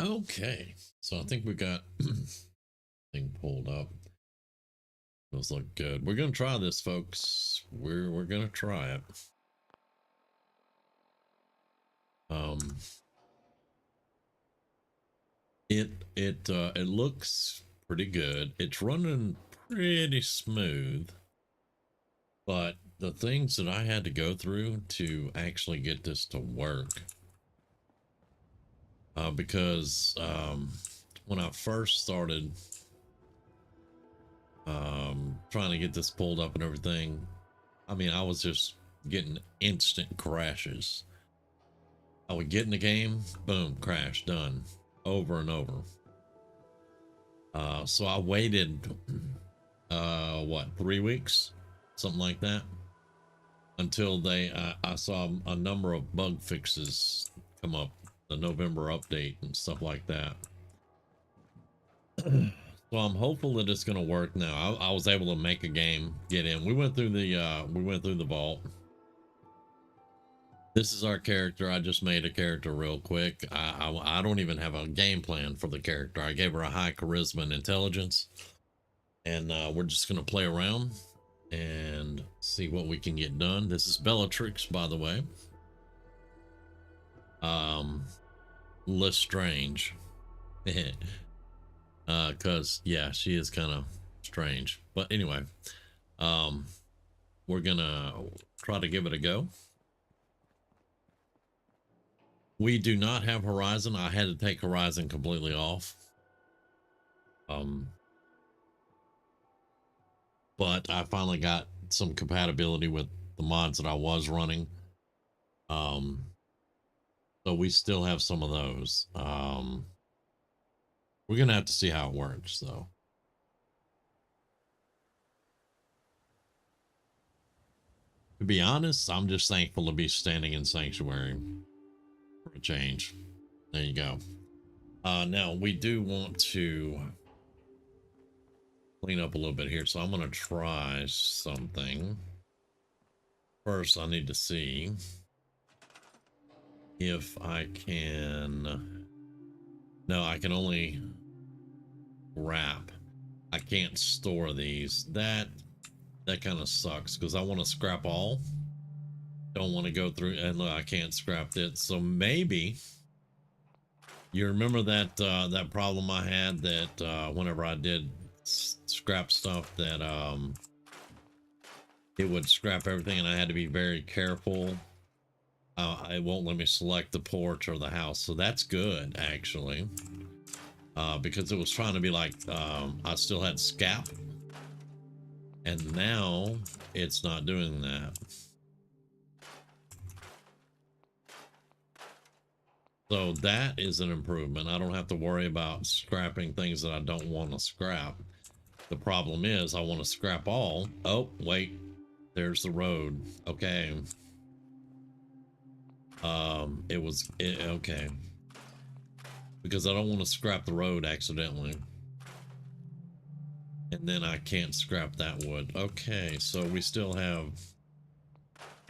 Okay, so I think we got thing pulled up. Those look good. We're gonna try this, folks. We're gonna try it. Um, it looks pretty good. It's running pretty smooth, but the things that I had to go through to actually get this to work, because when I first started trying to get this pulled up and everything, I mean, I was just getting instant crashes. I would get in the game, boom, crash, done, over and over. So I waited, what, 3 weeks, something like that, until I saw a number of bug fixes come up, the November update and stuff like that. So I'm hopeful that it's going to work now. I was able to make a game, get in. We went through the vault. This is our character. I just made a character real quick. I don't even have a game plan for the character. I gave her a high charisma and intelligence, and we're just going to play around and see what we can get done. This is Bellatrix, by the way. Lestrange. Cause yeah, she is kind of strange, but anyway, we're gonna try to give it a go. We do not have Horizon. I had to take Horizon completely off, but I finally got some compatibility with the mods that I was running, so we still have some of those. We're gonna have to see how it works, though. To be honest, I'm just thankful to be standing in Sanctuary for a change. There you go. Now we do want to clean up a little bit here, so I'm gonna try something. First, I need to see if I can. No, I can only wrap. I can't store these. That kind of sucks because I want to scrap all. Don't want to go through, and look, I can't scrap it. So maybe you remember that that problem I had that whenever I did scrap stuff that it would scrap everything, and I had to be very careful. It won't let me select the porch or the house, so that's good actually, because it was trying to be like I still had scap, and now it's not doing that. So that is an improvement. I don't have to worry about scrapping things that I don't want to scrap. The problem is I want to scrap all. Oh wait, there's the road. Okay. Okay, because I don't want to scrap the road accidentally, and then I can't scrap that wood. Okay, so we still have,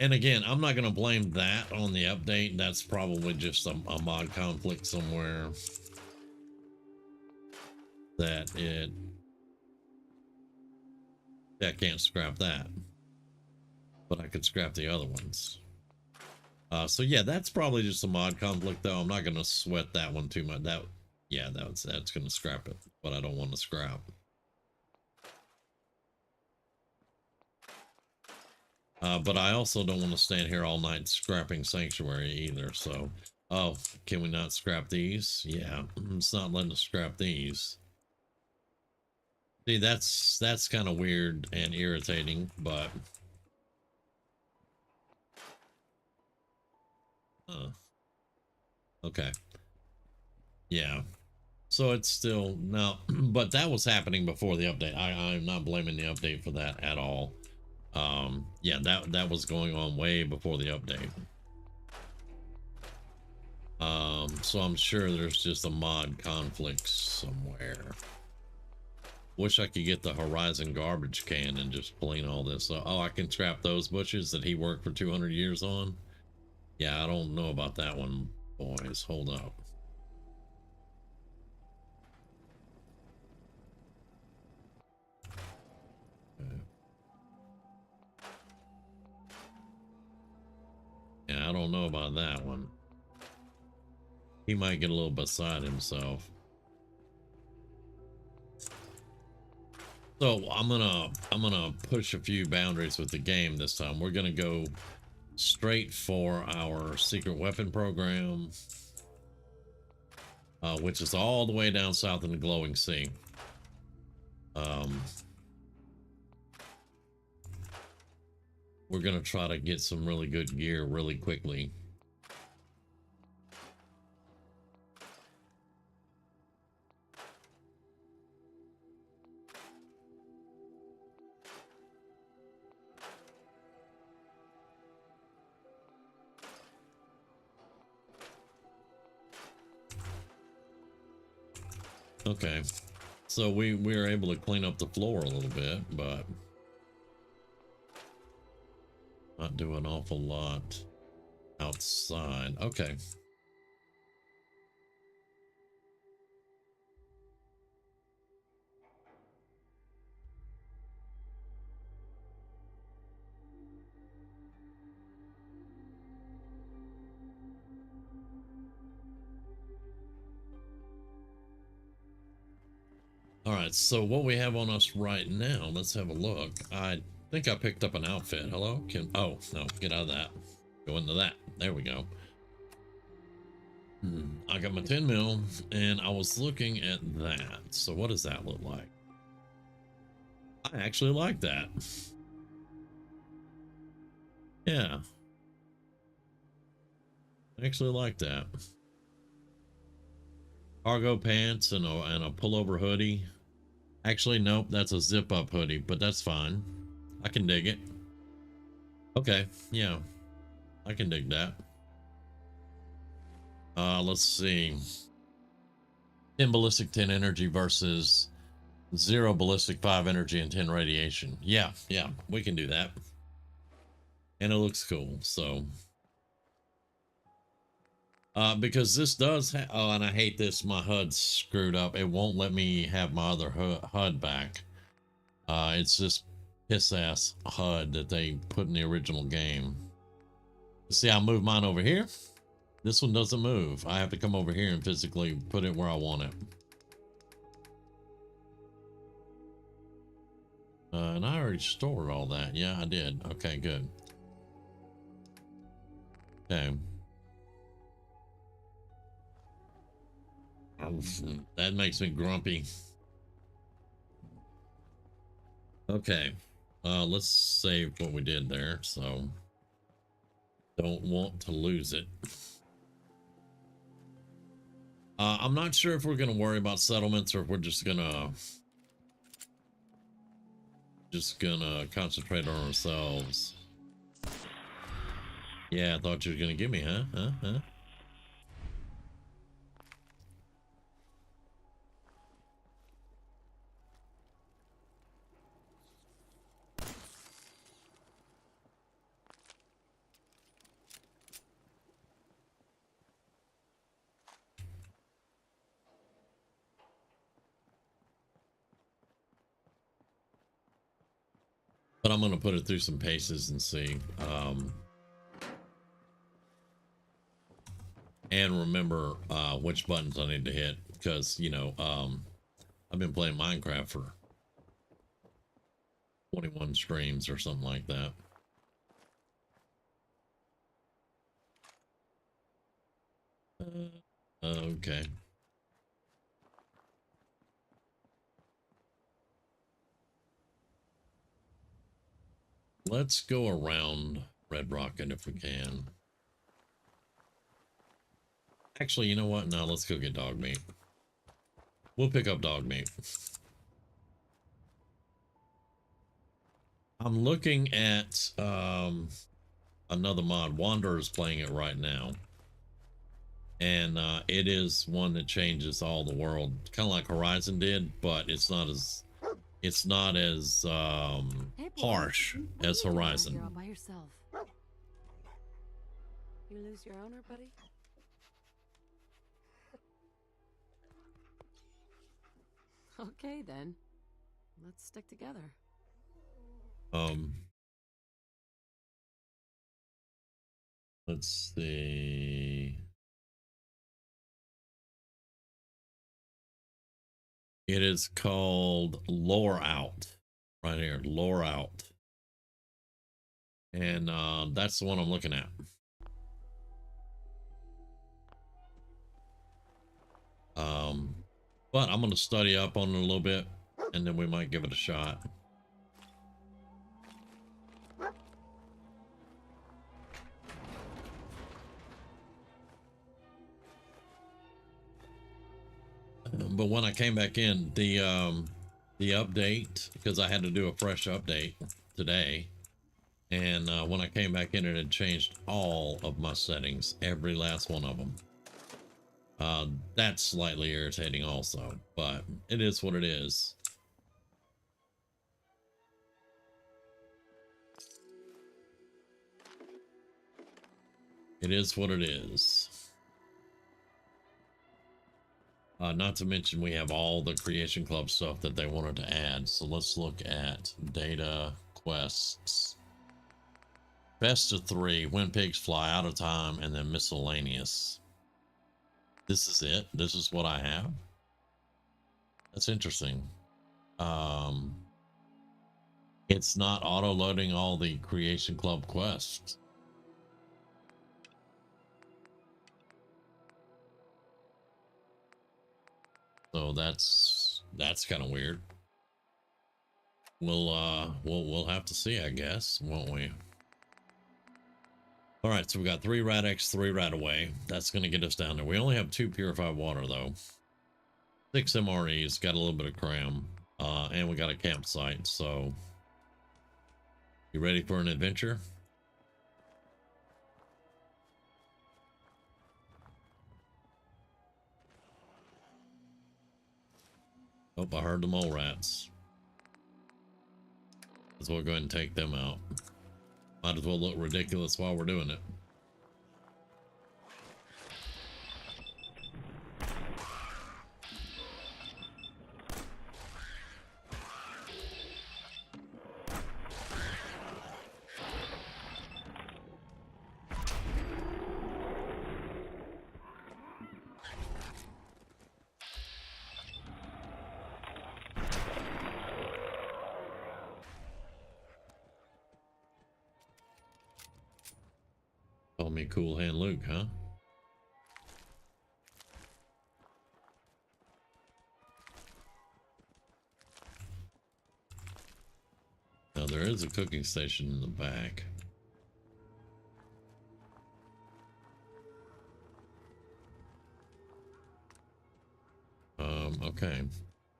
and again, I'm not going to blame that on the update. That's probably just a mod conflict somewhere that I can't scrap that, but I could scrap the other ones. So yeah, that's probably just a mod conflict, though. I'm not going to sweat that one too much. That's going to scrap it, but I don't want to scrap. But I also don't want to stand here all night scrapping Sanctuary either. So, oh, can we not scrap these? Yeah, it's not letting us scrap these. See, that's kind of weird and irritating, but okay. Yeah. So it's still no, but that was happening before the update. I'm not blaming the update for that at all. Yeah, that was going on way before the update. So I'm sure there's just a mod conflict somewhere. Wish I could get the Horizon garbage can and just clean all this up. Oh, I can scrap those bushes that he worked for 200 years on. Yeah, I don't know about that one, boys. Hold up. Yeah, I don't know about that one. He might get a little beside himself. So I'm gonna push a few boundaries with the game this time. We're gonna go straight for our secret weapon program, which is all the way down south in the glowing sea. We're gonna try to get some really good gear really quickly. Okay, so we were able to clean up the floor a little bit, but not do an awful lot outside. Okay. All right, so what we have on us right now, let's have a look. I think I picked up an outfit. Hello? Oh, no, get out of that. Go into that. There we go. I got my 10 mil, and I was looking at that. So what does that look like? I actually like that. Yeah. I actually like that. Cargo pants and a pullover hoodie. Actually, nope, that's a zip-up hoodie, but that's fine. I can dig it. Okay, yeah, I can dig that. Let's see. 10 ballistic, 10 energy versus 0 ballistic, 5 energy, and 10 radiation. Yeah, we can do that. And it looks cool, so. Because this does, oh, and I hate this, my HUD's screwed up. It won't let me have my other HUD back. It's this piss-ass HUD that they put in the original game. See, I'll move mine over here. This one doesn't move. I have to come over here and physically put it where I want it. And I already stored all that. Yeah, I did. Okay, good. Okay. That makes me grumpy. Okay. Let's save what we did there. So don't want to lose it. I'm not sure if we're going to worry about settlements or if we're just gonna concentrate on ourselves. Yeah, I thought you were gonna give me, huh? But I'm gonna put it through some paces and see. And remember which buttons I need to hit, because you know, I've been playing Minecraft for 21 streams or something like that. Okay. Let's go around Red Rocket if we can. Actually, you know what? No, let's go get dog meat. We'll pick up dog meat. I'm looking at another mod. Wanderer is playing it right now. And it is one that changes all the world, kind of like Horizon did, but it's not as harsh as Horizon. You're all by yourself. You lose your owner, buddy? Okay then. Let's stick together. Let's see. It is called Lore Out. Right here, Lore Out. And that's the one I'm looking at. But I'm going to study up on it a little bit, and then we might give it a shot. But when I came back in, the update, because I had to do a fresh update today, and when I came back in, it had changed all of my settings, every last one of them. That's slightly irritating also, but it is what it is. It is what it is. Not to mention we have all the Creation Club stuff that they wanted to add. So let's look at data quests. Best of 3, when pigs fly, out of time, and then miscellaneous. This is it. This is what I have. That's interesting. It's not auto loading all the Creation Club quests. So that's kind of weird. We'll have to see, I guess, won't we? All right, so we got 3 Rad-X, 3 Rad-Away. That's going to get us down there. We only have 2 purified water though. 6 MREs, got a little bit of cram, and we got a campsite. So, you ready for an adventure? Oh, I heard the mole rats. Let's go ahead and take them out. Might as well look ridiculous while we're doing it. Call me Cool Hand Luke, huh? Now there is a cooking station in the back. Okay.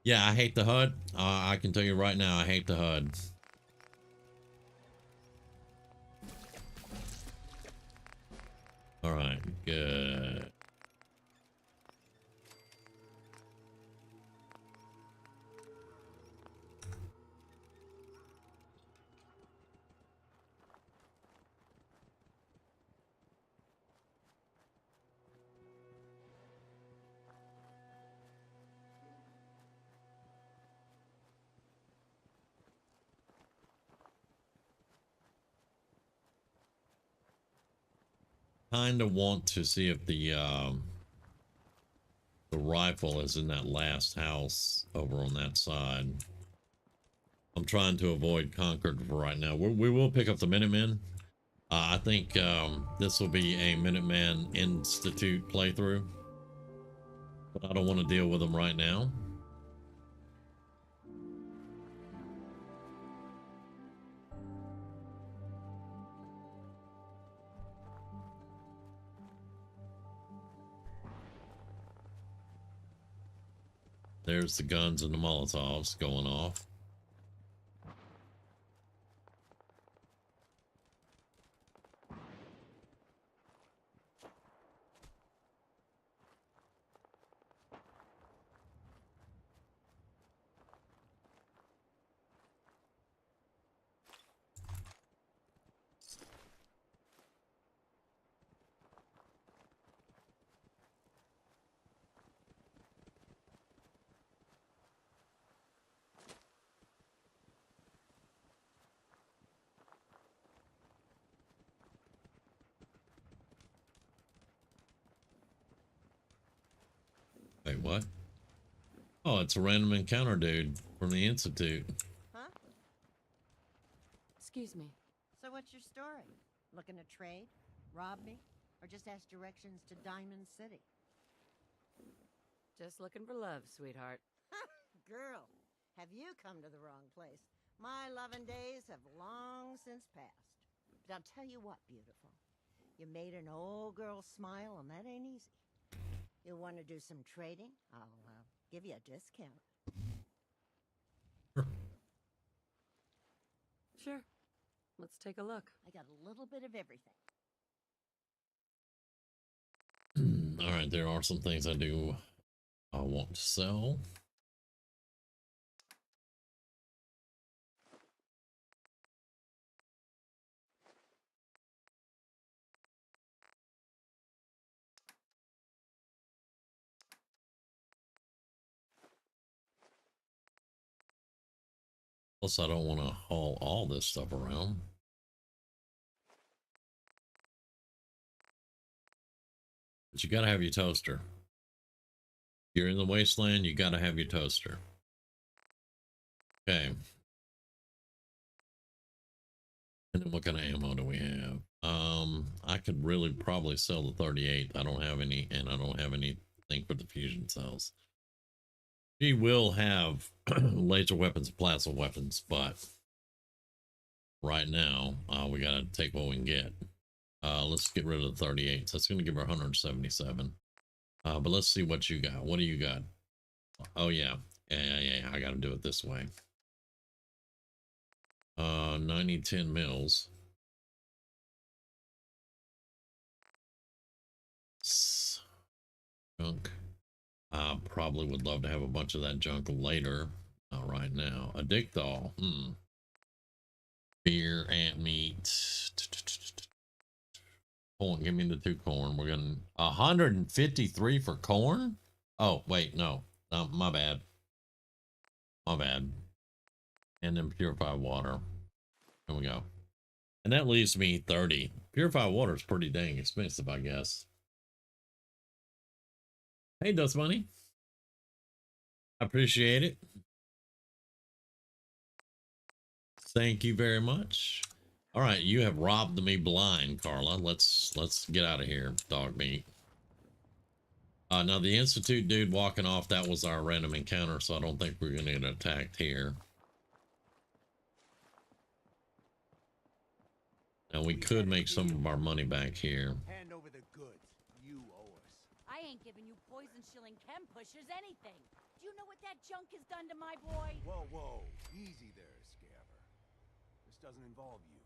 Yeah, I hate the HUD. I can tell you right now, I hate the HUD. All right, good. Kind of want to see if the rifle is in that last house over on that side. I'm trying to avoid Concord for right now. We will pick up the Minutemen. I think this will be a Minuteman Institute playthrough, but I don't want to deal with them right now. There's the guns and the Molotovs going off. Wait, what? Oh, it's a random encounter dude from the Institute. Huh? Excuse me. So what's your story? Looking to trade? Rob me? Or just ask directions to Diamond City? Just looking for love, sweetheart. Girl, have you come to the wrong place? My loving days have long since passed. But I'll tell you what, beautiful. You made an old girl smile, and that ain't easy. You want to do some trading? I'll give you a discount. Sure. Let's take a look. I got a little bit of everything. All right, there are some things I do want to sell. Plus, I don't want to haul all this stuff around. But you got to have your toaster. You're in the wasteland, you got to have your toaster. Okay. And then what kind of ammo do we have? I could really probably sell the 38. I don't have any, and I don't have anything for the fusion cells. She will have laser weapons, plasma weapons, but right now we got to take what we can get. Let's get rid of the 38. So that's going to give her 177. But let's see what you got. What do you got? Oh yeah. Yeah. I got to do it this way. 10 mils. Junk. I probably would love to have a bunch of that junk later. Not right now. A dictol. Beer and meat. Corn. Give me the 2 corn. We're gonna 153 for corn. Oh wait, no, my bad. My bad. And then purified water. There we go. And that leaves me 30. Purified water is pretty dang expensive, I guess. Hey, Dust Money. I appreciate it. Thank you very much. All right, you have robbed me blind, Carla. Let's get out of here, dog meat. Now the Institute dude walking off, that was our random encounter, so I don't think we're gonna get attacked here. Now we could make some of our money back here. Hand over the goods. You owe us. I ain't giving you poison shilling chem pushers anything. Do you know what that junk has done to my boy? Whoa, whoa. Easy there, Scabber. This doesn't involve you.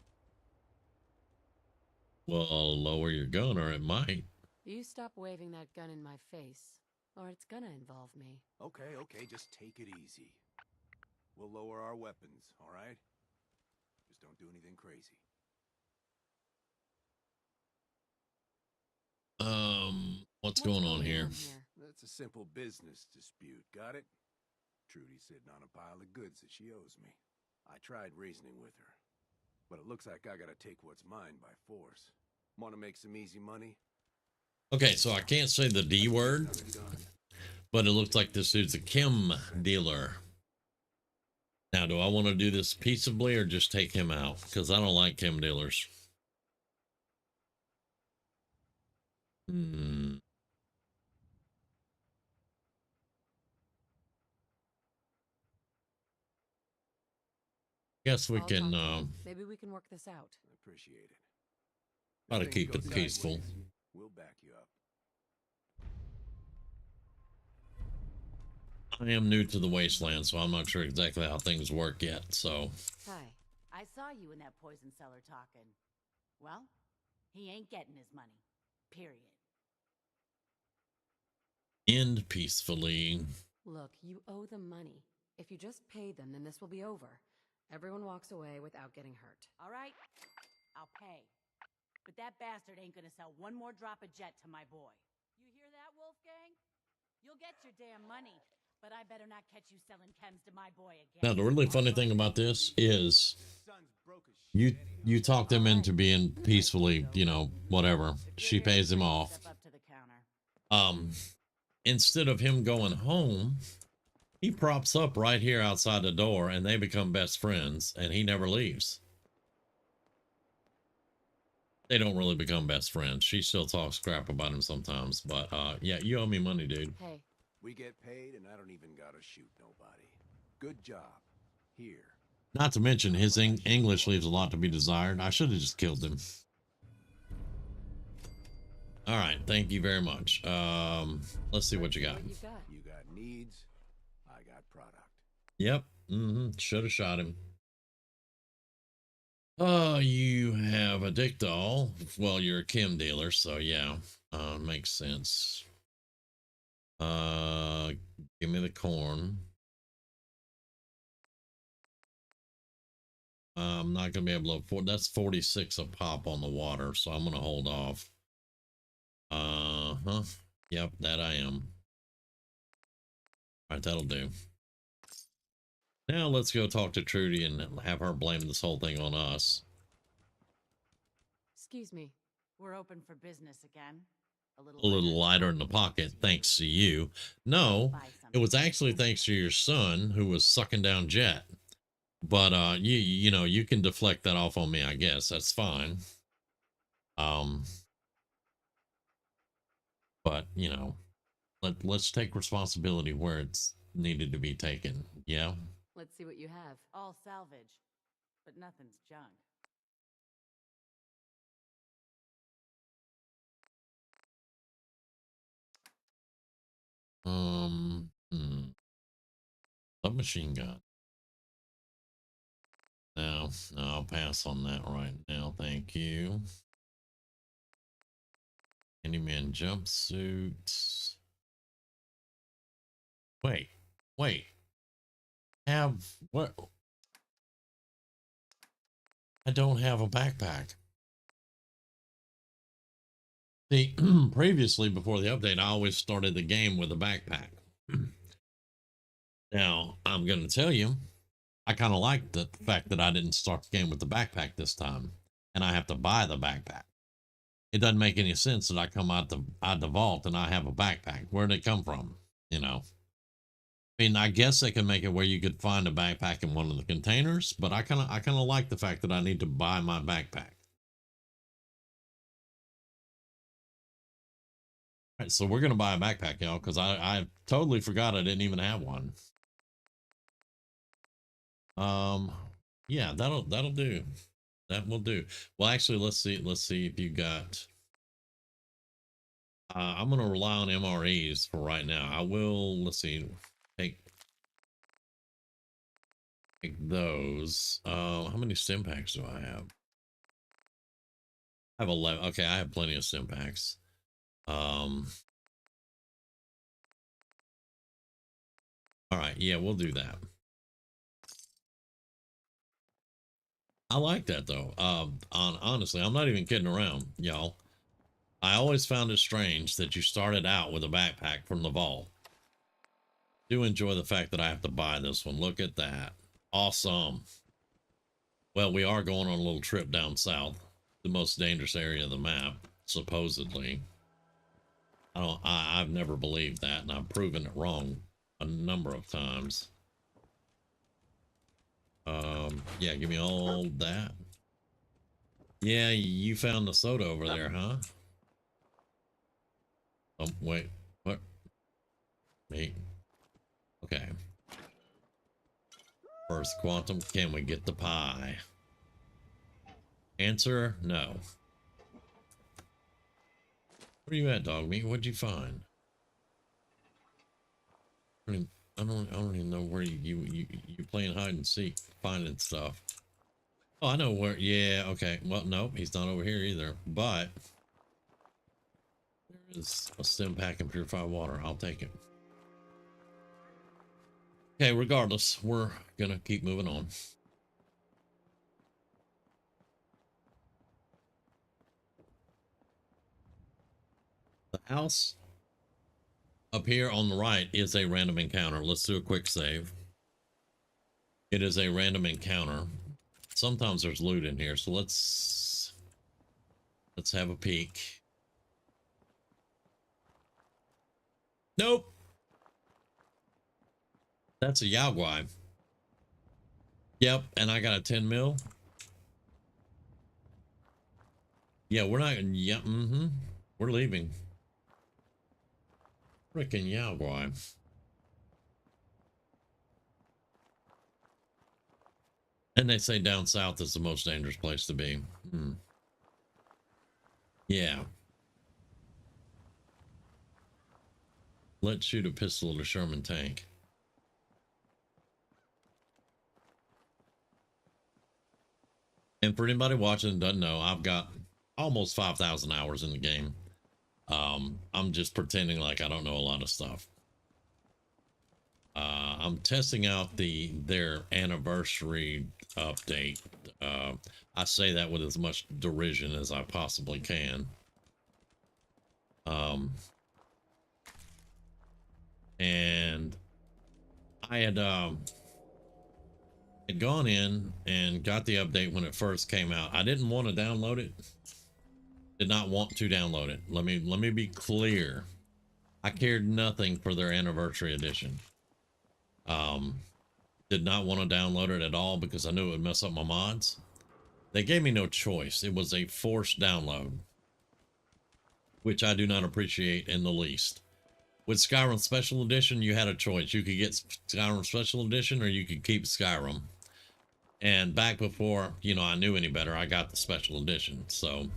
Well, lower your gun or it might. You stop waving that gun in my face, or it's gonna involve me. Okay, just take it easy. We'll lower our weapons, all right? Just don't do anything crazy. What's going on here? That's a simple business dispute, got it? Trudy's sitting on a pile of goods that she owes me. I tried reasoning with her, but it looks like I gotta take what's mine by force. Want to make some easy money? Okay, so I can't say the D word, but it looks like this dude's a chem dealer. Now, do I want to do this peaceably or just take him out? Because I don't like chem dealers. Guess we can maybe we can work this out. I appreciate it. try to If keep things it go peaceful. sideways, we'll back you up. I am new to the wasteland, so I'm not sure exactly how things work yet. So Hi. I saw you in that poison cellar talking. Well, he ain't getting his money. Period. end peacefully. Look, you owe them money. If you just pay them, then this will be over. Everyone walks away without getting hurt. All right, I'll pay. But that bastard ain't gonna sell one more drop of jet to my boy. You hear that, Wolfgang? You'll get your damn money, but I better not catch you selling chems to my boy again. Now, the really funny thing about this is you talk them into being peacefully, you know, whatever. She pays him off. Step up to the counter. instead of him going home, he props up right here outside the door and they become best friends and he never leaves. They don't really become best friends. She still talks crap about him sometimes, but yeah, you owe me money, dude. Hey, We get paid and I don't even gotta shoot nobody. Good job. Here. Not to mention his English leaves a lot to be desired. I should have just killed him. All right, thank you very much. Let's see what you got. what you got? You got needs, I got product. Yep. Should have shot him. You have a dick doll. Well, you're a chem dealer, so yeah. Makes sense. Give me the corn. I'm not gonna be able to afford. That's 46 a pop on the water, so I'm gonna hold off. Yep, that I am. All right, that'll do. Now let's go talk to Trudy and have her blame this whole thing on us. Excuse me. We're open for business again. A little lighter in the pocket, thanks to you. No, it was actually thanks to your son who was sucking down Jet. But you know, you can deflect that off on me, I guess. That's fine. But you know, let's take responsibility where it's needed to be taken. Yeah. Let's see what you have. All salvage, but nothing's junk. Submachine gun. No, I'll pass on that right now. Thank you. Handyman jumpsuit. Wait. Have what? I don't have a backpack. See, previously before the update, I always started the game with a backpack. Now, I'm going to tell you, I kind of like the fact that I didn't start the game with the backpack this time, and I have to buy the backpack. It doesn't make any sense that I come out the vault and I have a backpack. Where did it come from? You know, I mean, I guess they can make it where you could find a backpack in one of the containers, but I kind of like the fact that I need to buy my backpack. All right, so we're gonna buy a backpack, y'all, because I totally forgot I didn't even have one. Yeah, that'll do. That will do. Well, actually, let's see if you got. I'm gonna rely on MREs for right now. I will. Let's see. Take those. How many stim packs do I have? I have 11. Okay, I have plenty of stim packs. All right, yeah, we'll do that. I like that though. Honestly, I'm not even kidding around, y'all. I always found it strange that you started out with a backpack from the vault. Do enjoy the fact that I have to buy this one. Look at that. Awesome. Well, we are going on a little trip down south, the most dangerous area of the map, supposedly. I've never believed that, and I've proven it wrong a number of times. Yeah, give me all that. Yeah, you found the soda over there, huh? Oh, wait, what? Me? Okay. First quantum, can we get the pie? Answer, no. Where you at, dog meat? What'd you find? I don't even know where you playing hide and seek, finding stuff. Oh, I know where. Yeah, okay. Well, nope, he's not over here either. But there is a stim pack and purified water. I'll take it. Okay, regardless, we're gonna keep moving on. The house up here on the right is a random encounter. Let's do a quick save. It is a random encounter. Sometimes there's loot in here, so let's have a peek. Nope. That's a Yao Guai. Yep, and I got a 10 mil. Yeah, we're not. Yeah, we're leaving. Freaking Yao Guai. And they say down south is the most dangerous place to be. Yeah. Let's shoot a pistol at a Sherman tank. And for anybody watching and doesn't know, I've got almost 5,000 hours in the game. I'm just pretending like I don't know a lot of stuff. I'm testing out their anniversary update. I say that with as much derision as I possibly can. And I had gone in and got the update when it first came out. I didn't want to download it. Did not want to download it. Let me be clear. I cared nothing for their anniversary edition. Did not want to download it at all because I knew it would mess up my mods. They gave me no choice. It was a forced download, which I do not appreciate in the least. With Skyrim Special Edition, you had a choice. You could get Skyrim Special Edition or you could keep Skyrim. And back before, you know, I knew any better, I got the Special Edition. So,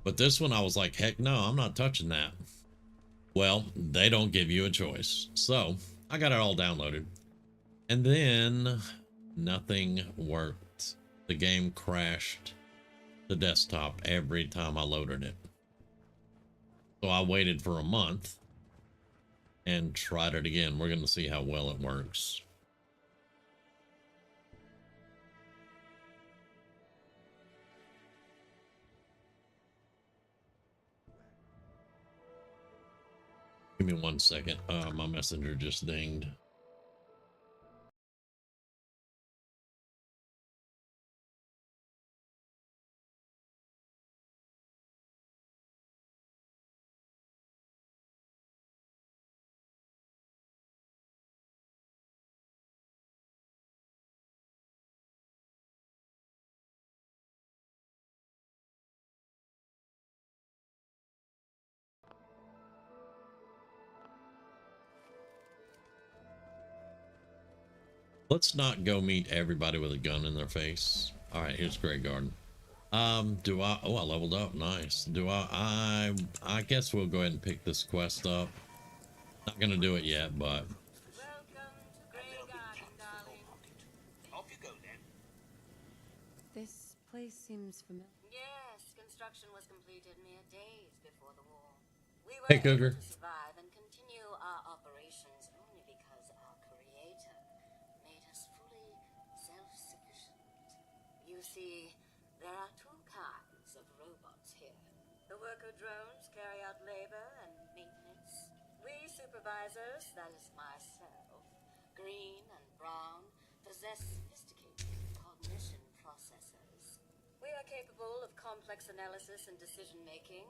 but this one I was like, heck no, I'm not touching that. Well, they don't give you a choice. So I got it all downloaded. And then nothing worked. The game crashed the desktop every time I loaded it. So I waited for a month and tried it again. We're going to see how well it works. Give me 1 second. My messenger just dinged. Let's not go meet everybody with a gun in their face. All right, here's Grey Garden. Do I? Oh, I leveled up. Nice. Do I guess we'll go ahead and pick this quest up. Not gonna do it yet, but. This place seems familiar. Yes, construction was completed mere days before the war. We were Hey, able Cougar. to survive and continue our operations only because our creator made us fully self-sufficient. You see, there are two kinds of robots here. The worker drones carry out labor and maintenance. We supervisors, that is myself, green and brown, possess sophisticated cognition processors. We are capable of complex analysis and decision-making,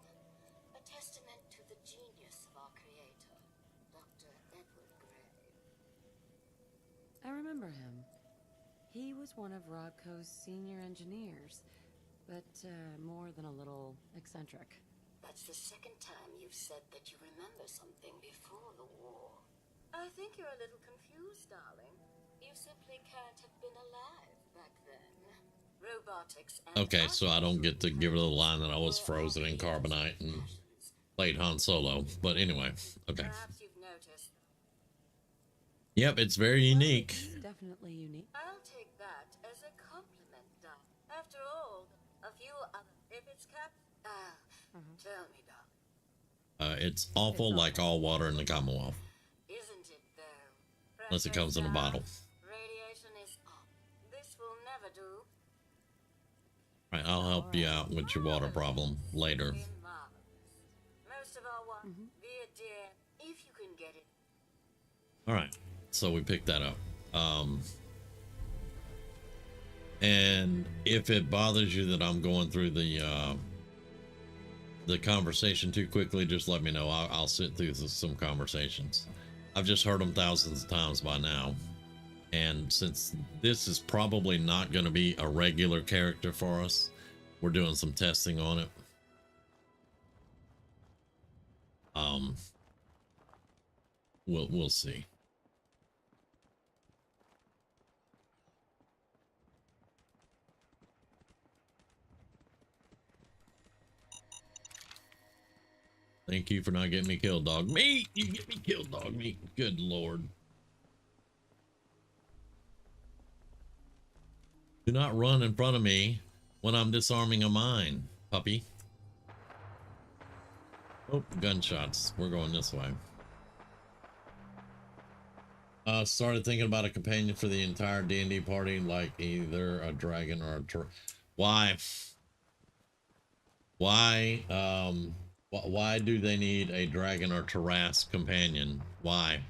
a testament to the genius of our creator, Dr. Edward Gray. I remember him. He was one of Rodco's senior engineers, but more than a little eccentric. That's the second time you've said that you remember something before the war. I think you're a little confused, darling. You simply can't have been alive back then. Robotics and Okay, so I don't get to give her the line that I was frozen in carbonite and played Han Solo. But anyway, okay. Perhaps you've noticed. Yep, it's very unique. It's definitely unique. I'll take that as a compliment, Doc. After all, a few other... If it's tell me, Doc. It's awful like all water in the Commonwealth. Isn't it, though? Unless it comes in a bottle. Radiation is up. This will never do. All right, I'll help you out with your water problem later. Been marvelous. Most of our work, be it dear, if you can get it. All right, so we picked that up. And if it bothers you that I'm going through the the conversation too quickly, just let me know. I'll sit through some conversations. I've just heard them thousands of times by now. And since this is probably not going to be a regular character for us, we're doing some testing on it. We'll see. Thank you for not getting me killed, dog meat. You get me killed, dog meat. Good Lord. Do not run in front of me when I'm disarming a mine, puppy. Oh, gunshots. We're going this way. Started thinking about a companion for the entire D&D party, like either a dragon or a why? Why do they need a dragon or Tarrasque companion? Why?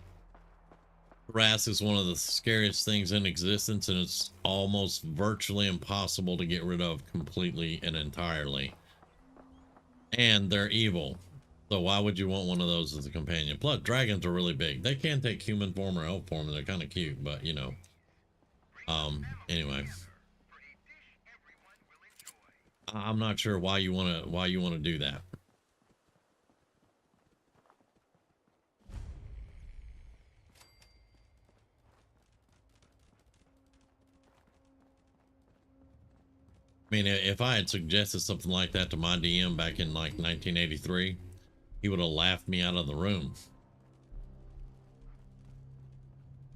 Tarrasque is one of the scariest things in existence, and it's almost virtually impossible to get rid of completely and entirely. And they're evil. So why would you want one of those as a companion? Plus, dragons are really big. They can take human form or elf form, and they're kind of cute, but you know. Anyway. I'm not sure why you want to do that. I mean, if I had suggested something like that to my DM back in like 1983, he would have laughed me out of the room.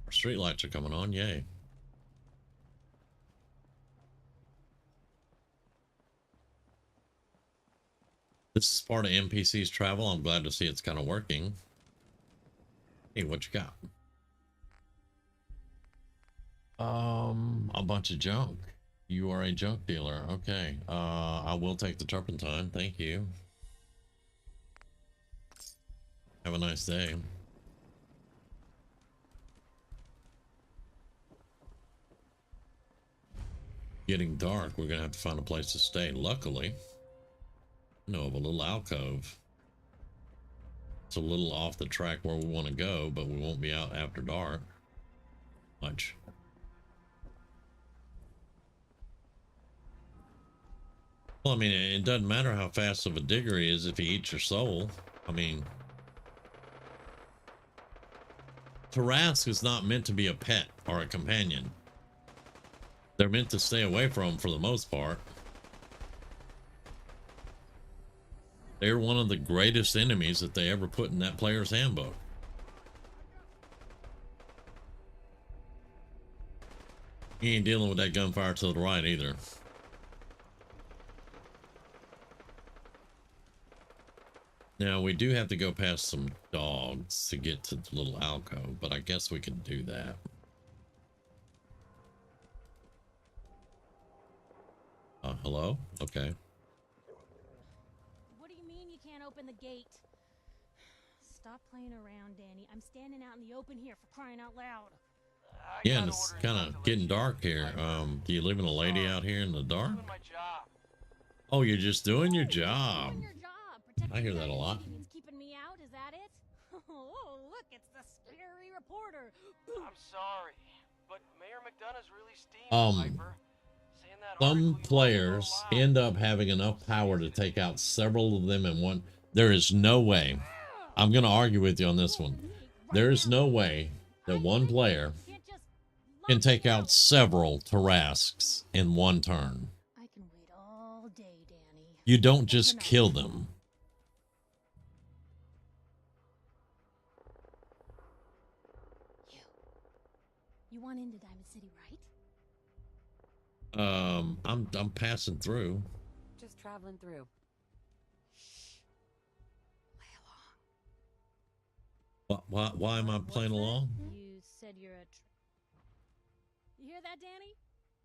Our streetlights are coming on, yay. This is part of NPC's travel. I'm glad to see it's kind of working. Hey, what you got? A bunch of junk. You are a junk dealer. Okay. I will take the turpentine. Thank you. Have a nice day. Getting dark. We're gonna have to find a place to stay. Luckily, I know of a little alcove. It's a little off the track where we want to go, but we won't be out after dark much. Well, I mean, it doesn't matter how fast of a digger he is if he eats your soul. I mean, Tarrasque is not meant to be a pet or a companion. They're meant to stay away from for the most part. They're one of the greatest enemies that they ever put in that player's handbook. He ain't dealing with that gunfire to the right either. Now, we do have to go past some dogs to get to the little alcove, but I guess we can do that. Hello? Okay. What do you mean you can't open the gate? Stop playing around, Danny. I'm standing out in the open here, for crying out loud. Yeah, and it's kind of getting dark here. Do you live in a lady out here in the dark? Oh, you're just doing your job. I hear that a lot. Keeping me out, is that it? Oh, look, it's the scary reporter. I'm sorry, but Mayor McDonough's really steaming, Piper. Some players end up having enough power to take out several of them in one. There is no way. I'm going to argue with you on this one. There is no way that one player can take out several Tarrasques in one turn. I can wait all day, Danny. You don't just kill them. You want into Diamond City, right? I'm passing through. Just traveling through. Play along. Why am I playing along? You said you're a... You hear that, Danny?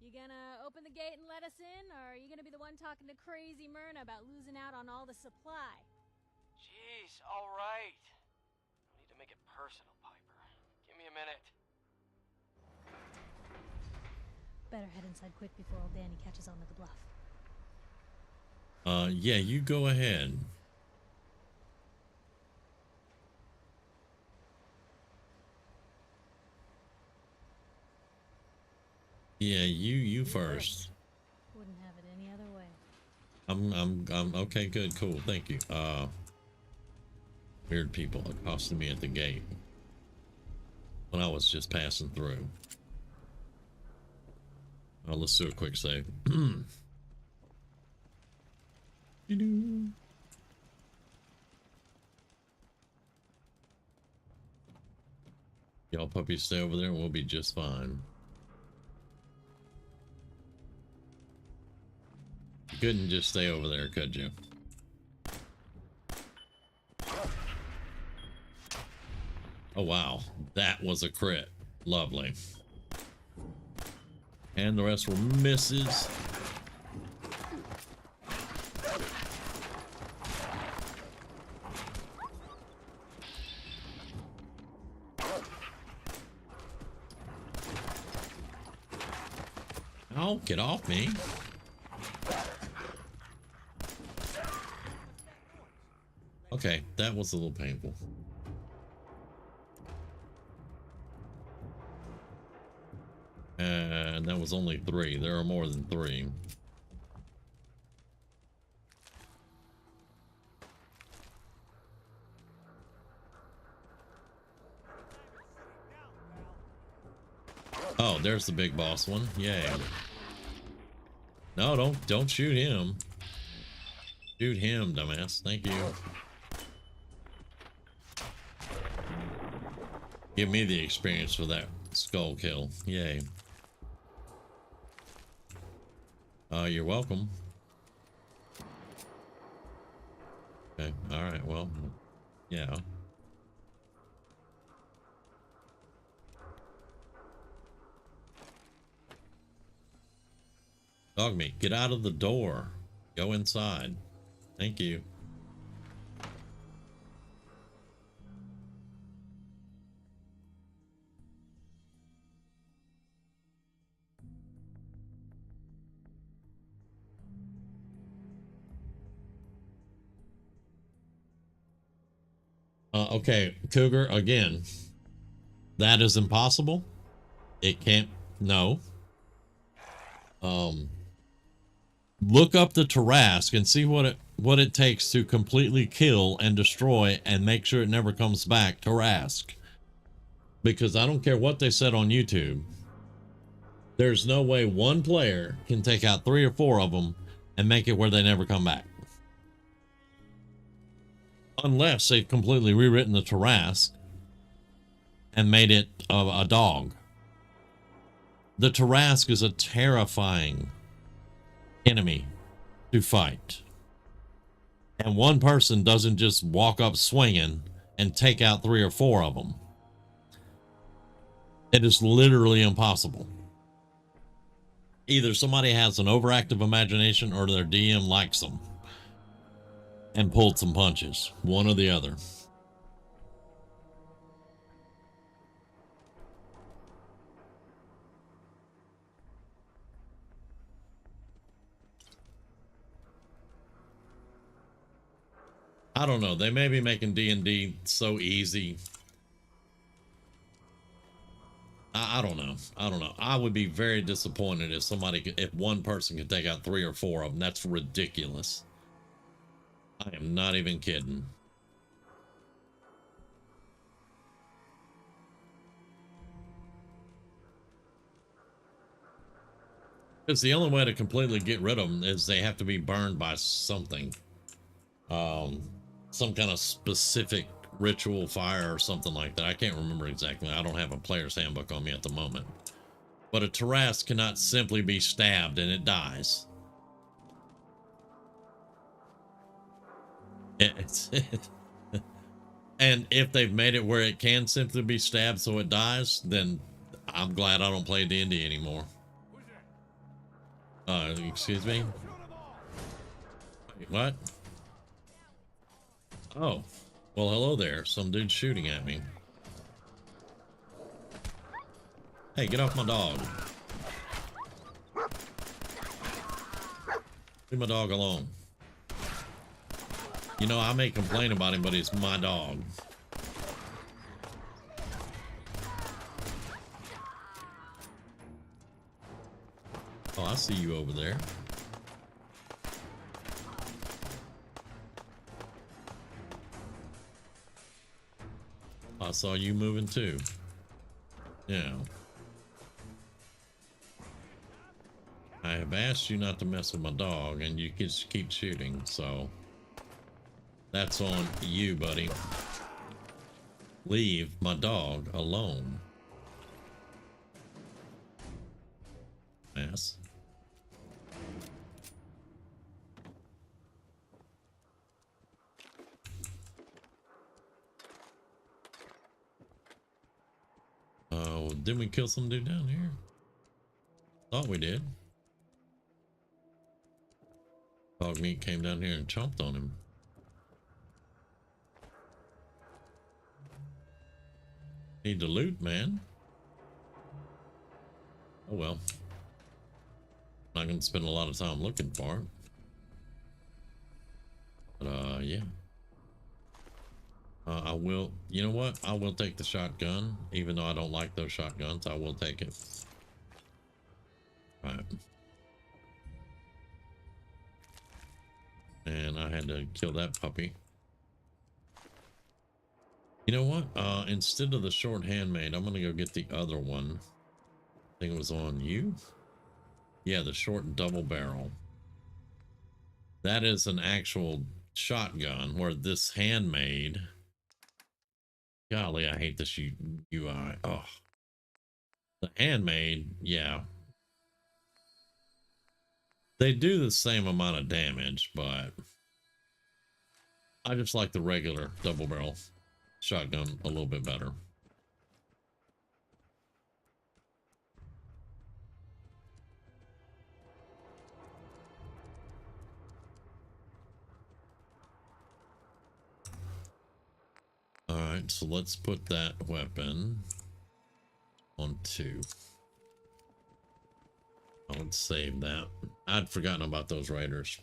You gonna open the gate and let us in, or are you gonna be the one talking to crazy Myrna about losing out on all the supply? Jeez, all right. No need to make it personal, Piper. Give me a minute. Better head inside quick before old Danny catches on to the bluff. Yeah, you go ahead. Yeah, you first. Wouldn't have it any other way. I'm okay, good, cool, thank you. Weird people accosted me at the gate when I was just passing through. Let's do a quick save. Y'all puppies stay over there and we'll be just fine. You couldn't just stay over there, could you? Oh wow, that was a crit. Lovely. And the rest were misses. Oh, get off me. Okay, that was a little painful. And that was only 3. There are more than 3. Oh, there's the big boss one. Yay. No, don't shoot him. Shoot him, dumbass. Thank you. Give me the experience for that skull kill. Yay. You're welcome. Okay, alright, well, yeah. Dog meat, get out of the door. Go inside. Thank you. Okay, Cougar, again, that is impossible. It can't, no. Look up the Tarrasque and see what it takes to completely kill and destroy and make sure it never comes back. Tarrasque. Because I don't care what they said on YouTube. There's no way one player can take out 3 or 4 of them and make it where they never come back. Unless they've completely rewritten the Tarrasque and made it a dog. The Tarrasque is a terrifying enemy to fight. And one person doesn't just walk up swinging and take out 3 or 4 of them. It is literally impossible. Either somebody has an overactive imagination or their DM likes them and pulled some punches. One or the other. I don't know. They may be making D&D so easy. I don't know. I don't know. I would be very disappointed if one person could take out 3 or 4 of them. That's ridiculous. I am not even kidding. Because the only way to completely get rid of them is they have to be burned by something. Some kind of specific ritual fire or something like that. I can't remember exactly. I don't have a player's handbook on me at the moment. But a Tarrasque cannot simply be stabbed and it dies. And if they've made it where it can simply be stabbed so it dies, then I'm glad I don't play D&D anymore. Excuse me? Wait, what? Oh, well, hello there. Some dude's shooting at me. Hey, get off my dog. Leave my dog alone. You know, I may complain about him, but he's my dog. I see you over there. I saw you moving too. Yeah. I have asked you not to mess with my dog, and you just keep shooting, so that's on you, buddy. Leave my dog alone. Ass. Oh, didn't we kill some dude down here? Thought we did. Dog meat came down here and chomped on him. Need to loot, man. Oh well. Not gonna spend a lot of time looking for it. But yeah. I will, you know what? I will take the shotgun, even though I don't like those shotguns. I will take it. All right. And I had to kill that puppy. You know what? Instead of the short handmade, I'm gonna go get the other one. I think it was on you. Yeah, the short double barrel. That is an actual shotgun, where this handmade. Golly, I hate this UI. Oh, the handmade, yeah. They do the same amount of damage, but I just like the regular double barrel shotgun a little bit better. All right, so let's put that weapon on 2. I'll save that. I'd forgotten about those raiders.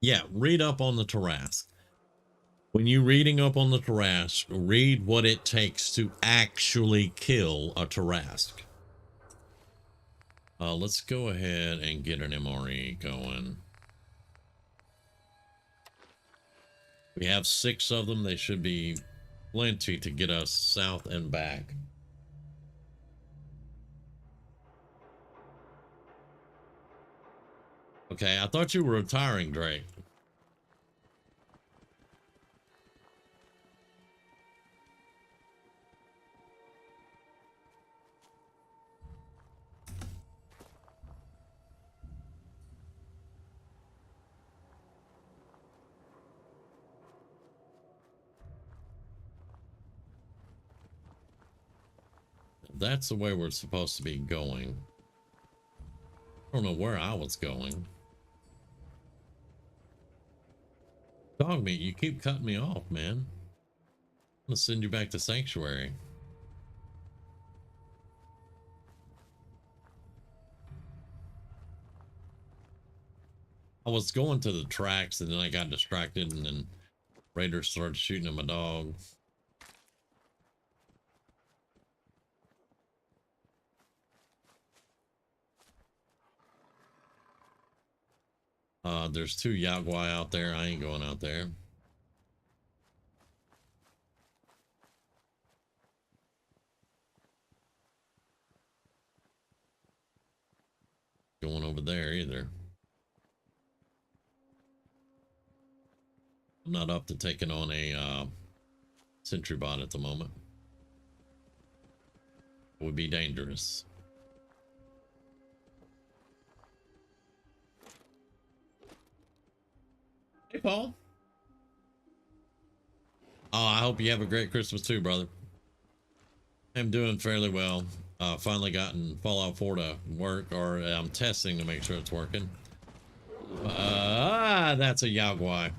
Yeah, read up on the Tarrasque. When you're reading up on the Tarrasque, read what it takes to actually kill a Tarrasque. Let's go ahead and get an MRE going. We have 6 of them. They should be plenty to get us south and back. Okay, I thought you were retiring, Drake. That's the way we're supposed to be going. I don't know where I was going. Dog meat, you keep cutting me off, man. I'm gonna send you back to Sanctuary. I was going to the tracks and then I got distracted and then raiders started shooting at my dog. There's 2 Yaguai out there. I ain't going out there. Going over there either. I'm not up to taking on a sentry bot at the moment. It would be dangerous. Hey, Paul. Oh, I hope you have a great Christmas too, brother. I'm doing fairly well. Finally gotten Fallout 4 to work, or I'm testing to make sure it's working. That's a Yaguai.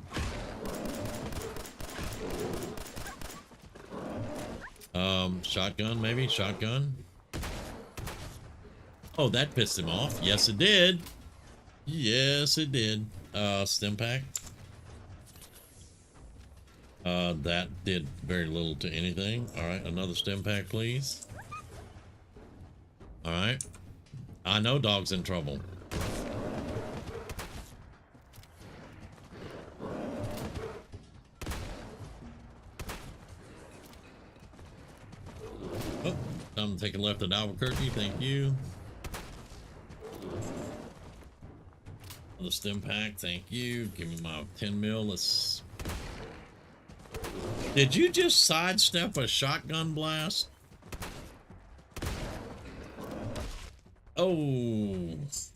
Shotgun, maybe? Shotgun? Oh, that pissed him off. Yes, it did. Yes, it did. Stim pack. That did very little to anything. All right, another stim pack, please. All right. I know dog's in trouble. Oh, time to take a left at Albuquerque. Thank you. The stim pack. Thank you. Give me my 10 mil. Let's. Did you just sidestep a shotgun blast? Oh,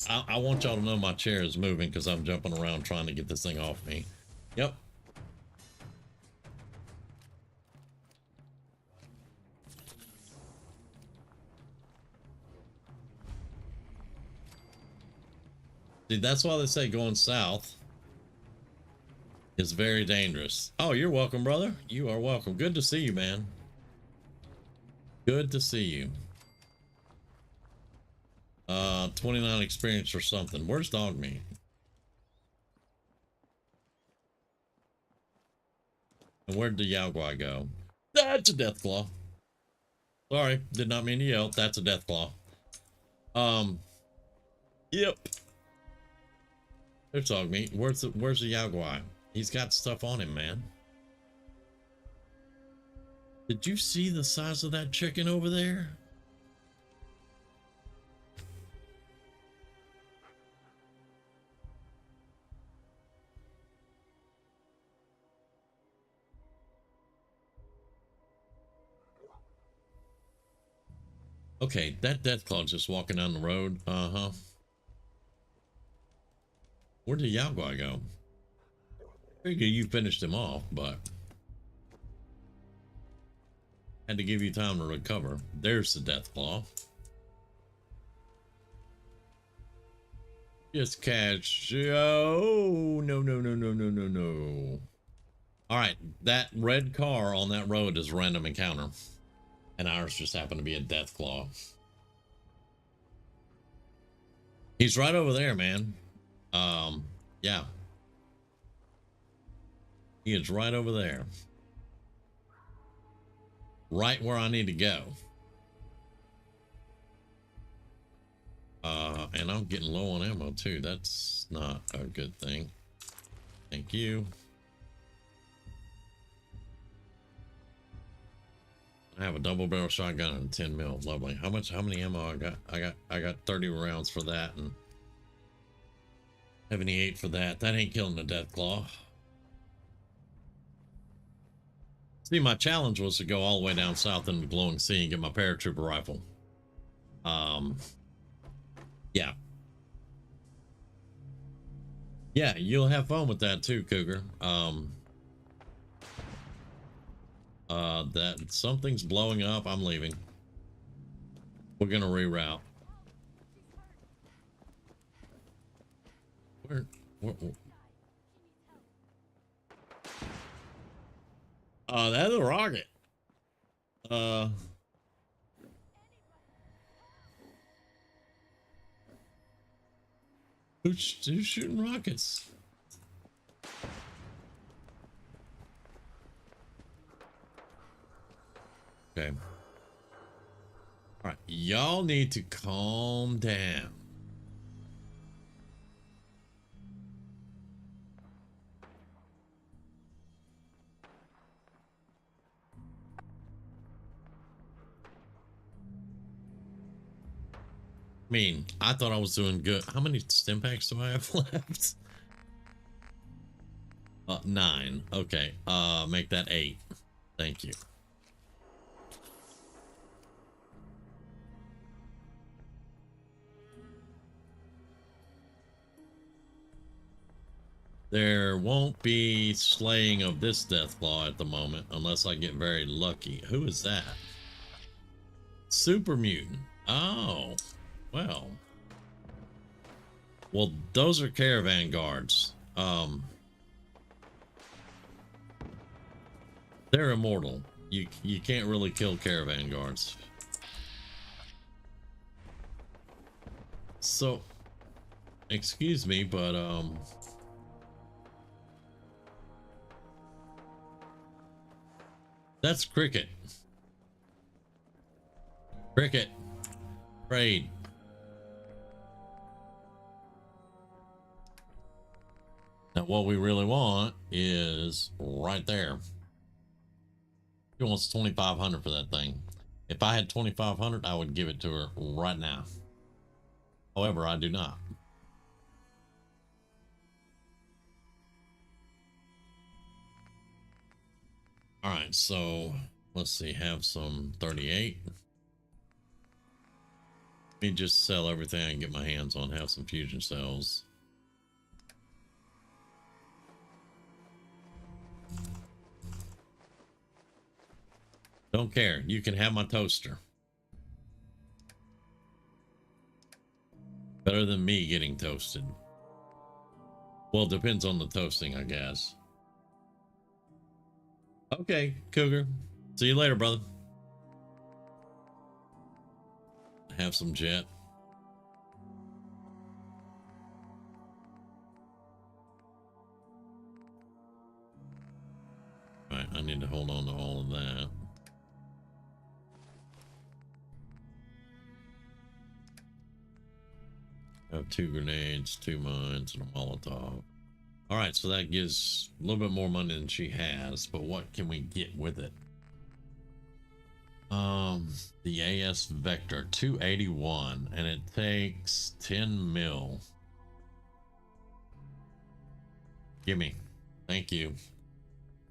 I want y'all to know my chair is moving because I'm jumping around trying to get this thing off me. Yep. See, that's why they say going south is very dangerous. Oh, you're welcome, brother. You are welcome. Good to see you, man. Good to see you. 29 experience or something. Where's dog meat? And where'd the Yaogwai go? That's a death claw. Sorry, did not mean to yell. That's a death claw. Yep. There's dog meat. Where's the Yaogwai? He's got stuff on him, man. Did you see the size of that chicken over there? Okay, that Deathclaw just walking down the road. Uh-huh. Where did Yaogwai go? Figure you finished him off, but had to give you time to recover. There's the Deathclaw. Just catch. Oh, no, no, no, no, no, no, no. All right, that red car on that road is a random encounter. And ours just happened to be a Deathclaw. He's right over there, man. Yeah. He is right over there. Right where I need to go. And I'm getting low on ammo too. That's not a good thing. Thank you. I have a double barrel shotgun and 10 mil. Lovely. How many ammo I got? I got 30 rounds for that and 78 for that. That ain't killing the Deathclaw. See, my challenge was to go all the way down south into the Glowing Sea and get my paratrooper rifle. Yeah. Yeah, you'll have fun with that too, Cougar. That something's blowing up. I'm leaving. We're gonna reroute. Where? That's a rocket. Who's shooting rockets? Okay. All right, y'all need to calm down. I mean, I thought I was doing good. How many stim packs do I have left? 9. Okay. Make that 8. Thank you. There won't be slaying of this Deathclaw at the moment unless I get very lucky. Who is that? Super mutant. Oh, well. Well, those are caravan guards. They're immortal. You can't really kill caravan guards. So, excuse me, but that's Cricket. Cricket. Raid. Now, what we really want is right there. She wants 2,500 for that thing. If I had 2,500, I would give it to her right now. However, I do not. All right, so let's see, have some 38. Let me just sell everything I can get my hands on, have some fusion cells. Don't care, you can have my toaster. Better than me getting toasted. Well, it depends on the toasting, I guess. Okay, Cougar. See you later, brother. Have some jet. All right, I need to hold on to all of that. I have 2 grenades, 2 mines, and a Molotov. All right, so that gives a little bit more money than she has, but what can we get with it? The AS Vector 281, and it takes 10 mil. Gimme. Thank you.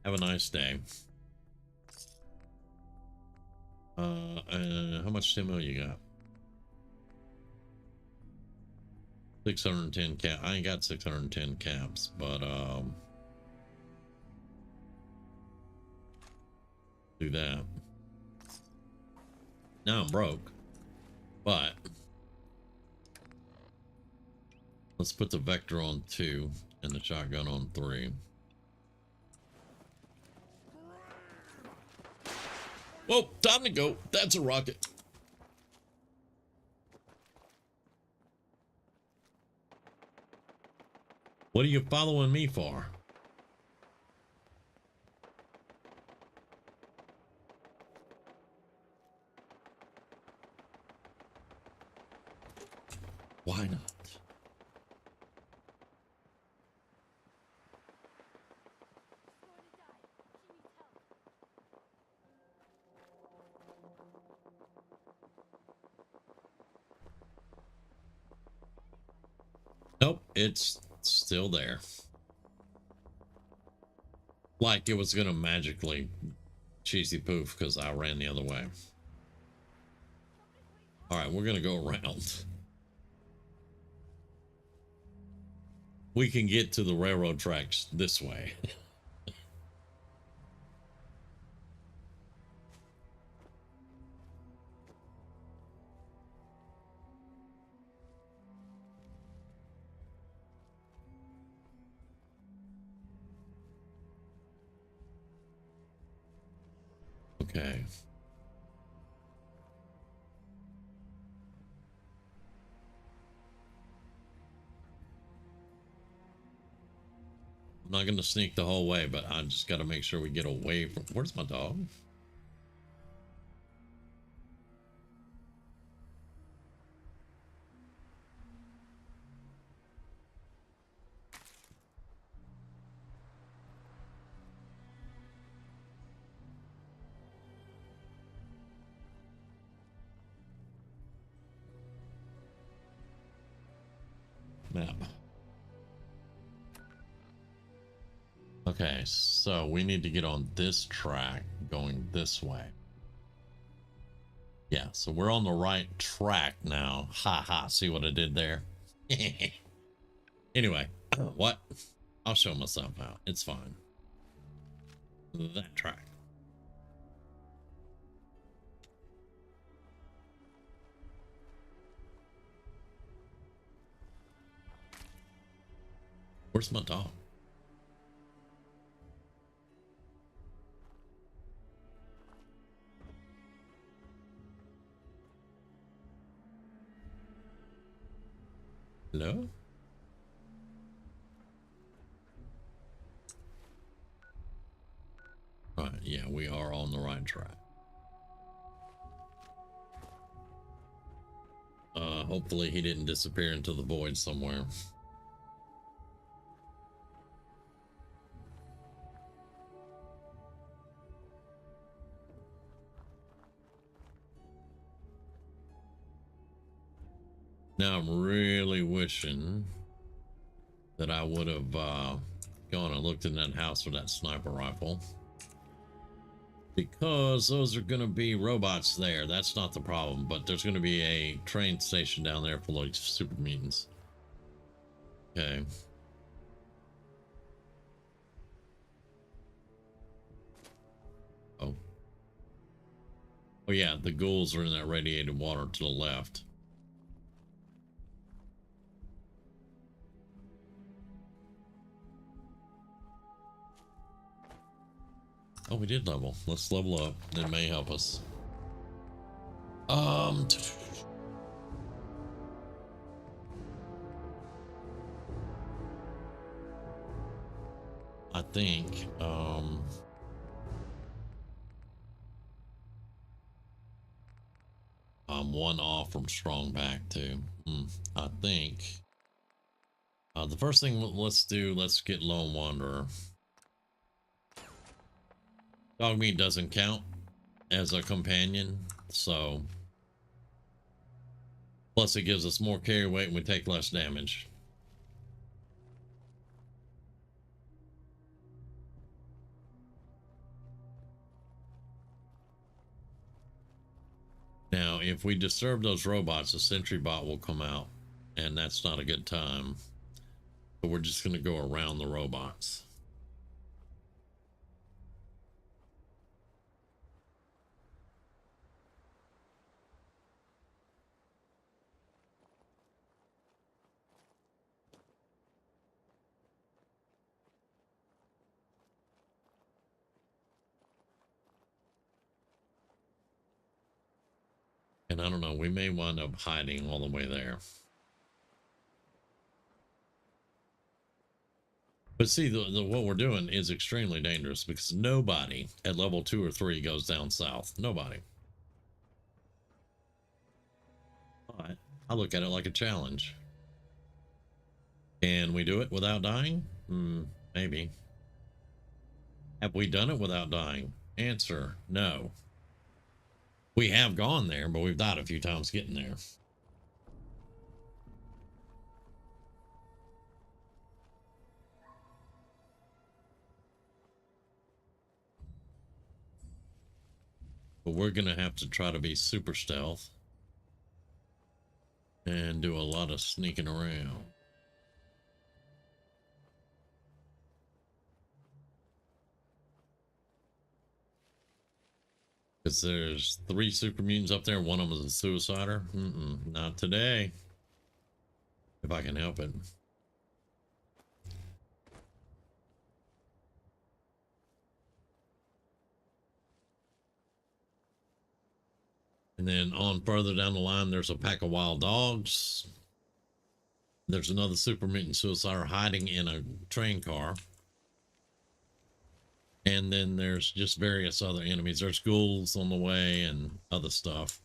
Have a nice day. How much 10 mil you got? 610 cap. I ain't got 610 caps, but do that. Now I'm broke, but let's put the Vector on 2 and the shotgun on 3. Whoa, time to go. That's a rocket. What are you following me for? Why not? Nope, it's still there. Like it was gonna magically cheesy poof because I ran the other way. All right, we're gonna go around. We can get to the railroad tracks this way. Okay. I'm not going to sneak the whole way, but I just got to make sure we get away from... Where's my dog? Map. Okay, so we need to get on this track going this way. Yeah, so we're on the right track now. Ha ha, see what I did there? Anyway, what? I'll show myself out. It's fine. That track. Where's my dog? Hello? Right, yeah, we are on the right track. Hopefully he didn't disappear into the void somewhere. Now I'm really wishing that I would have gone and looked in that house with that sniper rifle. Because those are going to be robots there. That's not the problem. But there's going to be a train station down there full of super mutants. Okay. Oh. Oh yeah, the ghouls are in that radiated water to the left. Oh, we did level. Let's level up. That may help us. I think, I'm one off from strong back too. I think, the first thing let's get Lone Wanderer. Dog meat doesn't count as a companion, so plus it gives us more carry weight and we take less damage. Now, if we disturb those robots, a sentry bot will come out, and that's not a good time. But we're just going to go around the robots. And I don't know, we may wind up hiding all the way there. But see, what we're doing is extremely dangerous because nobody at level 2 or 3 goes down south. Nobody. But I look at it like a challenge. Can we do it without dying? Maybe. Have we done it without dying? Answer, no. We have gone there, but we've died a few times getting there. But we're going to have to try to be super stealth and do a lot of sneaking around. Because there's 3 super mutants up there. One of them is a suicider. Not today. If I can help it. And then on further down the line, there's a pack of wild dogs. There's another super mutant suicider hiding in a train car. And then there's just various other enemies. There's ghouls on the way and other stuff.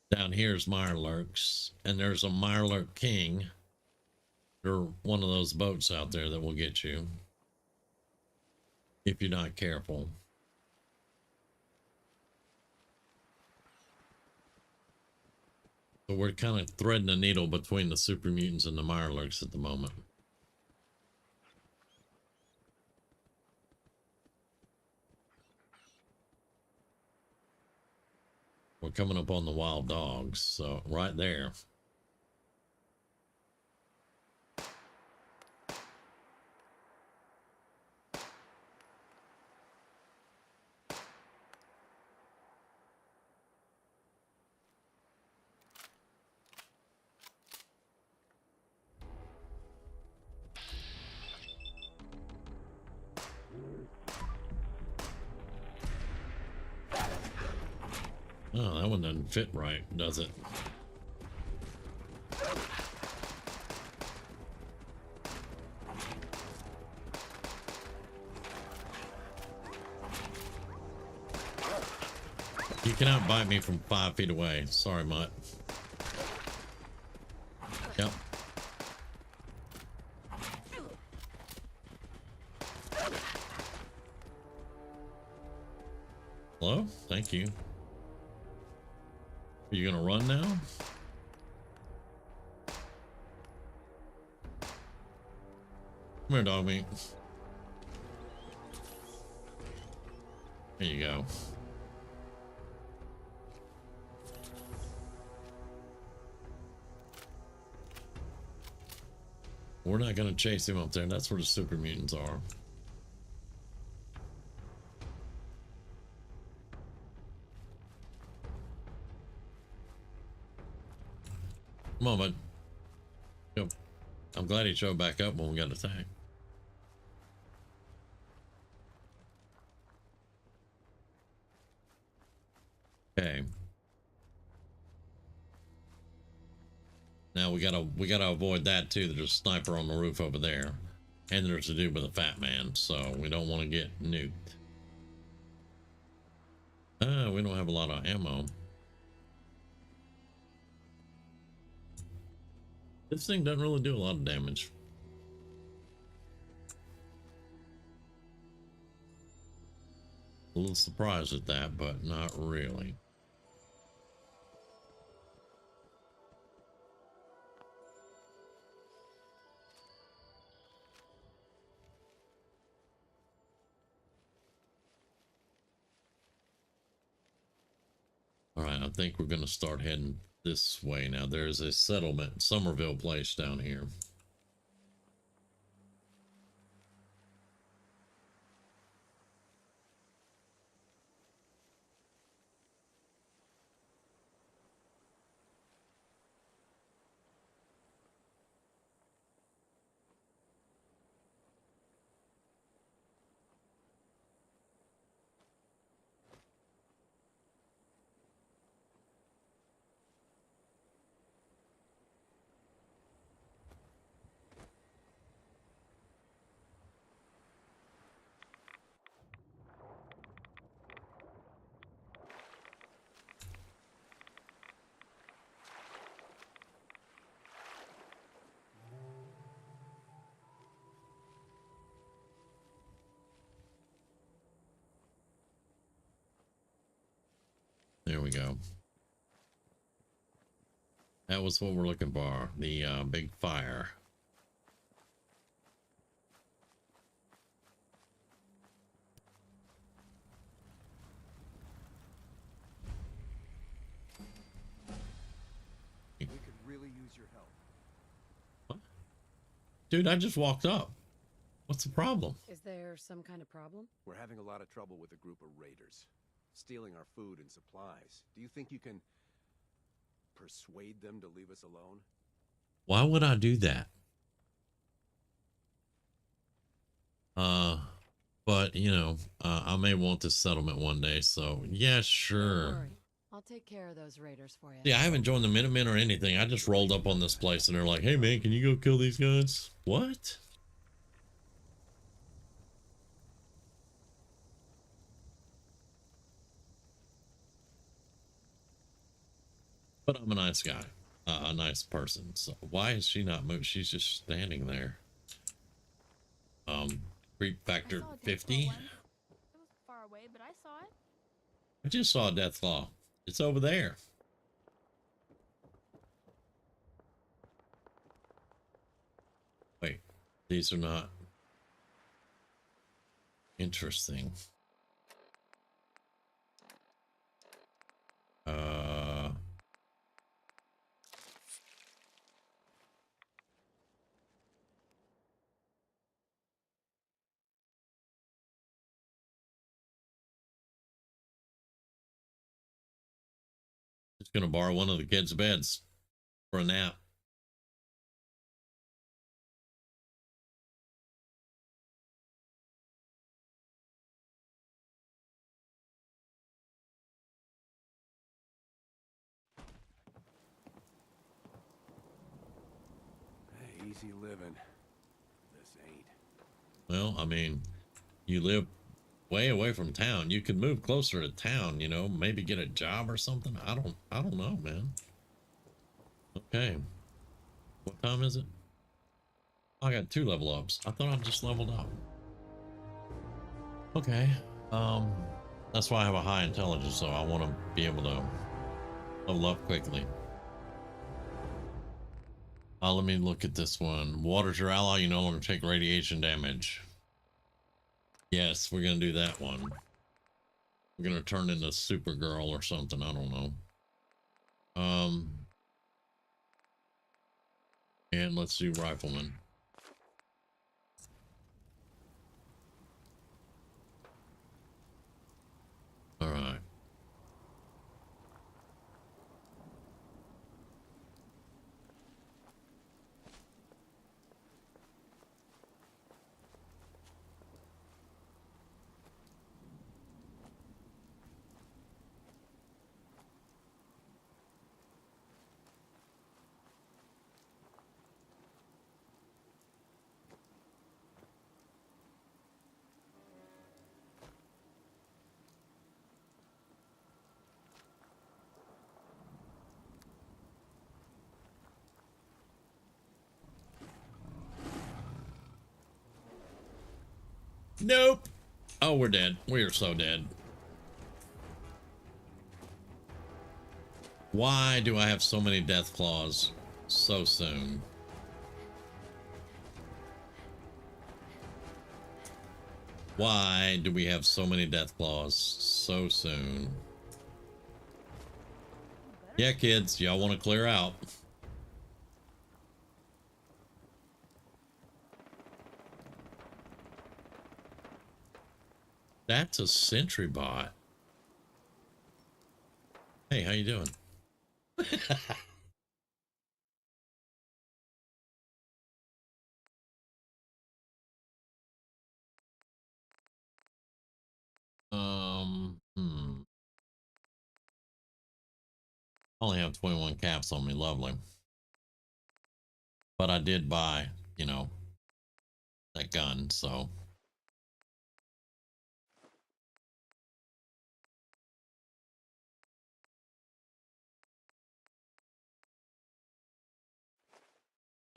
Down here's Mirelurks. And there's a Mirelurk King. Or one of those boats out there that will get you. If you're not careful. So we're kind of threading the needle between the super mutants and the Mirelurks at the moment. We're coming up on the wild dogs, so right there. Oh, that one doesn't fit right, does it? You cannot bite me from 5 feet away. Sorry, Mutt. Yep. Hello? Thank you. You gonna run now? Come here, dog meat. There you go. We're not gonna chase him up there. That's where the super mutants are. Come on, bud. Yep. I'm glad he showed back up when we got attacked. Okay. Now we gotta avoid that too. There's a sniper on the roof over there. And there's a dude with a fat man, so we don't want to get nuked. We don't have a lot of ammo. This thing doesn't really do a lot of damage. A little surprised at that, but not really. All right, I think we're going to start heading this way now. There's a settlement, Somerville Place down here. There we go. That was what we're looking for, the big fire. We could really use your help. What? Dude, I just walked up. What's the problem? Is there some kind of problem? We're having a lot of trouble with a group of raiders, stealing our food and supplies. Do you think you can persuade them to leave us alone? Why would I do that? But you know, I may want this settlement one day, so yeah, Don't sure. worry. I'll take care of those raiders for you. Yeah, I haven't joined the Minutemen or anything. I just rolled up on this place and they're like, hey man, can you go kill these guys? What? But I'm a nice guy, a nice person. So why is she not moving? She's just standing there. Creep factor 50. It was far away, but I saw it. I just saw a death claw. It's over there. Wait, these are not interesting. Just gonna borrow one of the kids' beds for a nap. Hey, easy living. This ain't. Well, I mean, you live way away from town. You could move closer to town, you know, maybe get a job or something. I don't know, man. Okay. What time is it? I got 2 level ups. I thought I just leveled up. Okay. That's why I have a high intelligence, so I want to be able to Level up quickly. Let me look at this one. Water's your ally. You no longer take radiation damage. Yes, we're going to do that one. We're going to turn into Supergirl or something. I don't know. And let's do Rifleman. All right. Nope. Oh, we're dead. We are so dead. Why do I have so many death claws so soon? Why do we have so many death claws so soon? Yeah, kids, y'all want to clear out. That's a sentry bot. Hey, how you doing? I only have 21 caps on me, lovely. But I did buy, you know, that gun, so.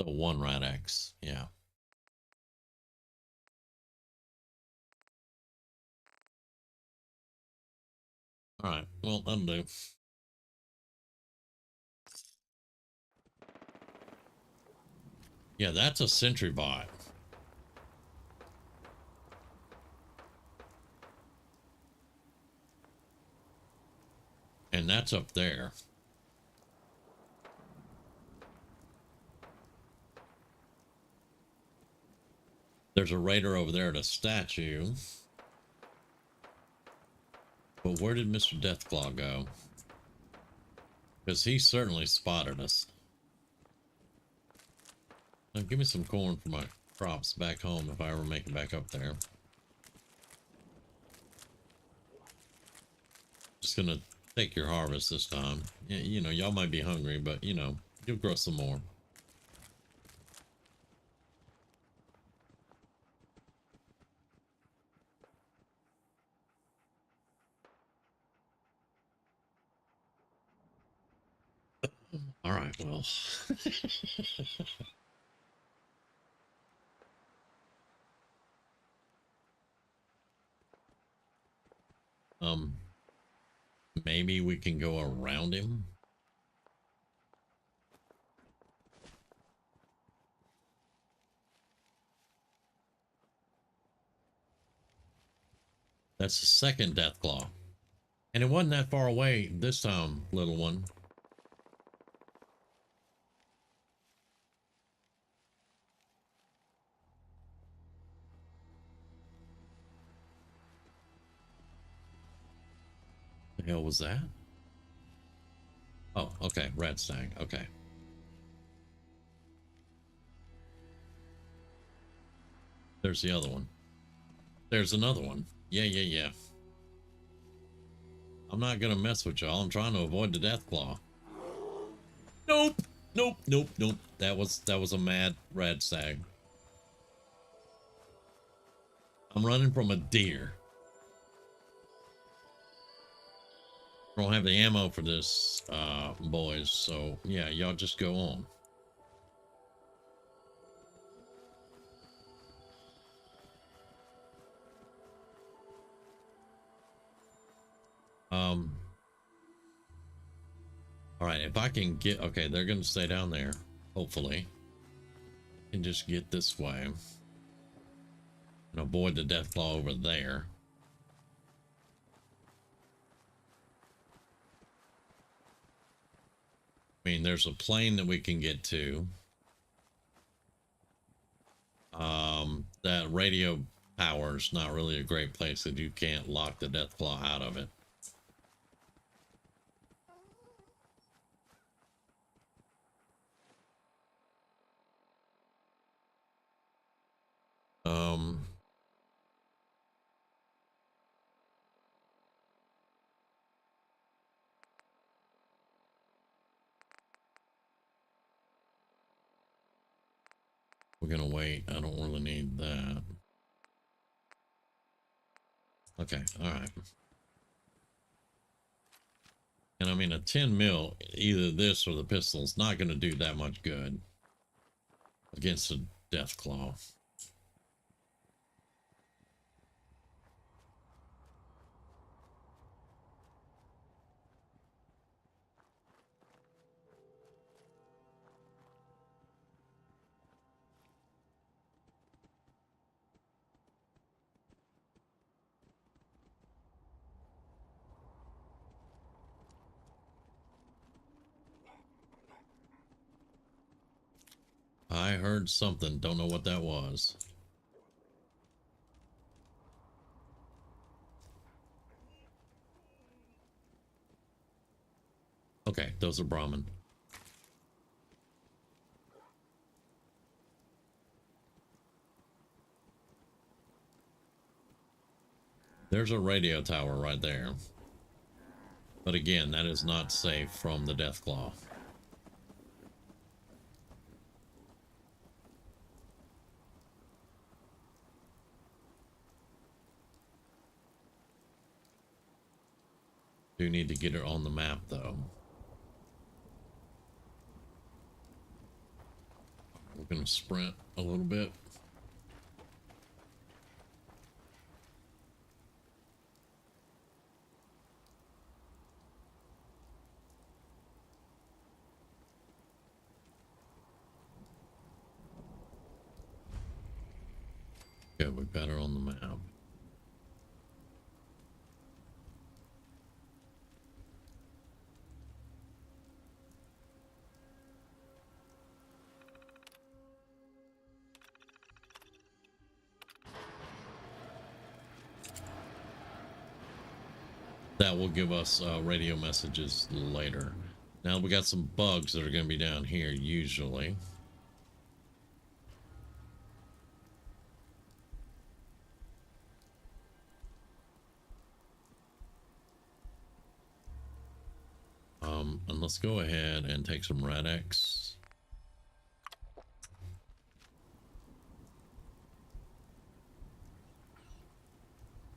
So one Rat X, yeah. All right, well, that'll do. Yeah, that's a sentry bot. And that's up there. There's a raider over there at a statue. But where did Mr. Deathclaw go? Because he certainly spotted us. Now give me some corn for my crops back home if I ever make it back up there. Just gonna take your harvest this time. You know, y'all might be hungry, but you know, you'll grow some more. All right, well. Maybe we can go around him. That's the second Deathclaw. And it wasn't that far away this time, little one. The hell was that? Oh, okay, red stag, okay. There's the other one. There's another one. Yeah. I'm not gonna mess with y'all. I'm trying to avoid the Deathclaw. Nope. That was a mad red stag. I'm running from a deer. I don't have the ammo for this, boys. So yeah, y'all just go on. All right, if I can get, okay, they're going to stay down there, hopefully, and just get this way and avoid the Deathclaw over there. I mean, there's a plane that we can get to. That radio power is not really a great place that you can't lock the Deathclaw out of it. We're gonna wait. I don't really need that. Okay, all right. And I mean, a 10 mil, either this or the pistol's not gonna do that much good against a Deathclaw. I heard something, don't know what that was. Okay, those are Brahmin. There's a radio tower right there. But again, that is not safe from the Deathclaw. Do need to get it on the map though. We're gonna sprint a little bit. Okay, we got her on the map. That will give us radio messages later. Now we got some bugs that are going to be down here usually. And let's go ahead and take some Rad-X.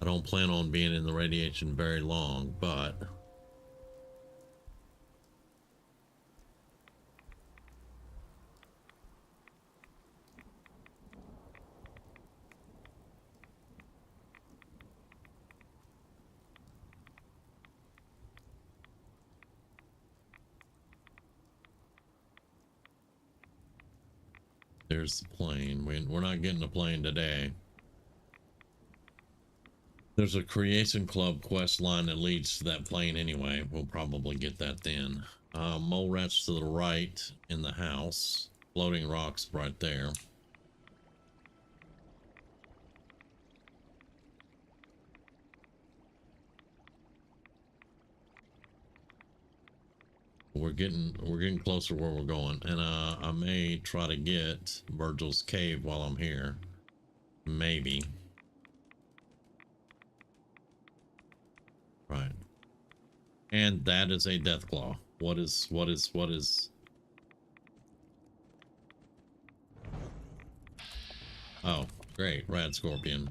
I don't plan on being in the radiation very long, but there's the plane. We're not getting the plane today. There's a Creation Club quest line that leads to that plane anyway. We'll probably get that then. Mole rats to the right in the house. Floating rocks right there. We're getting closer where we're going. And I may try to get Virgil's cave while I'm here. Maybe. Right. And that is a Deathclaw. What is Oh, great. Rad Scorpion.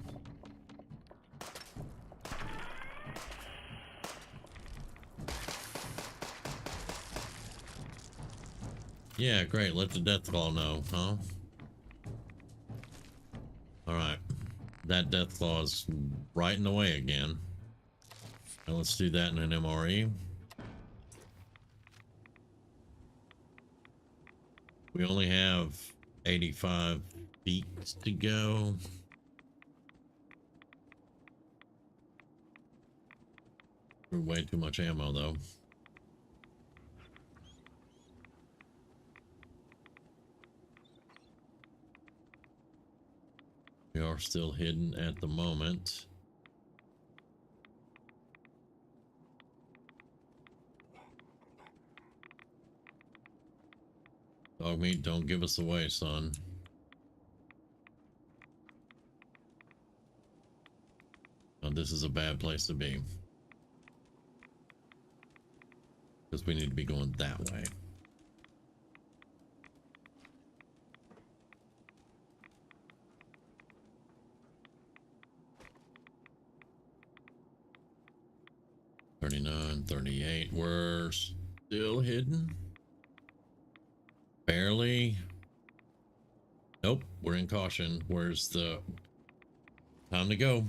Yeah, great. Let the Deathclaw know, huh? Alright. That Deathclaw is right in the way again. Now let's do that in an MRE. We only have 85 feet to go. We're way too much ammo though. We are still hidden at the moment. Dog meat, don't give us away, son. Oh, this is a bad place to be. Because we need to be going that way. $39, $38. We're still hidden. Barely. Nope, we're in caution. Where's the time to go?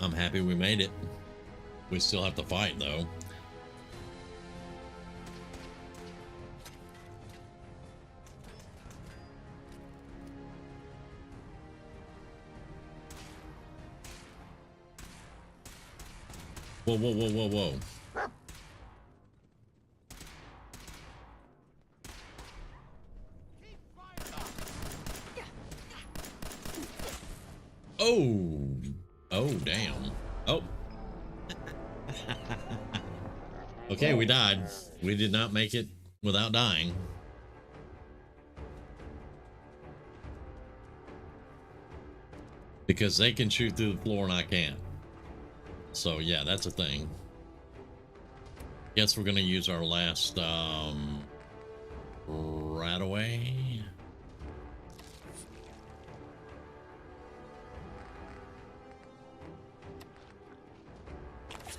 I'm happy we made it. We still have to fight though. Whoa, whoa, whoa, whoa, whoa. Oh, oh, damn. Oh. Okay, we died. We did not make it without dying. Because they can shoot through the floor and I can't. So yeah, that's a thing. Guess we're gonna use our last right away.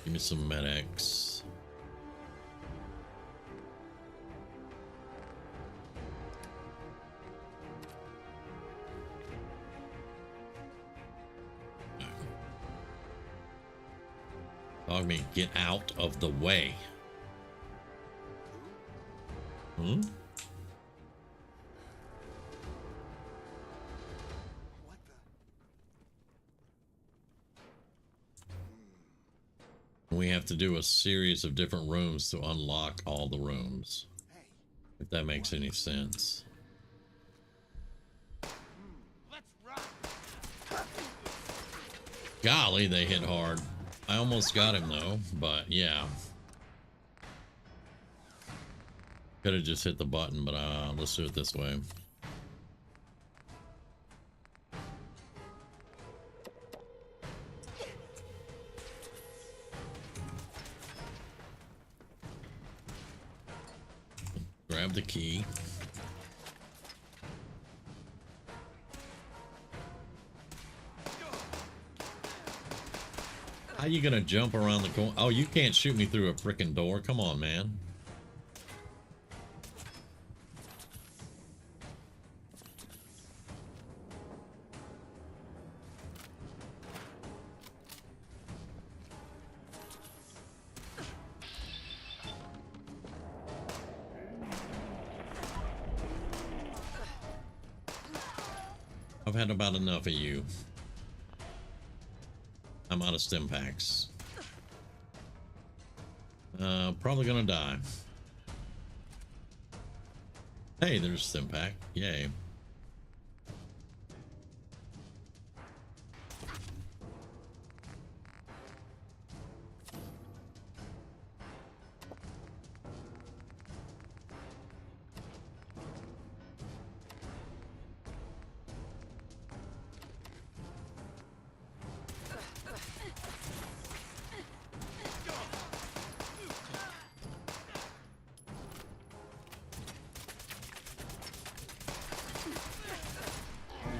Give me some medics. Dog meat, get out of the way. Hmm? What the? We have to do a series of different rooms to unlock all the rooms. Hey. If that makes any sense. Let's rock. Golly, they hit hard. I almost got him though, but yeah. Could have just hit the button, but let's do it this way. Grab the key. How you gonna jump around the corner? Oh, you can't shoot me through a freaking door. Come on, man. I've had about enough of you. I'm out of stim packs. Probably gonna die. Hey, there's stim pack. Yay.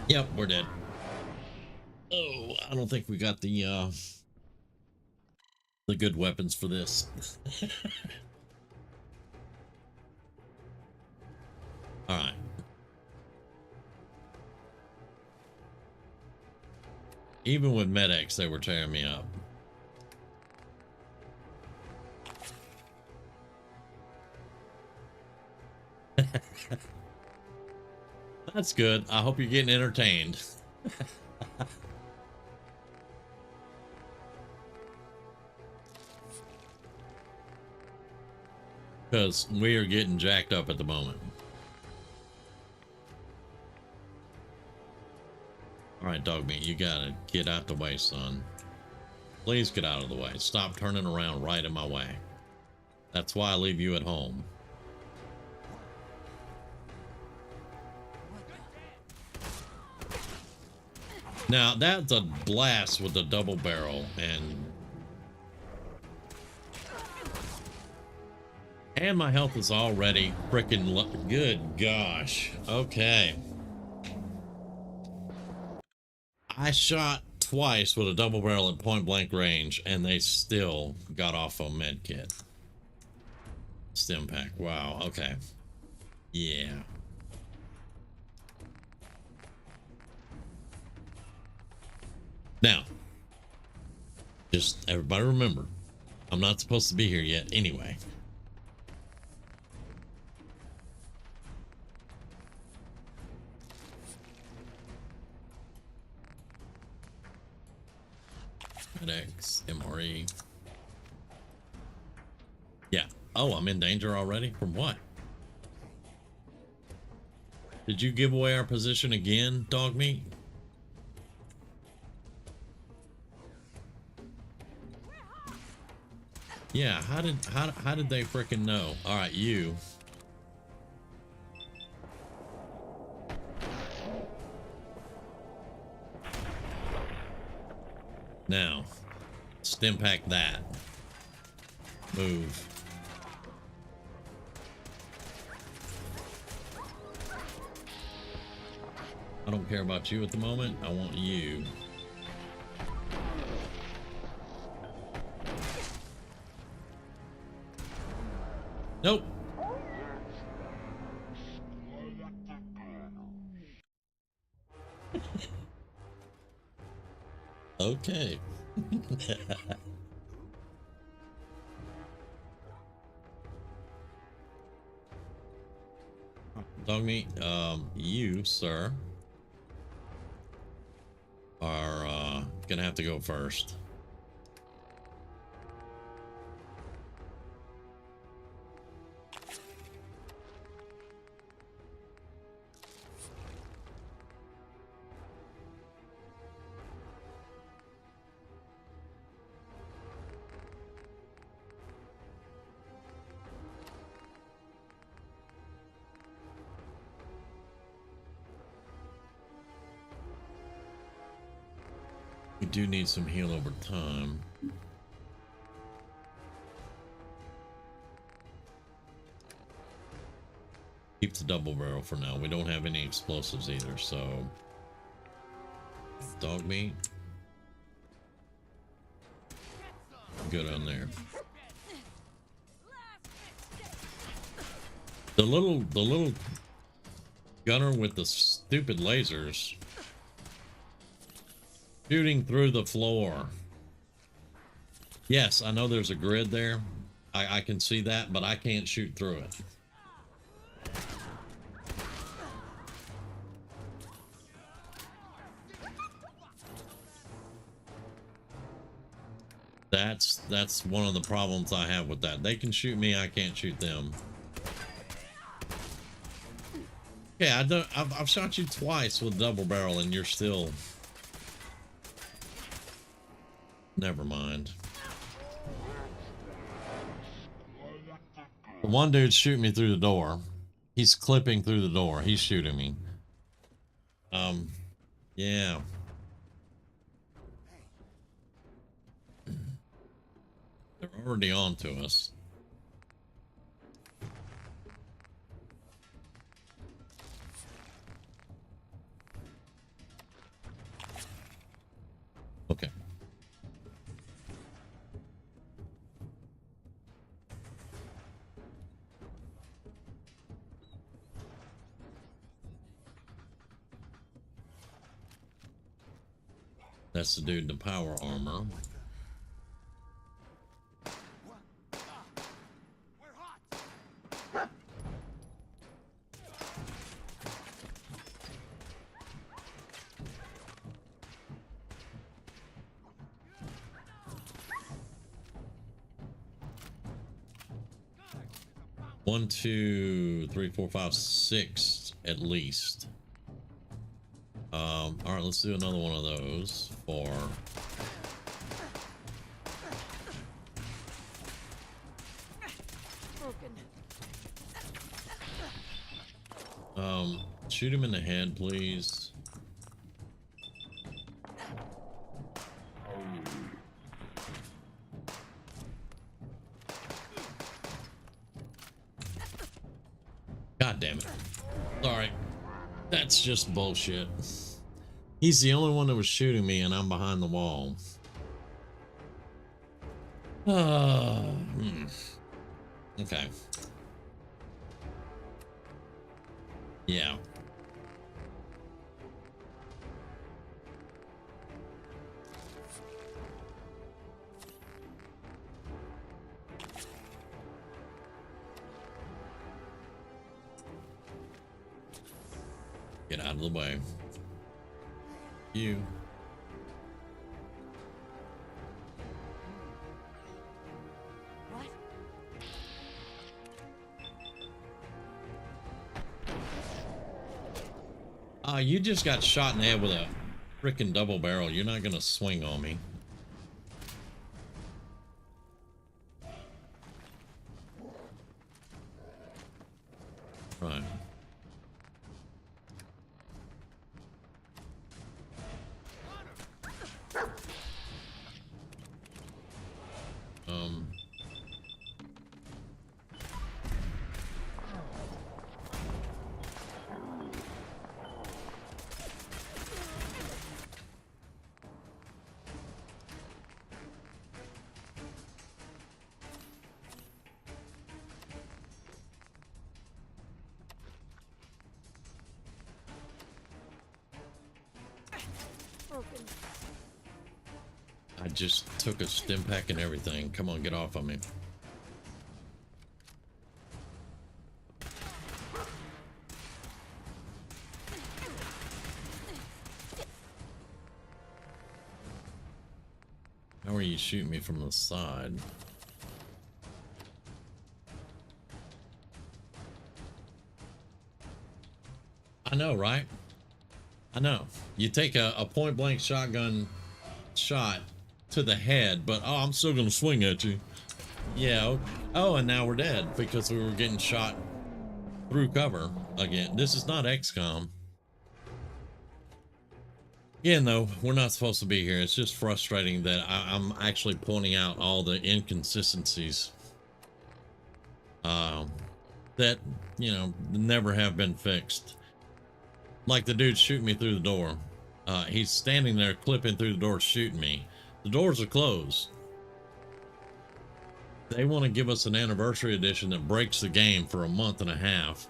Yep, we're dead. Oh, I don't think we got the the good weapons for this. All right. Even with medics, they were tearing me up. That's good. I hope you're getting entertained. Because we are getting jacked up at the moment. Alright, Dogmeat, you gotta get out the way, son. Please get out of the way. Stop turning around right in my way. That's why I leave you at home. Now, that's a blast with the double barrel, and my health is already freaking good gosh. Okay. I shot twice with a double barrel at point blank range, and they still got off a med kit. Stim pack. Wow. Okay. Yeah. Now, just everybody remember, I'm not supposed to be here yet anyway. X, MRE. Yeah. Oh, I'm in danger already? From what? Did you give away our position again, Dogmeat? Yeah, how did they freaking know? All right, you. Now, stim pack that. Move. I don't care about you at the moment. I want you. Nope. Okay. Dogmeat, you, sir, are gonna have to go first. We do need some heal over time. Keep the double barrel for now. We don't have any explosives either, so Dogmeat, good on there. The little gunner with the stupid lasers shooting through the floor. Yes, I know there's a grid there. I can see that, but I can't shoot through it. That's one of the problems I have with that. They can shoot me, I can't shoot them. Yeah, I've shot you twice with double barrel and you're still... Never mind. The one dude's shooting me through the door. He's clipping through the door. He's shooting me. Yeah. They're already on to us. Okay. That's the dude in the power armor. One, two, three, four, five, six at least. All right, let's do another one of those for shoot him in the head, please. God damn it. Sorry. That's just bullshit. He's the only one that was shooting me and I'm behind the wall. Okay. Yeah. Get out of the way. You. What? You just got shot in the head with a freaking double barrel. You're not gonna swing on me. Right. I just took a stim pack and everything. Come on, get off of me. How are you shooting me from the side? I know, right? I know. You take a point blank shotgun shot to the head, but oh, I'm still gonna swing at you. Yeah. Oh, and now we're dead because we were getting shot through cover again. This is not XCOM. Again, though, we're not supposed to be here. It's just frustrating that I'm actually pointing out all the inconsistencies that, you know, never have been fixed. Like the dude shooting me through the door. He's standing there clipping through the door shooting me. The doors are closed. They want to give us an anniversary edition that breaks the game for a month and a half,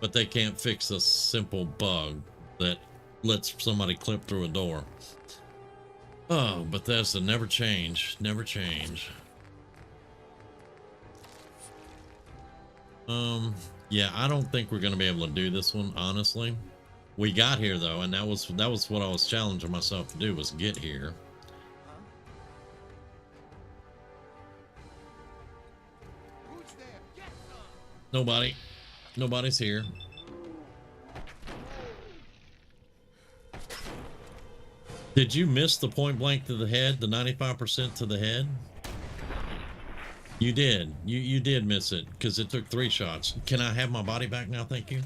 but they can't fix a simple bug that lets somebody clip through a door. Oh, Bethesda, never change. Never change. Yeah, I don't think we're going to be able to do this one, honestly. We got here though, and that was what I was challenging myself to do, was get here. Nobody. Nobody's here. Did you miss the point blank to the head, the 95% to the head? You did. You did miss it because it took 3 shots. Can I have my body back now? Thank you.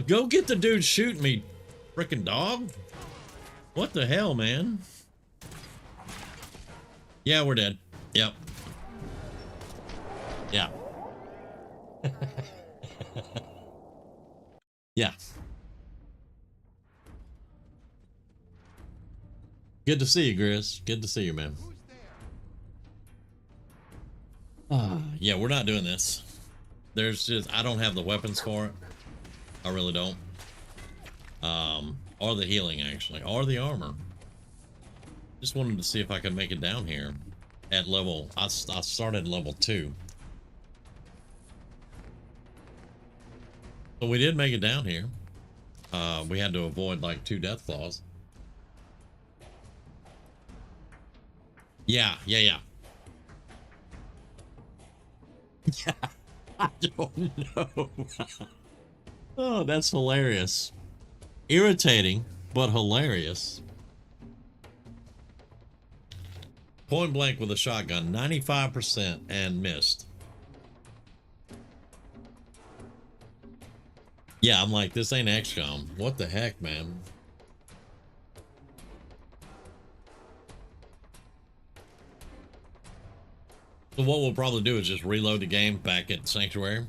Go get the dude shooting me, frickin' dog. What the hell, man? Yeah, we're dead. Yep. Yeah. Yeah. Good to see you, Grizz. Good to see you, man. Yeah, we're not doing this. There's just, I don't have the weapons for it. I really don't. Or the healing, actually. Or the armor. Just wanted to see if I could make it down here. At level... I started level 2. So we did make it down here. We had to avoid like 2 death claws. Yeah. I don't know. Oh, that's hilarious. Irritating, but hilarious. Point blank with a shotgun, 95% and missed. Yeah, I'm like, this ain't XCOM. What the heck, man? So what we'll probably do is just reload the game back at Sanctuary.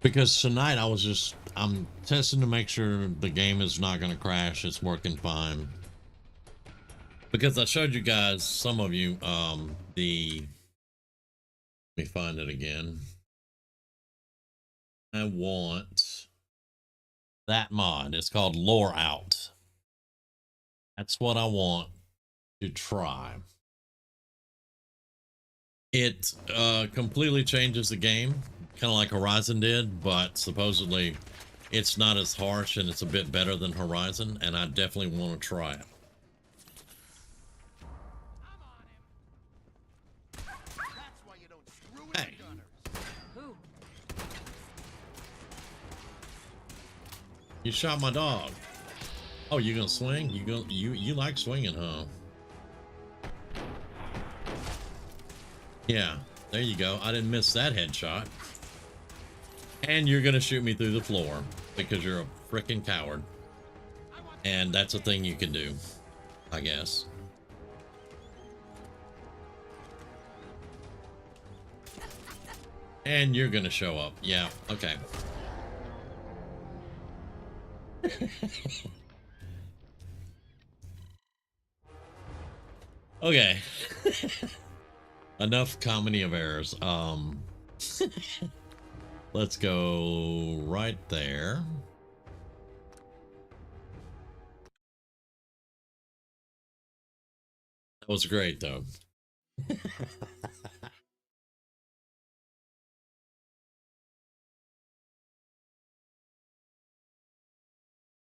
Because tonight I'm testing to make sure the game is not going to crash. It's working fine. Because I showed you guys, some of you, let me find it again. I want that mod. It's called Lore Out. That's what I want to try. It completely changes the game, kind of like Horizon did, but supposedly it's not as harsh and it's a bit better than Horizon, and I definitely want to try it. Hey. Who? You shot my dog. Oh, you gonna swing? You like swinging, huh? Yeah, there you go. I didn't miss that headshot. And you're gonna shoot me through the floor because you're a freaking coward. And that's a thing you can do, I guess. And you're gonna show up. Yeah, okay. Okay. Enough comedy of errors. Let's go right there. That was great, though.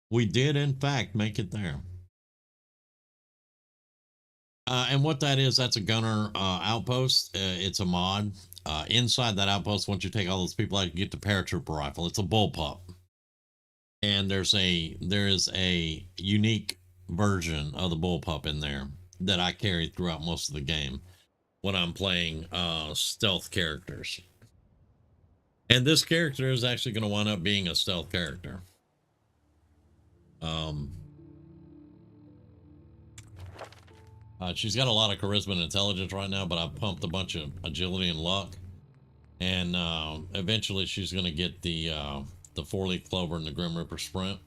We did, in fact, make it there. And what that is, that's a gunner outpost. It's a mod. Inside that outpost, once you take all those people out, you get the paratrooper rifle. It's a bullpup. And there is a unique version of the bullpup in there that I carried throughout most of the game when I'm playing stealth characters. And this character is actually going to wind up being a stealth character. She's got a lot of charisma and intelligence right now, but I pumped a bunch of agility and luck. And eventually she's going to get the 4-leaf clover and the Grim Reaper sprint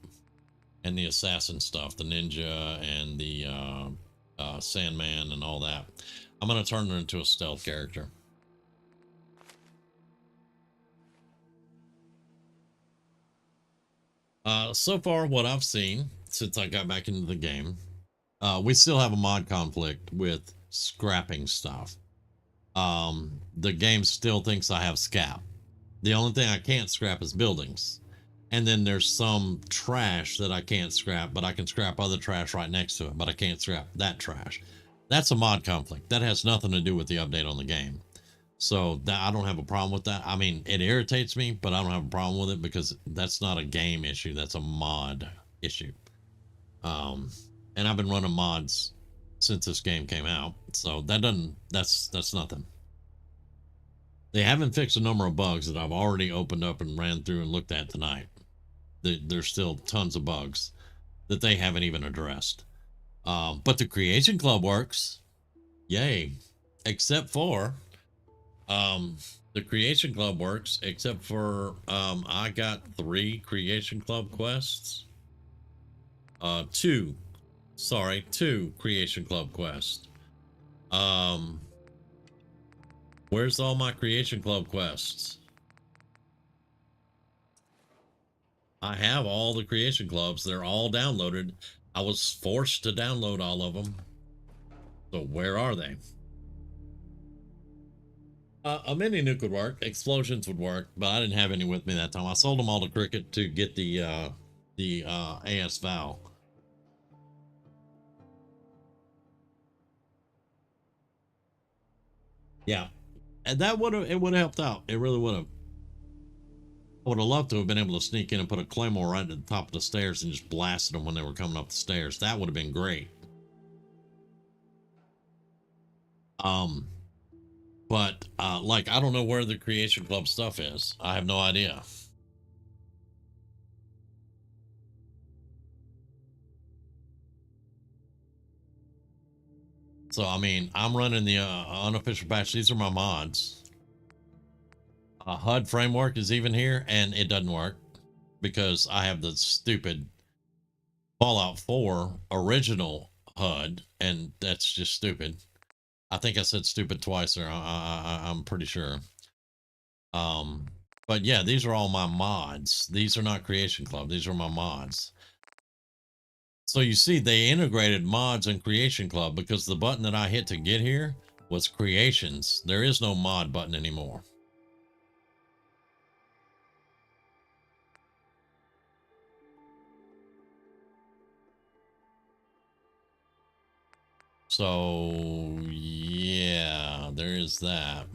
and the assassin stuff, the ninja and the Sandman and all that. I'm going to turn her into a stealth character. So far, what I've seen since I got back into the game, we still have a mod conflict with scrapping stuff. The game still thinks I have scrap. The only thing I can't scrap is buildings. And then there's some trash that I can't scrap, but I can scrap other trash right next to it, but I can't scrap that trash. That's a mod conflict. That has nothing to do with the update on the game. So that, I don't have a problem with that. I mean, it irritates me, but I don't have a problem with it because that's not a game issue. That's a mod issue. And I've been running mods since this game came out. So that's nothing. They haven't fixed a number of bugs that I've already opened up and ran through and looked at tonight. There's still tons of bugs that they haven't even addressed. But the Creation Club works. Yay. Except for the Creation Club works, except for I got 3 Creation Club quests. 2 Creation Club quests. Where's all my Creation Club quests? I have all the Creation Clubs. They're all downloaded. I was forced to download all of them. So where are they? A mini nuke would work. Explosions would work, but I didn't have any with me that time. I sold them all to Cricket to get the AS Val. Yeah, and that would have helped out. It really would have. I would have loved to have been able to sneak in and put a claymore right at the top of the stairs and just blasted them when they were coming up the stairs. That would have been great. But like, I don't know where the Creation Club stuff is. I have no idea. So, I mean, I'm running the unofficial patch. These are my mods. HUD framework is even here, and it doesn't work because I have the stupid Fallout 4 original HUD, and that's just stupid. I think I said stupid twice there. I'm pretty sure. But yeah, these are all my mods. These are not Creation Club. These are my mods. So you see, they integrated mods and Creation Club because the button that I hit to get here was Creations. There is no mod button anymore. So yeah, there is that.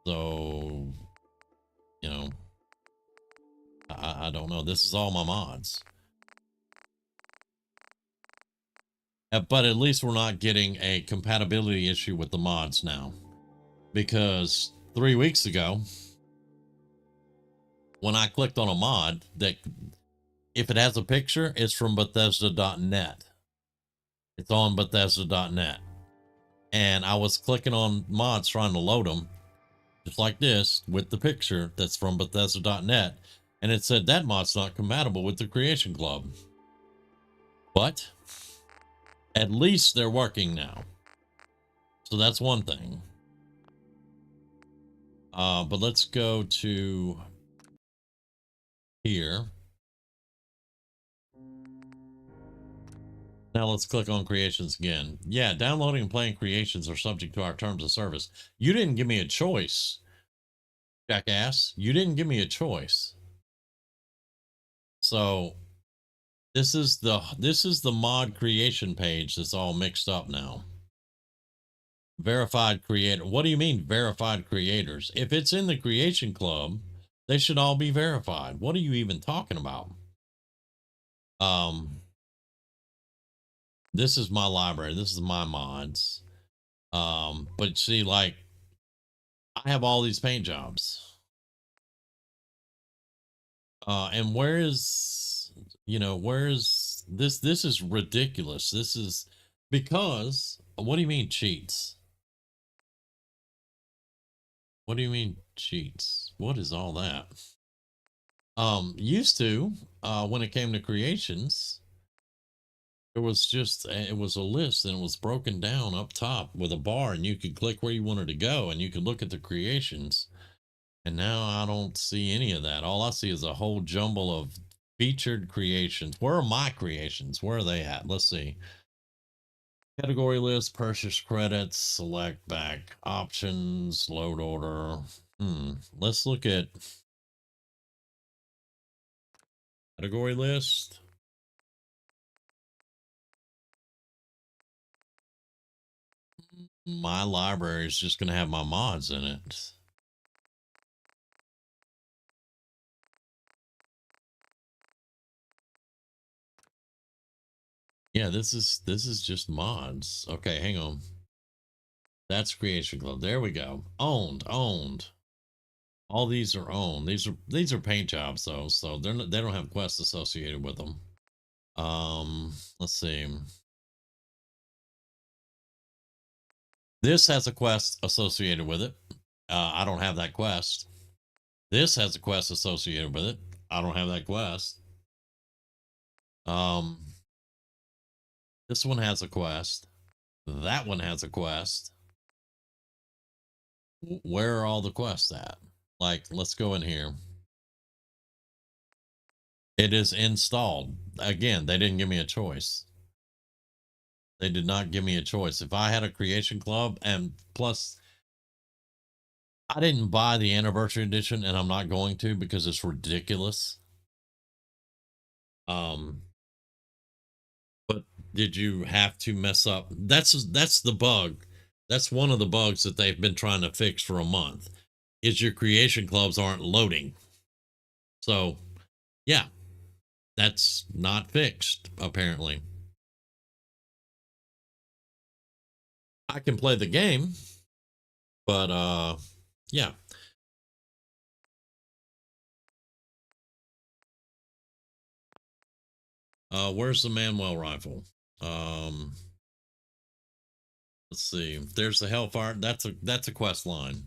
So, you know, I don't know. This is all my mods. But at least we're not getting a compatibility issue with the mods now. Because 3 weeks ago, when I clicked on a mod, that if it has a picture, it's from Bethesda.net. It's on Bethesda.net. And I was clicking on mods trying to load them, just like this, with the picture that's from Bethesda.net. And it said that mod's not compatible with the Creation Club. But at least they're working now. So that's one thing. But let's go to here. Now let's click on Creations again. Yeah, downloading and playing Creations are subject to our terms of service. You didn't give me a choice, jackass. You didn't give me a choice. So this is the mod creation page that's all mixed up now. Verified creator. What do you mean verified creators? If it's in the Creation Club, they should all be verified. What are you even talking about? This is my library. This is my mods. But see, like, I have all these paint jobs. And where is, where is this? This is ridiculous. This is because, what do you mean cheats? What do you mean cheats? What is all that? Used to, when it came to creations, there was just, it was a list and it was broken down up top with a bar and you could click where you wanted to go and you could look at the creations. And now I don't see any of that. All I see is a whole jumble of featured creations. Where are my creations? Where are they at? Let's see. Category list, purchase credits, select back options, load order. Let's look at category list. My library is just going to have my mods in it. Yeah, this is just mods. Okay, hang on. That's Creation Club. There we go. Owned. All these are owned. These are paint jobs though, so they don't have quests associated with them. Let's see. This has a quest associated with it. I don't have that quest. This has a quest associated with it. I don't have that quest. This one has a quest. That one has a quest. Where are all the quests at? Like, let's go in here. It is installed. Again, they didn't give me a choice. They did not give me a choice. If I had a creation club, and plus, I didn't buy the anniversary edition, and I'm not going to because it's ridiculous. But did you have to mess up? That's the bug. That's one of the bugs that they've been trying to fix for a month. Is your creation clubs aren't loading. So, yeah, that's not fixed apparently. I can play the game, but yeah. Where's the Manuel rifle? Let's see. There's the Hellfire. That's a quest line.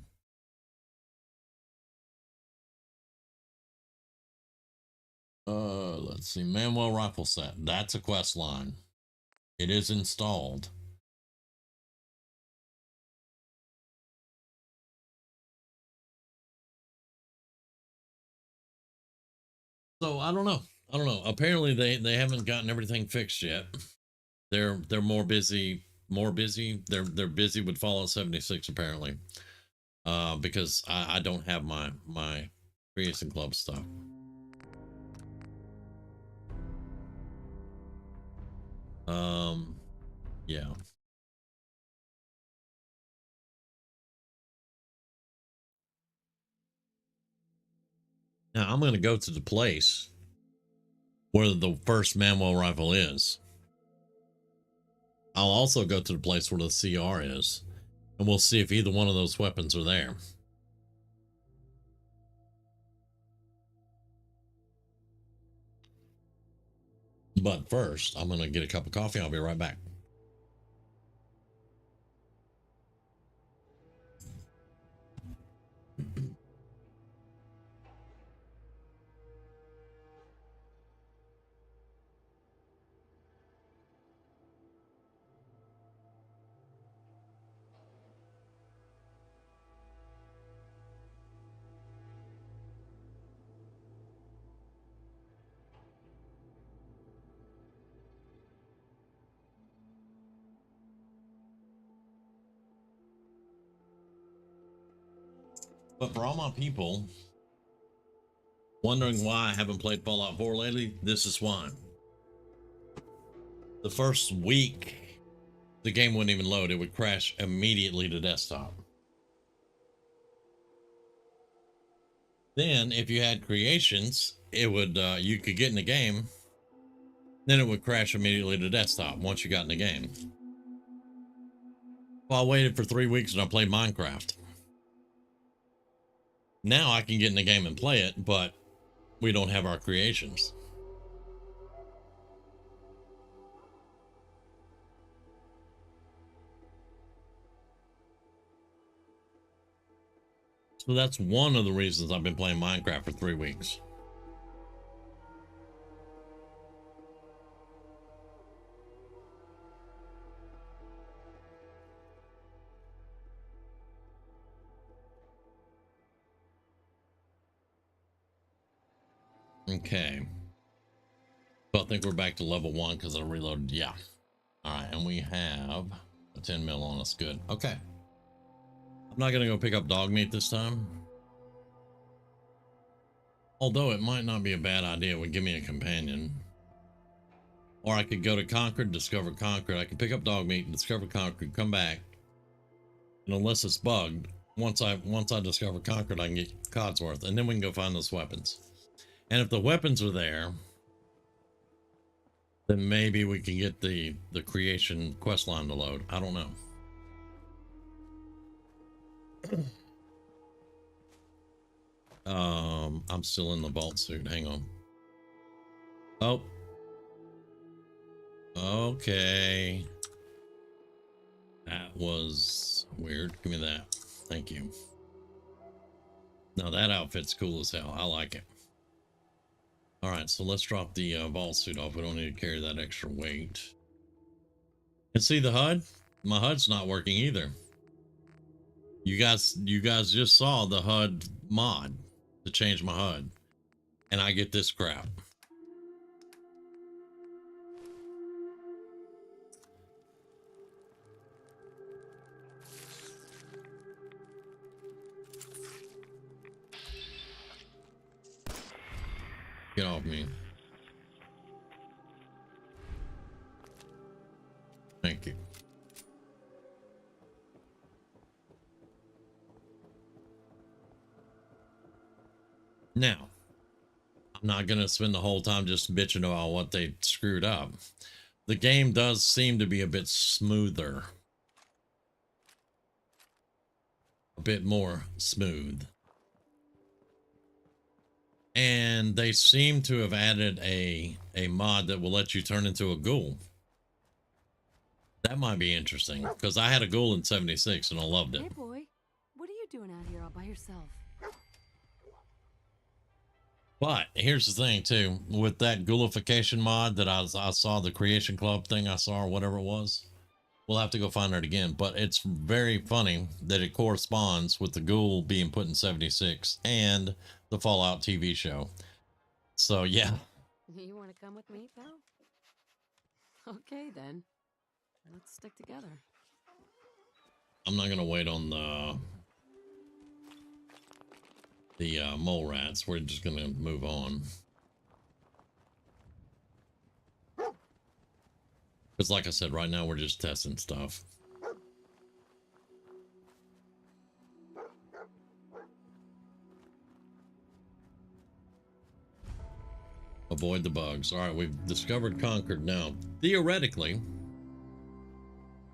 Let's see. Manuel rifle set. That's a quest line. It is installed. So I don't know. Apparently they haven't gotten everything fixed yet. They're more busy. They're busy with Fallout 76 apparently. Because I don't have my creation club stuff. Yeah. Now I'm going to go to the place where the first Manuel rifle is. I'll also go to the place where the CR is, and we'll see if either one of those weapons are there. But first, I'm going to get a cup of coffee. I'll be right back. But for all my people wondering why I haven't played Fallout 4 lately, this is why. The first week, the game wouldn't even load. It would crash immediately to desktop. Then, if you had creations, it would you could get in the game. Then it would crash immediately to desktop once you got in the game. Well, I waited for 3 weeks and I played Minecraft. Now I can get in the game and play it, but we don't have our creations. So that's one of the reasons I've been playing Minecraft for 3 weeks. Okay. So I think we're back to level 1 because I reloaded. Yeah. All right. And we have a 10 mil on us. Good. Okay. I'm not going to go pick up dog meat this time. Although it might not be a bad idea. It would give me a companion. Or I could go to Concord, discover Concord. I could pick up dog meat, discover Concord, come back. And unless it's bugged, once I discover Concord, I can get Codsworth. And then we can go find those weapons. And if the weapons are there, then maybe we can get the creation quest line to load. I don't know. I'm still in the vault suit. Hang on. Oh. Okay. That was weird. Give me that. Thank you. Now that outfit's cool as hell. I like it. All right, so let's drop the vault suit off. We don't need to carry that extra weight. And see the HUD? My HUD's not working either. You guys just saw the HUD mod to change my HUD. And I get this crap. Get off me. Thank you. Now, I'm not going to spend the whole time just bitching about what they screwed up. The game does seem to be a bit smoother. A bit more smooth. And they seem to have added a mod that will let you turn into a ghoul. That might be interesting, because I had a ghoul in 76 and I loved it. Hey, boy. What are you doing out here all by yourself? But here's the thing, too. With that ghoulification mod that I saw, the Creation Club thing I saw, or whatever it was, we'll have to go find it again. But it's very funny that it corresponds with the ghoul being put in 76 and the Fallout TV show. So, yeah. You want to come with me, pal? Okay, then. Let's stick together. I'm not going to wait on the mole rats. We're just going to move on. Because like I said, right now we're just testing stuff. Avoid the bugs. All right, we've discovered Concord now. Theoretically,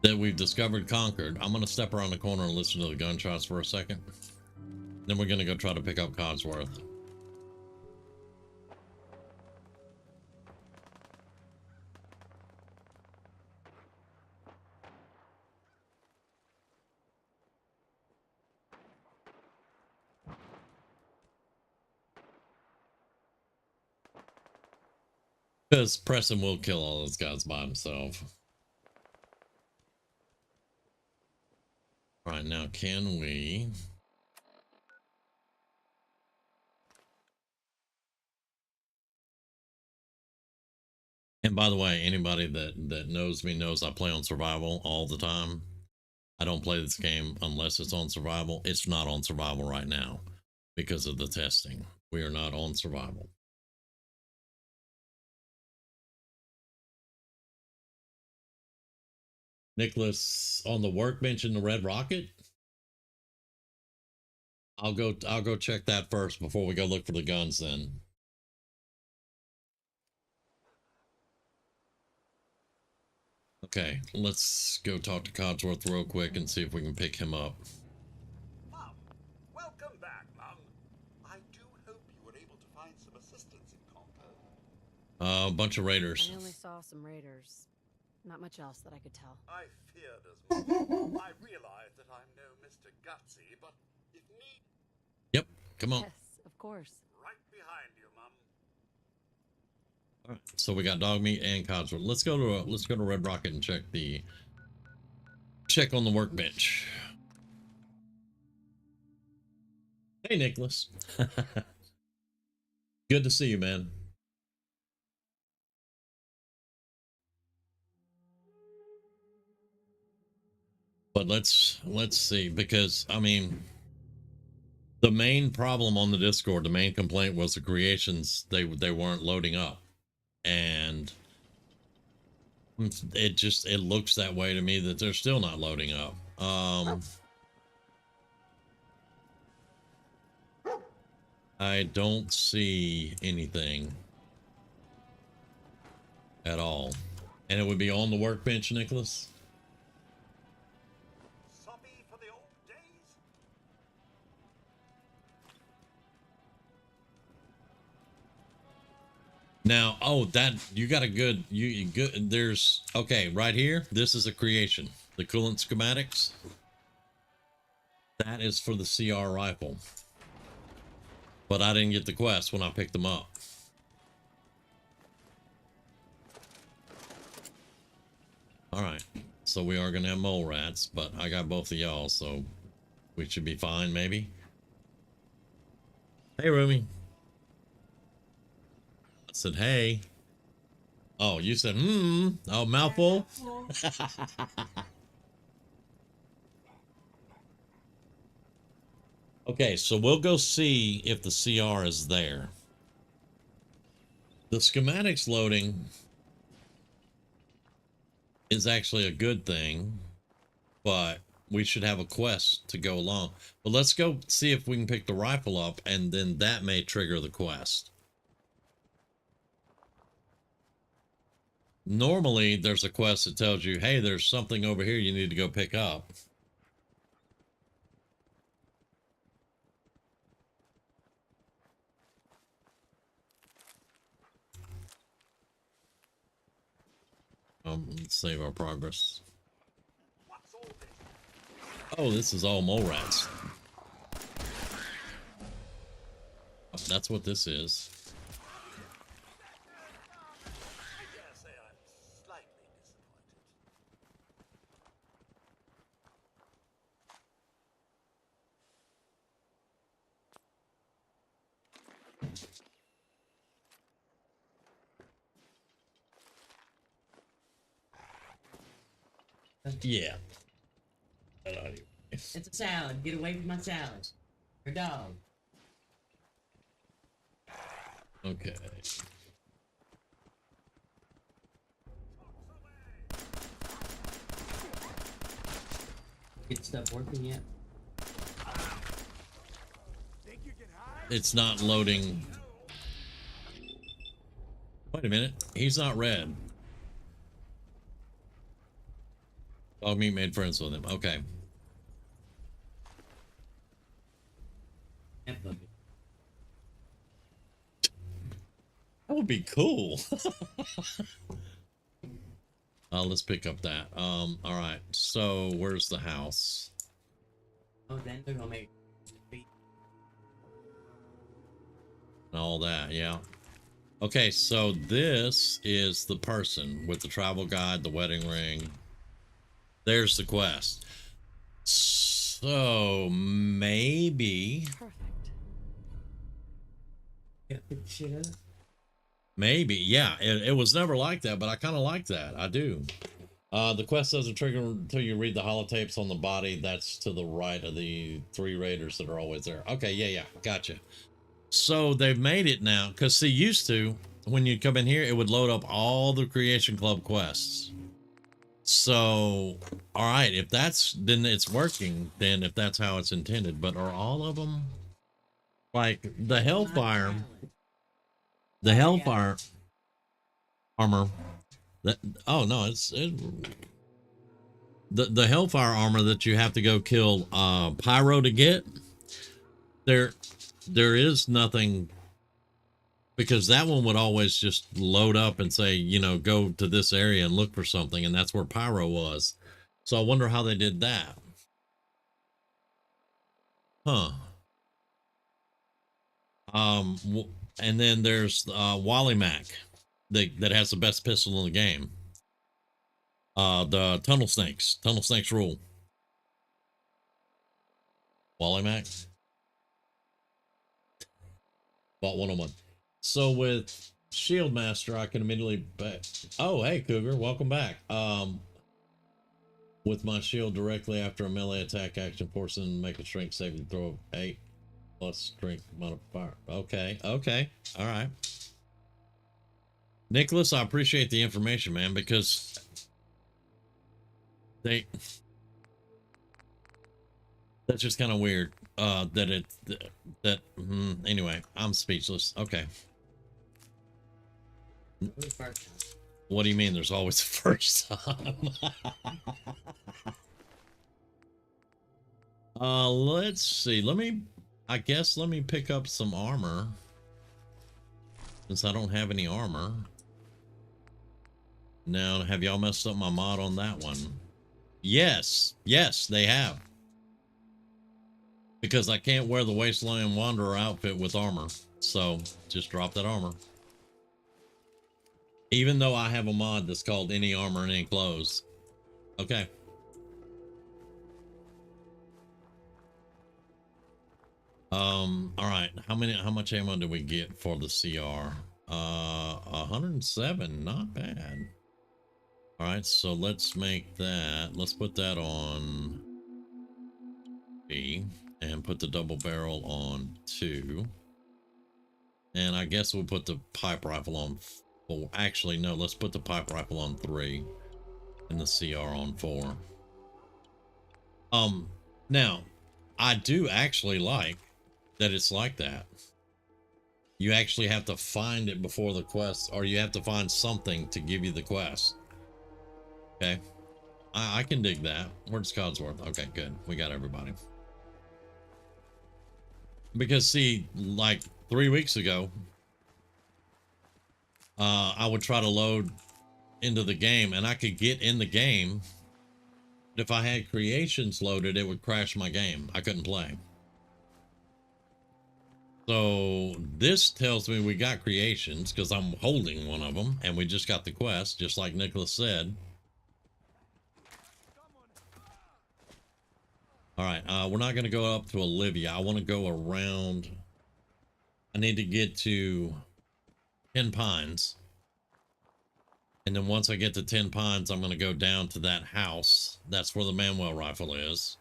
that we've discovered Concord, I'm going to step around the corner and listen to the gunshots for a second. Then we're going to go try to pick up Codsworth. Because Preston will kill all those guys by himself. All right, now can we... And by the way, anybody that knows me knows I play on survival all the time. I don't play this game unless it's on survival. It's not on survival right now because of the testing. We are not on survival. Nicholas on the workbench in the Red Rocket. I'll go check that first before we go look for the guns then. Okay, let's go talk to Codsworth real quick and see if we can pick him up. Mom, welcome back, Mom. I do hope you were able to find some assistance in Concord. A bunch of raiders. I only saw some raiders. Not much else that I could tell. I feared as much. I realize that I'm no Mr. Gutsy, but if need... Yep, come on. Yes, of course. Right behind you, Mom. All right, so we got Dogmeat and Codsworth. Let's go to Red Rocket and check on the workbench. Hey, Nicholas. Good to see you, man. But let's see, because I mean, the main problem on the Discord, the main complaint was the creations, they weren't loading up, and it looks that way to me that they're still not loading up. I don't see anything at all, and it would be on the workbench, Nicholas. Now, oh, that you got a good, you good. There's okay right here. This is a creation. The coolant schematics. That is for the CR rifle. But I didn't get the quest when I picked them up. All right. so we are gonna have mole rats, but I got both of y'all, so we should be fine, maybe. Hey, Rumi. I said, hey. Oh, you said, oh, mouthful? Okay, so we'll go see if the CR is there. The schematics loading is actually a good thing, but we should have a quest to go along. But let's go see if we can pick the rifle up, and then that may trigger the quest. Normally, there's a quest that tells you, hey, there's something over here you need to go pick up. Let's save our progress. Oh, this is all mole rats. That's what this is. Yeah. It's a salad. Get away from my salad. Your dog. Okay. Get stuff working yet? It's not loading. Wait a minute. He's not red. Dog meat made friends with him. Okay. That puppy. That would be cool. Let's pick up that. All right. So where's the house? Oh, then they're gonna make And all that, yeah. Okay, so this is the person with the travel guide, the wedding ring. There's the quest. So maybe shit up. Maybe, yeah. It was never like that, but I kind of like that. I do. The quest doesn't trigger until you read the holotapes on the body. That's to the right of the 3 raiders that are always there. Okay, yeah, gotcha. So they've made it now, because see, used to, when you come in here, it would load up all the Creation Club quests. So, all right, if that's, then it's working, then if that's how it's intended. But are all of them? Like, the Hellfire armor, that, oh no, the Hellfire armor that you have to go kill Pyro to get, there is nothing, because that one would always just load up and say, you know, go to this area and look for something, and that's where Pyro was. So I wonder how they did that. Huh. And then there's Wally Mac that has the best pistol in the game. The Tunnel Snakes rule. Wally Mac bought 101. So with Shield Master, I can immediately oh, hey Cougar, welcome back. With my shield directly after a melee attack action, forcing them to make a strength saving throw of 8 plus strength modifier. Okay, all right. Nicholas, I appreciate the information, man, because that's just kind of weird. Anyway, I'm speechless. Okay. What do you mean there's always a first time? Let's see. Let me pick up some armor, since I don't have any armor. Now, have y'all messed up my mod on that one? Yes, they have. Because I can't wear the Wasteland Wanderer outfit with armor. So, just drop that armor. Even though I have a mod that's called Any Armor and Any Clothes. Okay. All right. How much ammo did we get for the CR? 107, not bad. All right, so let's make that. Let's put that on B and put the double barrel on 2. And I guess we'll put the pipe rifle on 4. Actually, no, let's put the pipe rifle on 3 and the CR on 4. Now, I do actually like that it's like that. You actually have to find it before the quest, or you have to find something to give you the quest. Okay. I can dig that. Where's Codsworth? Okay, good. We got everybody. Because see, like 3 weeks ago, I would try to load into the game and I could get in the game. But if I had creations loaded, it would crash my game. I couldn't play. So this tells me we got creations because I'm holding one of them and we just got the quest, just like Nicholas said. All right, we're not going to go up to Olivia. I want to go around. I need to get to 10 Pines. And then once I get to 10 Pines, I'm going to go down to that house. That's where the Manuel rifle is.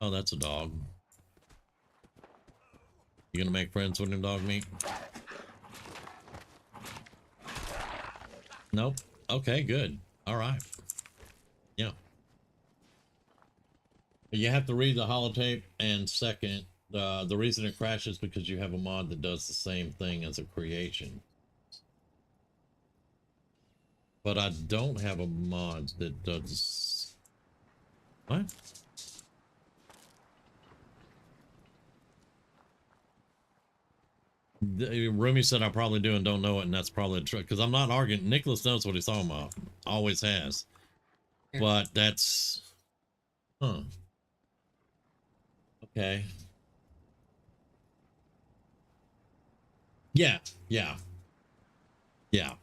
Oh, that's a dog. You going to make friends with him, dog meat? Nope. Okay, good. All right. Yeah. You have to read the holotape, and second, the reason it crashes because you have a mod that does the same thing as a creation. But I don't have a mod that does... What? Rumi said I probably do and don't know it, and that's probably the truth. Because I'm not arguing. Nicholas knows what he's talking about. Always has. But that's... Huh. Okay. Yeah. Yeah. Yeah.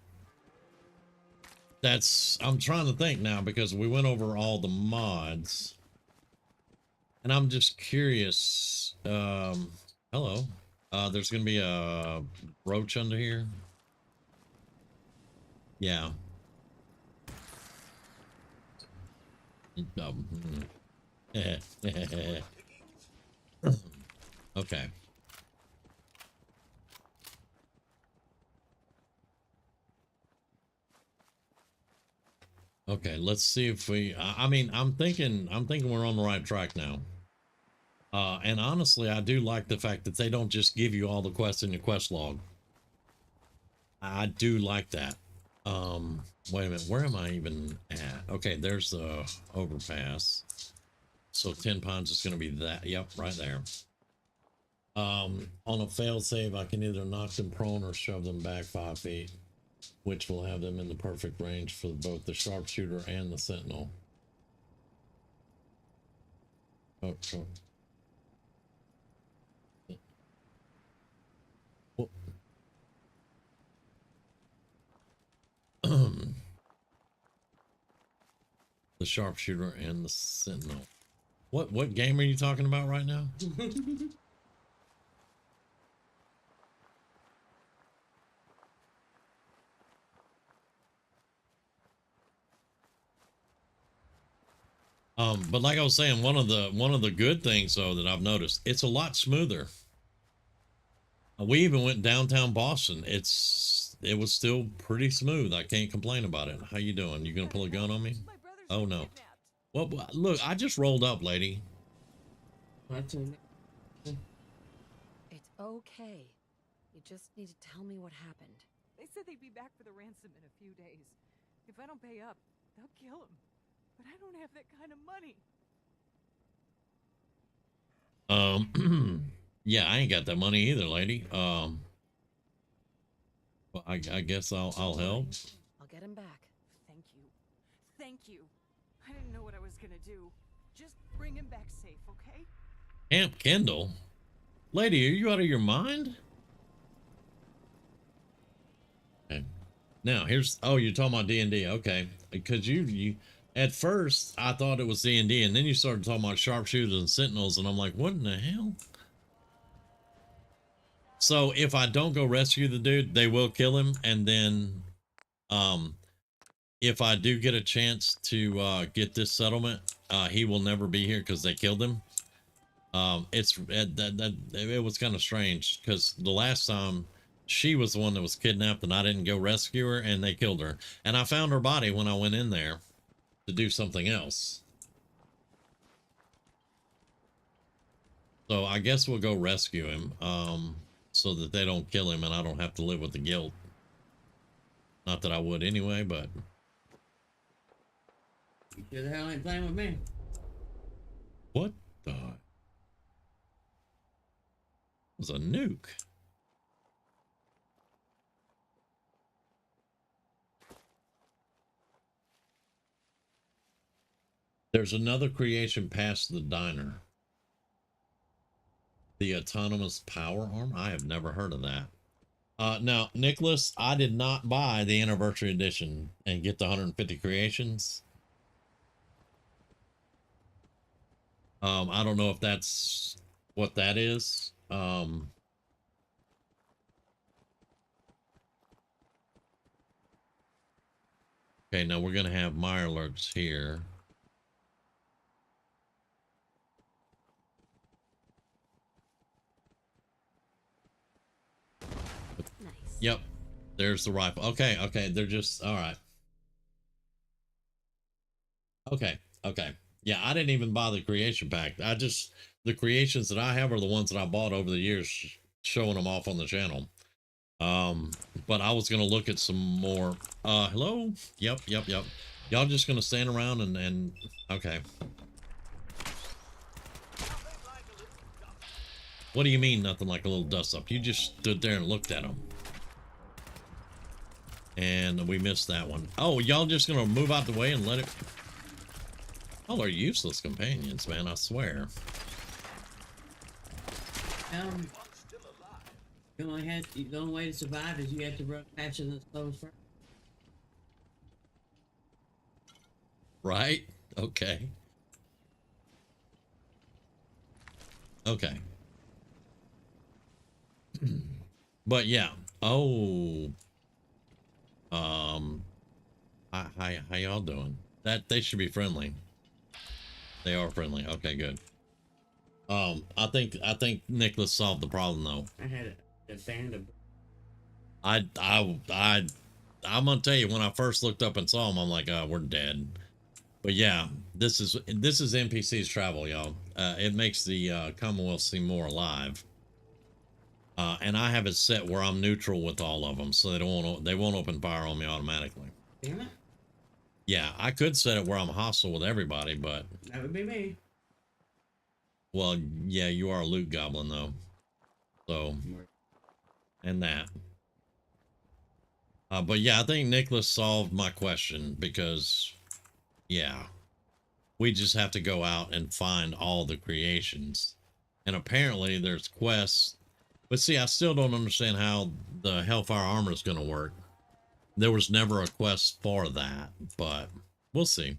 That's... I'm trying to think now because we went over all the mods. And I'm just curious. Hello. There's going to be a roach under here. Yeah. Okay. Okay, let's see if we... I mean, I'm thinking we're on the right track now. And honestly, I do like the fact that they don't just give you all the quests in your quest log. I do like that. Wait a minute, where am I even at? Okay, there's the overpass. So 10 Pines is going to be that. Yep, right there. On a failed save, I can either knock them prone or shove them back 5 feet, which will have them in the perfect range for both the sharpshooter and the sentinel. Oh. The sharpshooter and the sentinel. What game are you talking about right now? But like I was saying, one of the good things though that I've noticed, it's a lot smoother. We even went downtown Boston. It was still pretty smooth. I can't complain about it. How you doing? You gonna pull a gun on me? Oh no. Well, look, I just rolled up, lady. It's okay. You just need to tell me what happened. They said they'd be back for the ransom in a few days. If I don't pay up, they'll kill him. But I don't have that kind of money. Yeah, I ain't got that money either, lady. Well, I guess I'll help. I'll get him back. Thank you. Thank you. I didn't know what I was gonna do. Just bring him back safe, okay? Camp Kendall? Lady, are you out of your mind? Okay. Now here's, oh, you're talking about D&D. Okay. Because you at first I thought it was D&D, and then you started talking about sharpshooters and sentinels, and I'm like, what in the hell? So if I don't go rescue the dude, they will kill him, and then if I do get a chance to get this settlement, he will never be here because they killed him. It was kind of strange because the last time she was the one that was kidnapped and I didn't go rescue her, and they killed her, and I found her body when I went in there to do something else. So I guess we'll go rescue him, so that they don't kill him and I don't have to live with the guilt. Not that I would anyway, but You sure the hell ain't playing with me. what the was a nuke? There's another creation past the diner. The autonomous power arm? I have never heard of that. Now, Nicholas, I did not buy the anniversary edition and get the 150 creations. I don't know if that's what that is. Okay, now we're gonna have Mirelurks here. Nice. Yep, there's the rifle. Okay, okay, they're just all right. Okay, okay. Yeah, I didn't even buy the creation pack. The creations that I have are the ones that I bought over the years, showing them off on the channel. But I was gonna look at some more. Hello? Yep. Y'all just gonna stand around and okay. What do you mean nothing like a little dust up? You just stood there and looked at them. And we missed that one. Oh, y'all just gonna move out the way and let it... Oh, they're useless companions, man, I swear. The only way to survive is you have to run faster than the slowest first. Right? Okay. Okay. But yeah. Oh. Hi, how y'all doing? They should be friendly. They are friendly. Okay, good. I think Nicholas solved the problem though. I had a band of... I'm gonna tell you, when I first looked up and saw him, I'm like, we're dead. But yeah, this is NPC's travel, y'all. It makes the Commonwealth seem more alive. And I have it set where I'm neutral with all of them, so they won't open fire on me automatically. Damn it. Yeah, I could set it where I'm hostile with everybody, but That would be me. well, yeah, you are a loot goblin though. So, and that. But yeah, I think Nicholas solved my question because, yeah, we just have to go out and find all the creations. And apparently there's quests. But see, I still don't understand how the Hellfire armor is going to work. There was never a quest for that, but we'll see.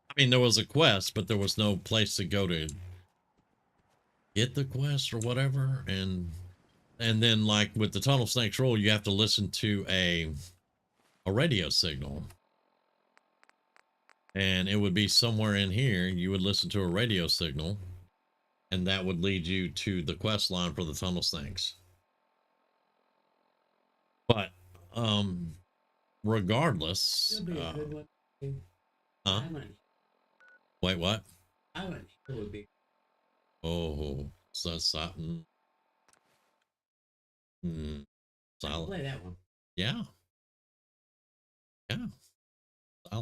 I mean, there was a quest, but there was no place to go to get the quest or whatever. And then, like with the Tunnel Snakes rule, you have to listen to a radio signal. And it would be somewhere in here. You would listen to a radio signal, and that would lead you to the quest line for the Tunnel Snakes. But regardless, huh? Wait, what? Island would be. Oh, so something. Silent. Play that one. Yeah.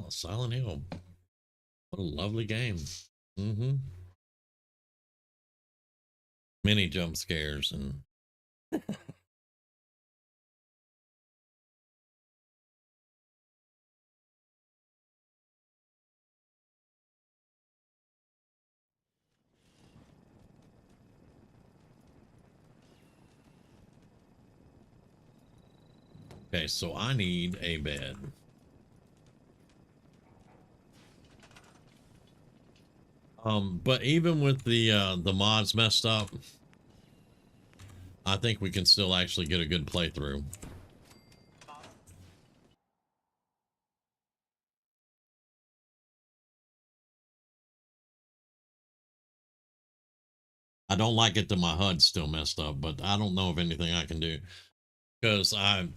Silent Hill. What a lovely game. Many jump scares and Okay, so I need a bed. But even with the mods messed up, I think we can still actually get a good playthrough. I don't like it that my HUD's still messed up, but I don't know of anything I can do. Because I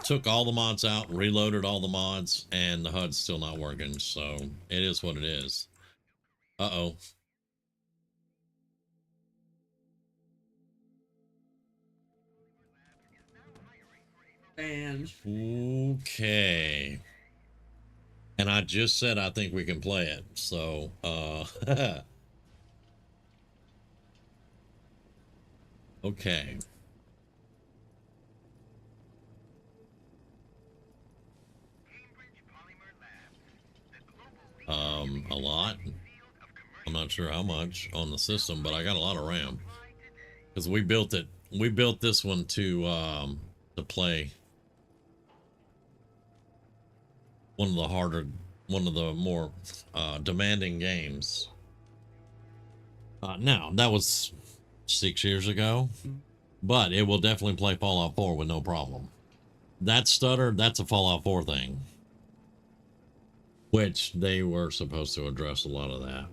took all the mods out, reloaded all the mods, and the HUD's still not working, so it is what it is. Uh-oh. And Okay. And I just said I think we can play it, so okay. A lot. I'm not sure how much on the system, but I got a lot of RAM. Because we built it. We built this one to play one of the more demanding games. Now, that was 6 years ago, but it will definitely play Fallout 4 with no problem. That stutter, that's a Fallout 4 thing. Which they were supposed to address a lot of that.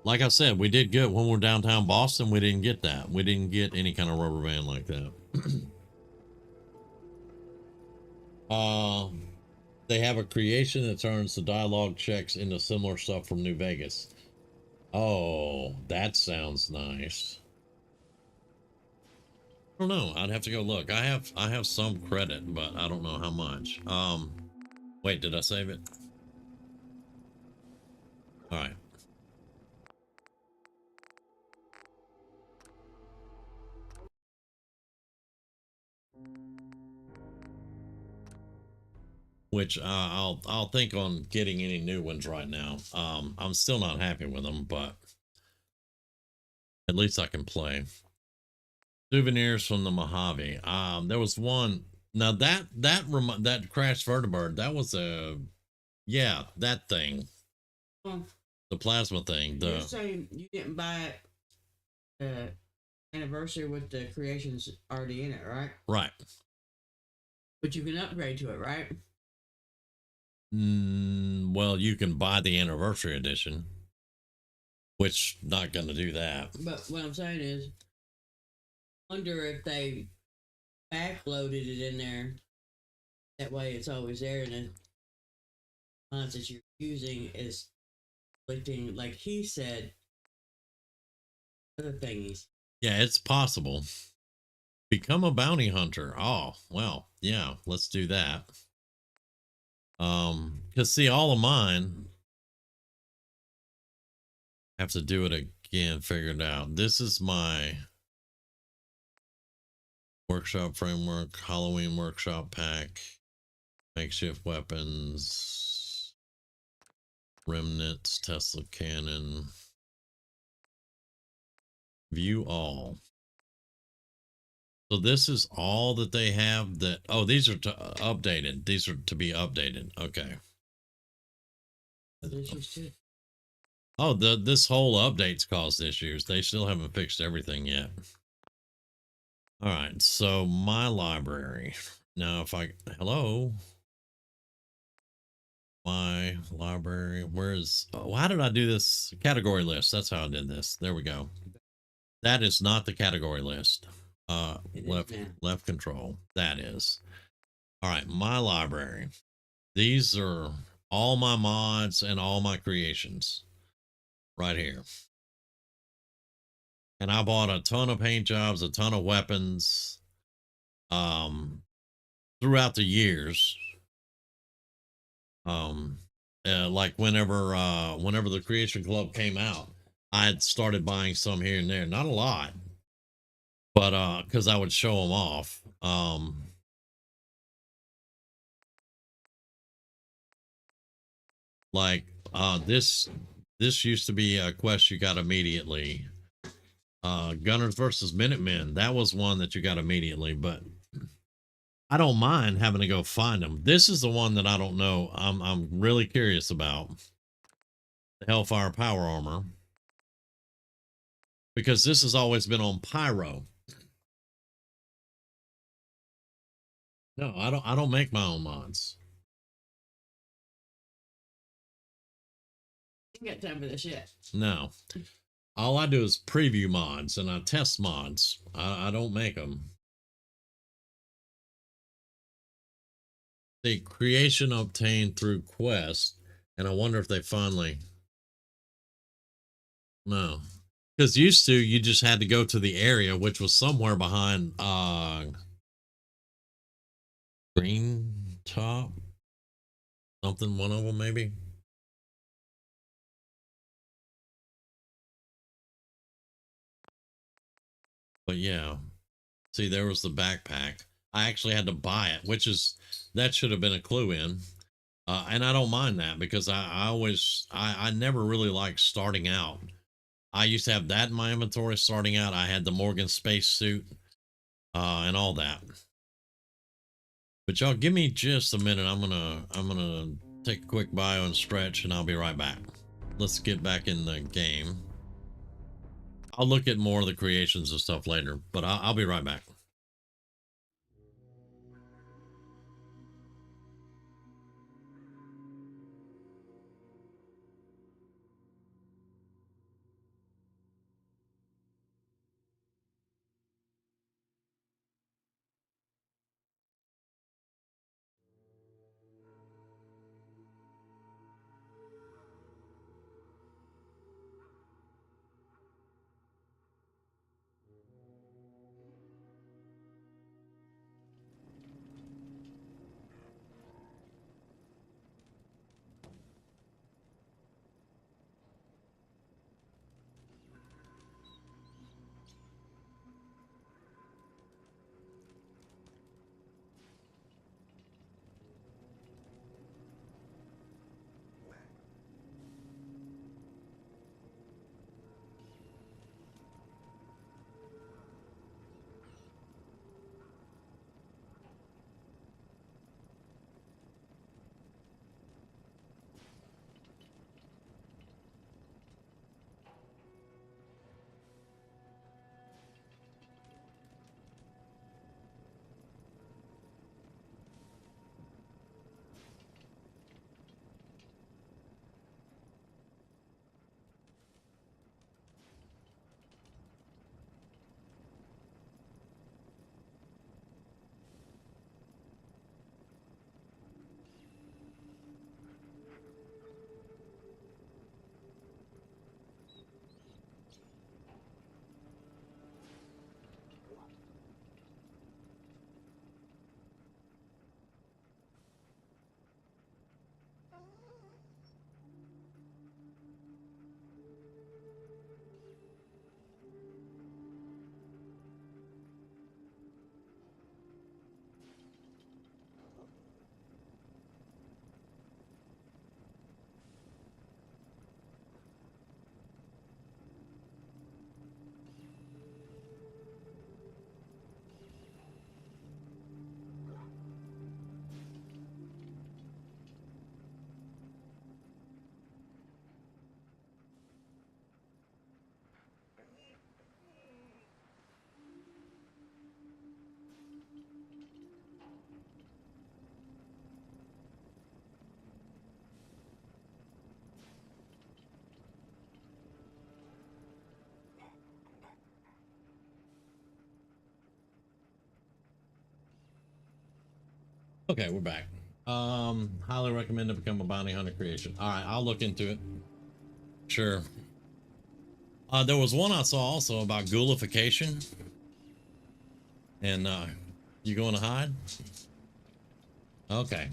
Like I said, we did good when we're downtown Boston. We didn't get that. We didn't get any kind of rubber band like that. They have a creation that turns the dialogue checks into similar stuff from New Vegas. Oh, that sounds nice. I don't know. I'd have to go look. I have some credit, but I don't know how much. Wait, did I save it? All right. Which I'll think on getting any new ones right now. I'm still not happy with them, but at least I can play. Souvenirs from the Mojave. There was one. Now that crashed vertibird. That was that thing. The plasma thing. You're saying you didn't buy it anniversary with the creations already in it, right? Right. But you can upgrade to it, right? Well, you can buy the anniversary edition, which not going to do that. But what I'm saying is, wonder if they backloaded it in there. That way, it's always there, and the mods that you're using is collecting, like he said, other thingies. Yeah, it's possible. Become a bounty hunter. Oh, well, yeah, let's do that. Because see, all of mine have to do it again, figure it out. This is my workshop framework, Halloween workshop pack, makeshift weapons, remnants, Tesla cannon, view all. So this is all that they have that, oh, these are updated. These are to be updated. Okay. Oh, this whole update's caused issues. They still haven't fixed everything yet. All right, so my library. Now, if hello? My library, how did I do this? Category list, that's how I did this. There we go. That is not the category list. Left control, that is. All right, my library. These are all my mods and all my creations right here. And I bought a ton of paint jobs, a ton of weapons throughout the years. Like whenever the Creation Club came out, I had started buying some here and there. Not a lot, but because I would show them off. Like this used to be a quest you got immediately. Gunners versus Minutemen, that was one that you got immediately, but I don't mind having to go find them. This is the one that I don't know. I'm really curious about. The Hellfire Power Armor. Because this has always been on Pyro. No, I don't make my own mods. You got time for this yet? No. All I do is preview mods and I test mods. I don't make them. The creation obtained through quest, and I wonder if they finally. No, because used to you just had to go to the area, which was somewhere behind Green Top, something. One of them maybe. But yeah, see, there was the backpack. I actually had to buy it, which is that should have been a clue in. And I don't mind that because I never really liked starting out. I used to have that in my inventory starting out. I had the Morgan spacesuit and all that. But y'all give me just a minute. I'm gonna take a quick bio and stretch, and I'll be right back. Let's get back in the game. I'll look at more of the creations and stuff later, but I'll be right back. Okay, we're back. Highly recommend to become a bounty hunter creation. All right, I'll look into it. Sure. There was one I saw also about ghoulification. And you going to hide? Okay,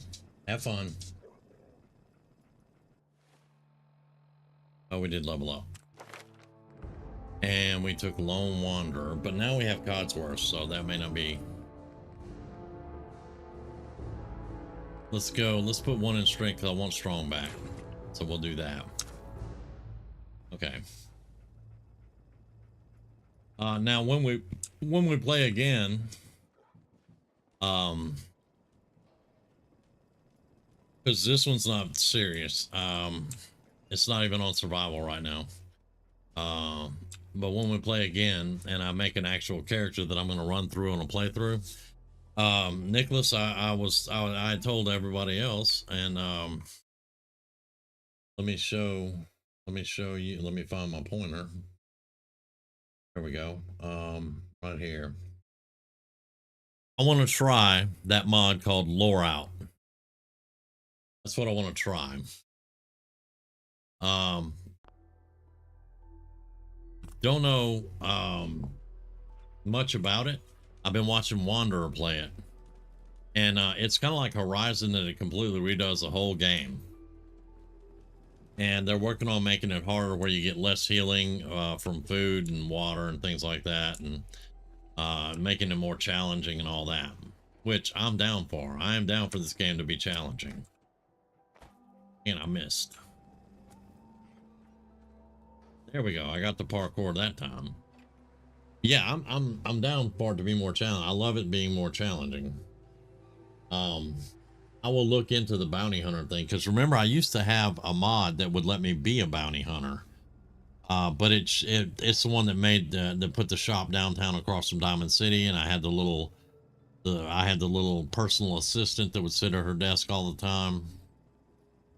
have fun. Oh, we did level up. And we took Lone Wanderer, but now we have Codsworth, so that may not be. Let's go. Let's put one in strength because I want strong back. So we'll do that. Okay. Now when we play again, Because this one's not serious. It's not even on survival right now. But when we play again and I make an actual character that I'm going to run through on a playthrough, Nicholas, I told everybody else, and let me show you. Let me find my pointer. There we go. Right here. I want to try that mod called Lore Out. That's what I want to try. Don't know much about it. I've been watching Wanderer play it, and it's kind of like Horizon, that it completely redoes the whole game. And they're working on making it harder, where you get less healing from food and water and things like that, and making it more challenging and all that, which I'm down for. I am down for this game to be challenging. And I missed. There we go. I got the parkour that time. Yeah, I'm down for it to be more challenging. I love it being more challenging. I will look into the bounty hunter thing, because remember, I used to have a mod that would let me be a bounty hunter. But it's the one that made that put the shop downtown across from Diamond City, and I had the little personal assistant that would sit at her desk all the time,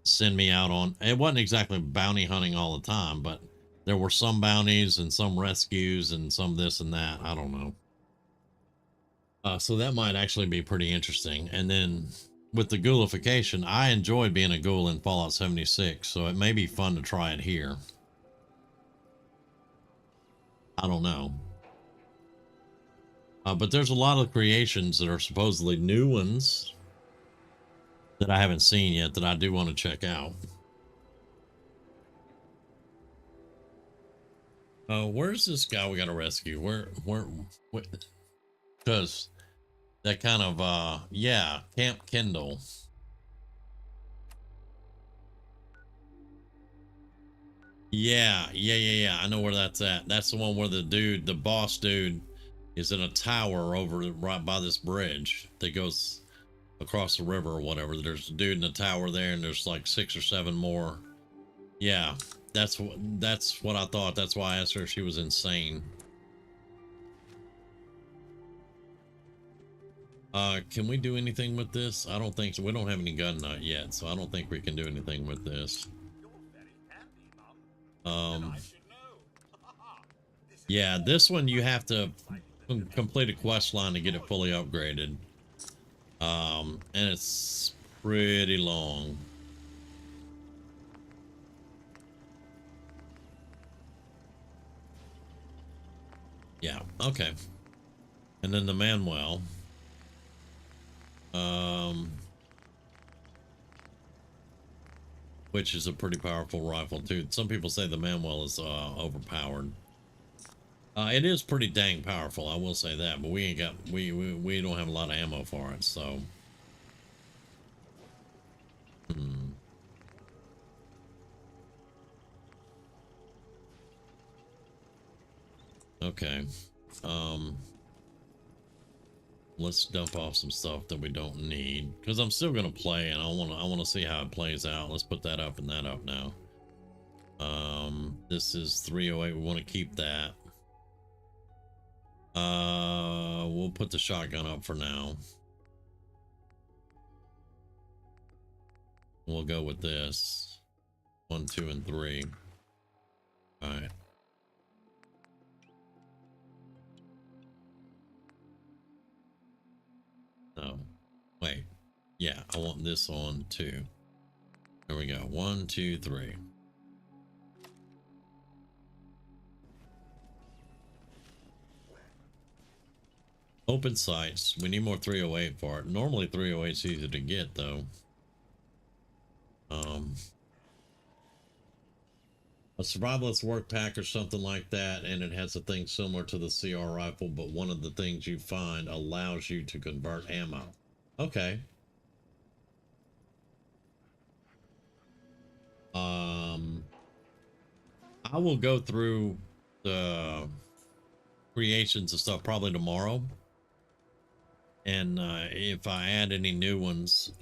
send me out on. It wasn't exactly bounty hunting all the time, but there were some bounties and some rescues and some this and that. I don't know. So that might actually be pretty interesting. And then with the ghoulification, I enjoyed being a ghoul in Fallout 76, so it may be fun to try it here. I don't know. But there's a lot of creations that are supposedly new ones that I haven't seen yet that I do want to check out. Where's this guy we got to rescue? Where, because that kind of, yeah, Camp Kendall. Yeah. I know where that's at. That's the one where the boss dude is in a tower over right by this bridge that goes across the river or whatever. There's a dude in the tower there, and there's like 6 or 7 more. Yeah, that's what I thought. That's why I asked her if she was insane. Can we do anything with this? I don't think so. We don't have any gun nut yet, so I don't think we can do anything with this. Yeah, this one you have to complete a quest line to get it fully upgraded. And it's pretty long. Yeah, okay. And then the Manuel. Which is a pretty powerful rifle too. Some people say the Manuel is overpowered. It is pretty dang powerful, I will say that, but we don't have a lot of ammo for it, so. Okay. Let's dump off some stuff that we don't need, because I'm still gonna play, and I want to see how it plays out. Let's put that up and that up now. This is 308. We want to keep that. We'll put the shotgun up for now. We'll go with this 1, 2, and 3. All right. No, wait. Yeah, I want this on too. There we go. 1, 2, 3. Open sights. We need more 308 for it. Normally 308 is easy to get though. A survivalist work pack or something like that, and it has a thing similar to the CR rifle, but one of the things you find allows you to convert ammo. Okay. I will go through the creations and stuff probably tomorrow, and if I add any new ones,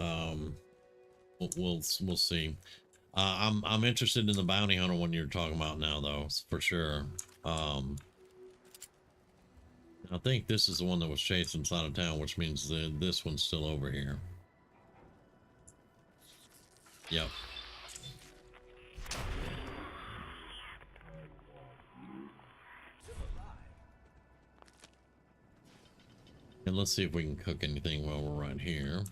we'll see. I'm interested in the bounty hunter one you're talking about now, though, for sure. I think this is the one that was chased inside of town, which means this one's still over here. Yep. And let's see if we can cook anything while we're right here.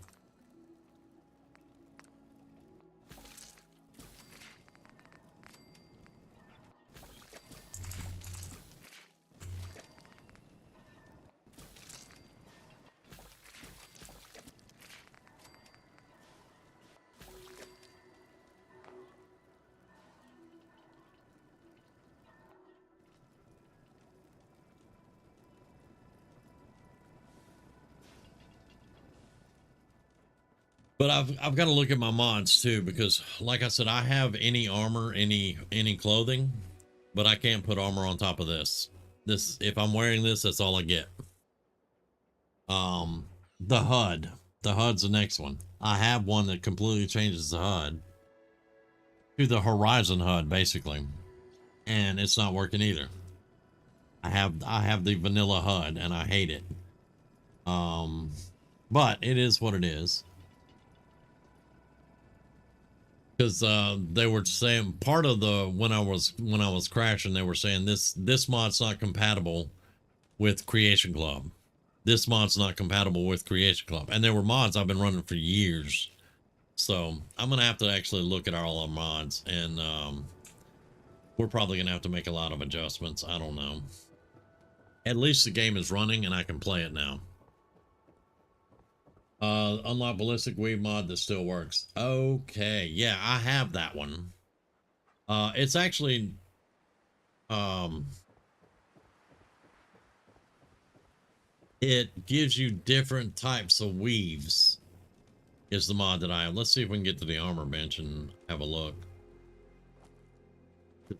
But I've got to look at my mods too, because like I said, I have any armor, any clothing, but I can't put armor on top of this. This, if I'm wearing this, that's all I get. The HUD. The HUD's the next one. I have one that completely changes the HUD to the Horizon HUD, basically, and it's not working either. I have the vanilla HUD, and I hate it. But it is what it is. Because they were saying part of the when I was crashing, they were saying this mod's not compatible with Creation Club. This mod's not compatible with Creation Club, and there were mods I've been running for years. So I'm gonna have to actually look at all our mods, and we're probably gonna have to make a lot of adjustments. I don't know. At least the game is running, and I can play it now. Unlock ballistic weave mod that still works. Okay, yeah, I have that one. It's actually it gives you different types of weaves is the mod that I have. Let's see if we can get to the armor bench and have a look.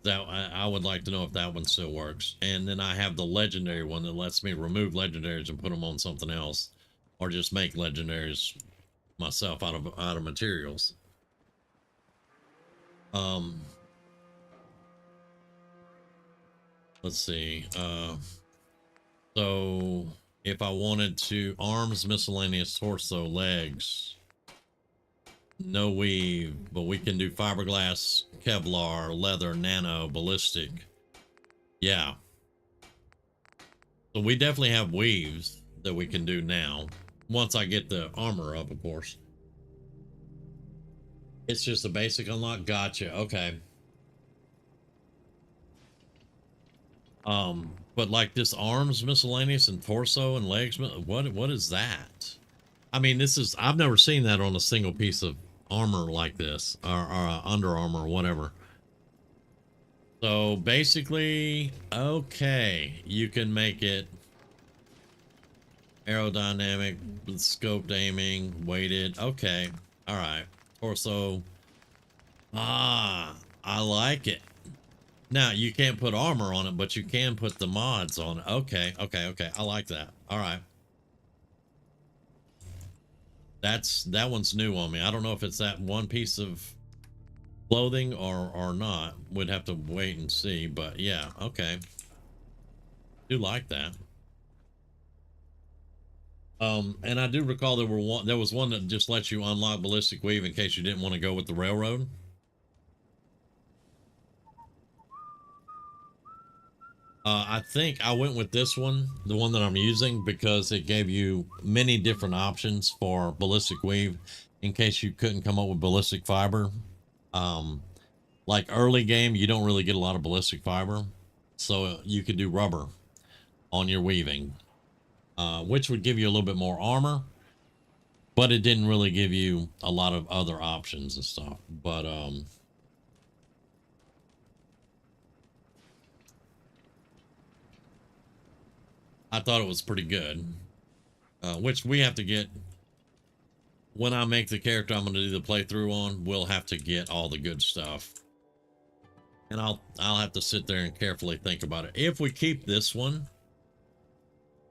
That I would like to know if that one still works. And then I have the legendary one that lets me remove legendaries and put them on something else, or just make legendaries myself out of materials. Let's see. So if I wanted to arms, miscellaneous, torso, legs, no weave, but we can do fiberglass, Kevlar, leather, nano, ballistic. Yeah. So we definitely have weaves that we can do now. Once I get the armor up, of course. It's just a basic unlock. Gotcha. Okay. But like this arms, miscellaneous, and torso and legs, what is that? I mean, I've never seen that on a single piece of armor like this, or Under Armour or whatever. So basically, okay, you can make it aerodynamic, scoped aiming, weighted. Okay, all right. Torso. I like it. Now you can't put armor on it, but you can put the mods on it. Okay. I like that. All right. That one's new on me. I don't know if it's that one piece of clothing or not. We'd have to wait and see, but yeah, okay. Do like that. And I do recall there was one that just lets you unlock ballistic weave in case you didn't want to go with the railroad. I think I went with this one, the one that I'm using, because it gave you many different options for ballistic weave in case you couldn't come up with ballistic fiber. Like early game, you don't really get a lot of ballistic fiber, so you could do rubber on your weaving, which would give you a little bit more armor, but it didn't really give you a lot of other options and stuff. But I thought it was pretty good, which we have to get. When I make the character I'm going to do the playthrough on, we'll have to get all the good stuff. And I'll have to sit there and carefully think about it. If we keep this one,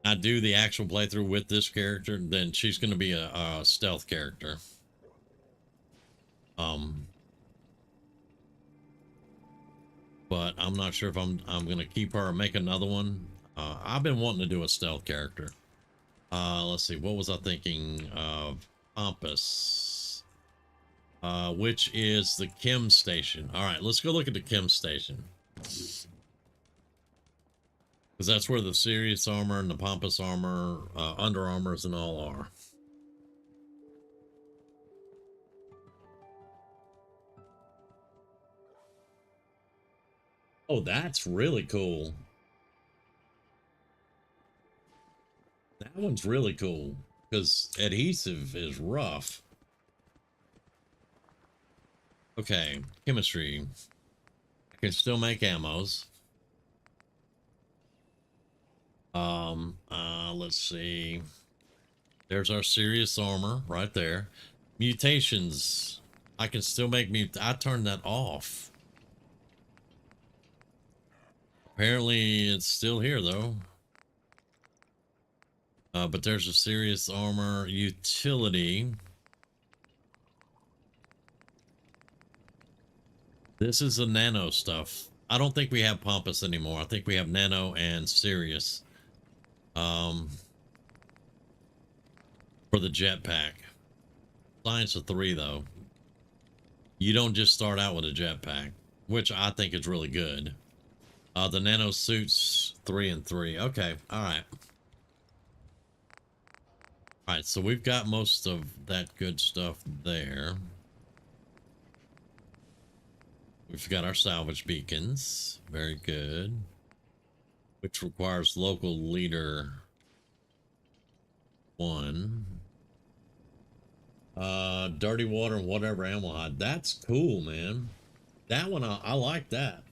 I do the actual playthrough with this character, then she's going to be a stealth character. But I'm not sure if I'm gonna keep her or make another one. I've been wanting to do a stealth character. Let's see, what was I thinking of? Pompous, which is the chem station. All right, let's go look at the chem station, because that's where the serious armor and the pompous armor, under armors and all are. Oh, that's really cool. That one's really cool because adhesive is rough. Okay, chemistry. I can still make ammos. Let's see. There's our serious armor right there. Mutations. I can still make I turned that off. Apparently it's still here though. But there's a serious armor utility. This is the nano stuff. I don't think we have pompous anymore. I think we have nano and serious. For the jetpack. Science of 3 though. You don't just start out with a jetpack, which I think is really good. The nano suits 3 and 3. Okay, all right. All right, so we've got most of that good stuff there. We've got our salvage beacons. Very good. Which requires local leader 1. Dirty water and whatever animal hide. That's cool, man. That one, I like that.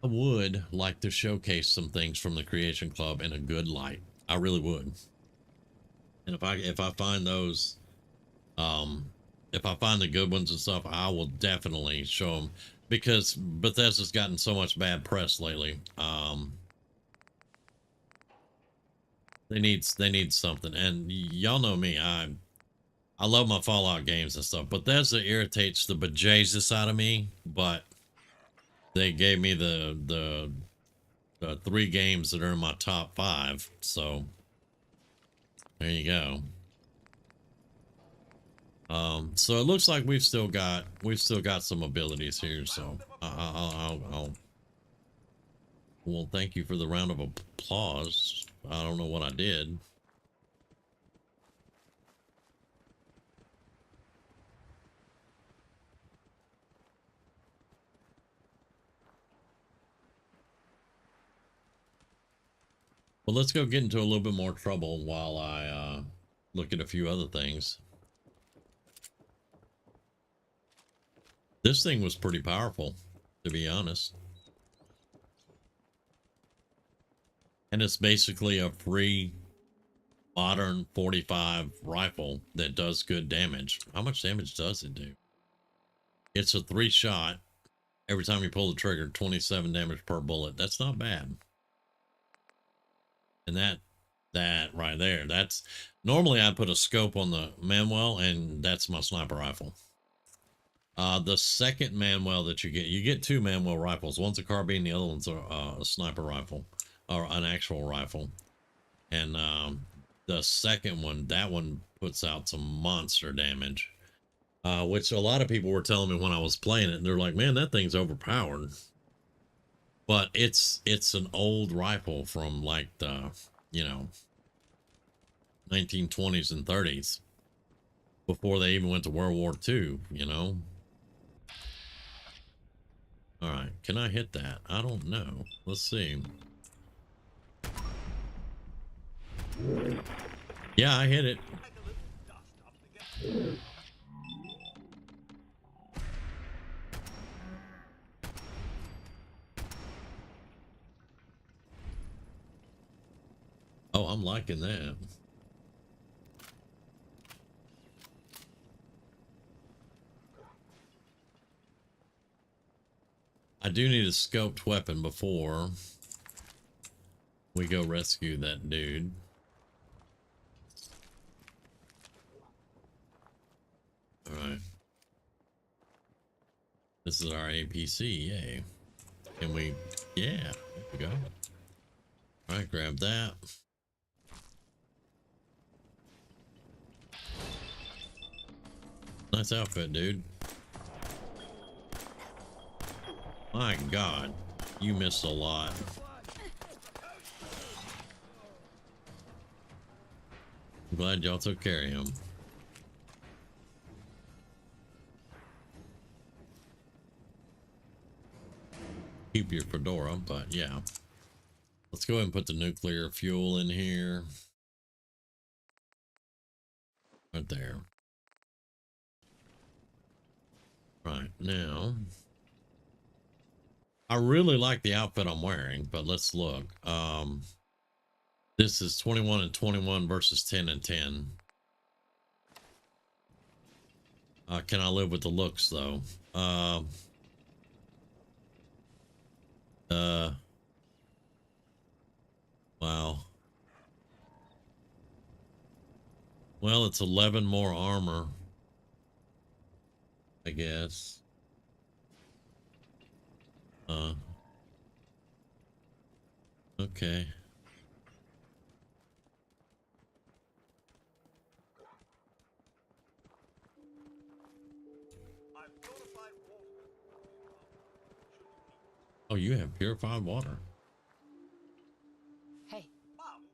I would like to showcase some things from the Creation Club in a good light. I really would. And if I find those, if I find the good ones and stuff, I will definitely show them, because Bethesda's gotten so much bad press lately. They need something, and y'all know me. I love my Fallout games and stuff. Bethesda irritates the bejesus out of me, but they gave me the 3 games that are in my top 5, so there you go. So it looks like we've still got some abilities here, so well, thank you for the round of applause. I don't know what I did. Well, let's go get into a little bit more trouble while I look at a few other things. This thing was pretty powerful, to be honest. And it's basically a free modern 45 rifle that does good damage. How much damage does it do? It's a 3-shot. Every time you pull the trigger, 27 damage per bullet. That's not bad. And that right there, that's normally I'd put a scope on the Manuel, and that's my sniper rifle. The second Manuel that you get 2 Manuel rifles. One's a carbine, the other one's a sniper rifle, or an actual rifle. And the second one, that one puts out some monster damage, which a lot of people were telling me when I was playing it, and they're like, man, that thing's overpowered. But it's an old rifle from like the, 1920s and 30s, before they even went to World War II, All right, can I hit that? I don't know. Let's see. Yeah, I hit it. Oh, I'm liking that. I do need a scoped weapon before. we go rescue that dude. All right. This is our APC, yay. Can we, yeah, there we go. All right, grab that. Nice outfit, dude. My God, you missed a lot. I'm glad y'all took care of him. Keep your fedora, but yeah. Let's go ahead and put the nuclear fuel in here. Right there. Right now. I really like the outfit I'm wearing, but let's look. This is 21 and 21 versus 10 and 10. Can I live with the looks though? Wow. Well, it's 11 more armor, I guess. Okay. Oh, you have purified water. Hey, Mom,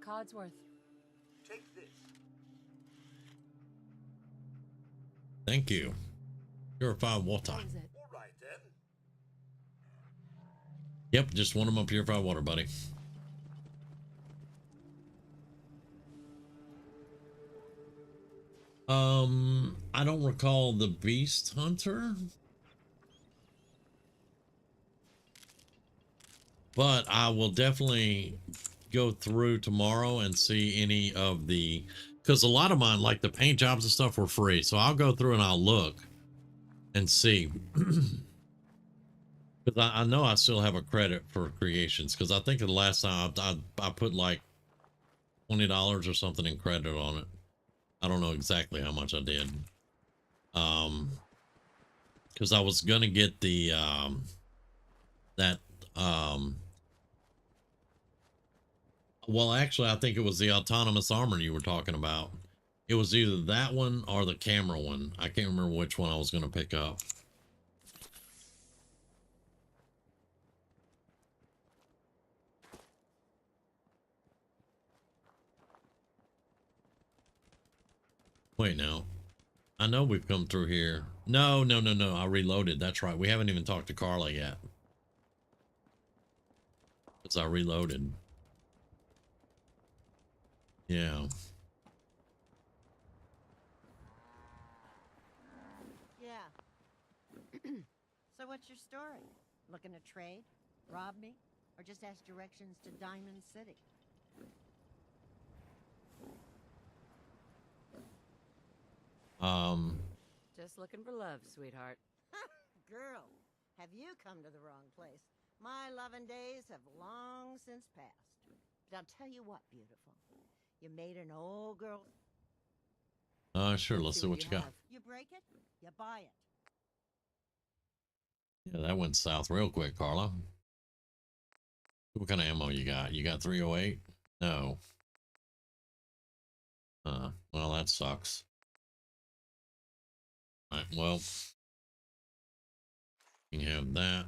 Codsworth. take this. Thank you. Purified water. What is it? All right then. Yep, just one of my purified water, buddy. I don't recall the Beast Hunter, but I will definitely go through tomorrow and see any of the, because a lot of mine, like the paint jobs and stuff, were free. So I'll go through and I'll look and see. Because I know I still have a credit for creations, because I think the last time I put like $20 or something in credit on it. I don't know exactly how much I did. Because I was gonna get the well, actually I think it was the autonomous armor you were talking about. It was either that one or the camera one. I can't remember which one I was gonna pick up. Wait now. I know we've come through here. No. I reloaded. That's right. We haven't even talked to Carla yet. Because I reloaded. Yeah. Yeah. So what's your story? Looking to trade? Rob me? Or just ask directions to Diamond City? Just looking for love, sweetheart. Girl, have you come to the wrong place? My loving days have long since passed. But I'll tell you what, beautiful. You made an old girl... Sure, let's see what you got. You break it, you buy it. Yeah, that went south real quick, Carla. What kind of ammo you got? You got 308? No. Well, that sucks. All right, well, you can have that.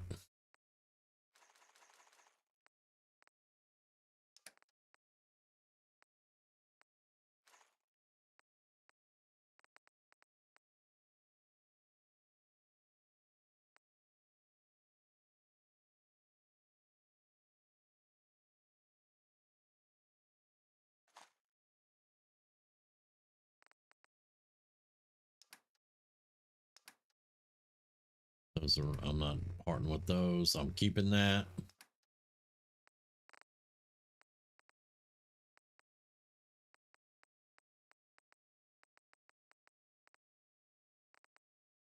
Those are, I'm not parting with those. I'm keeping that.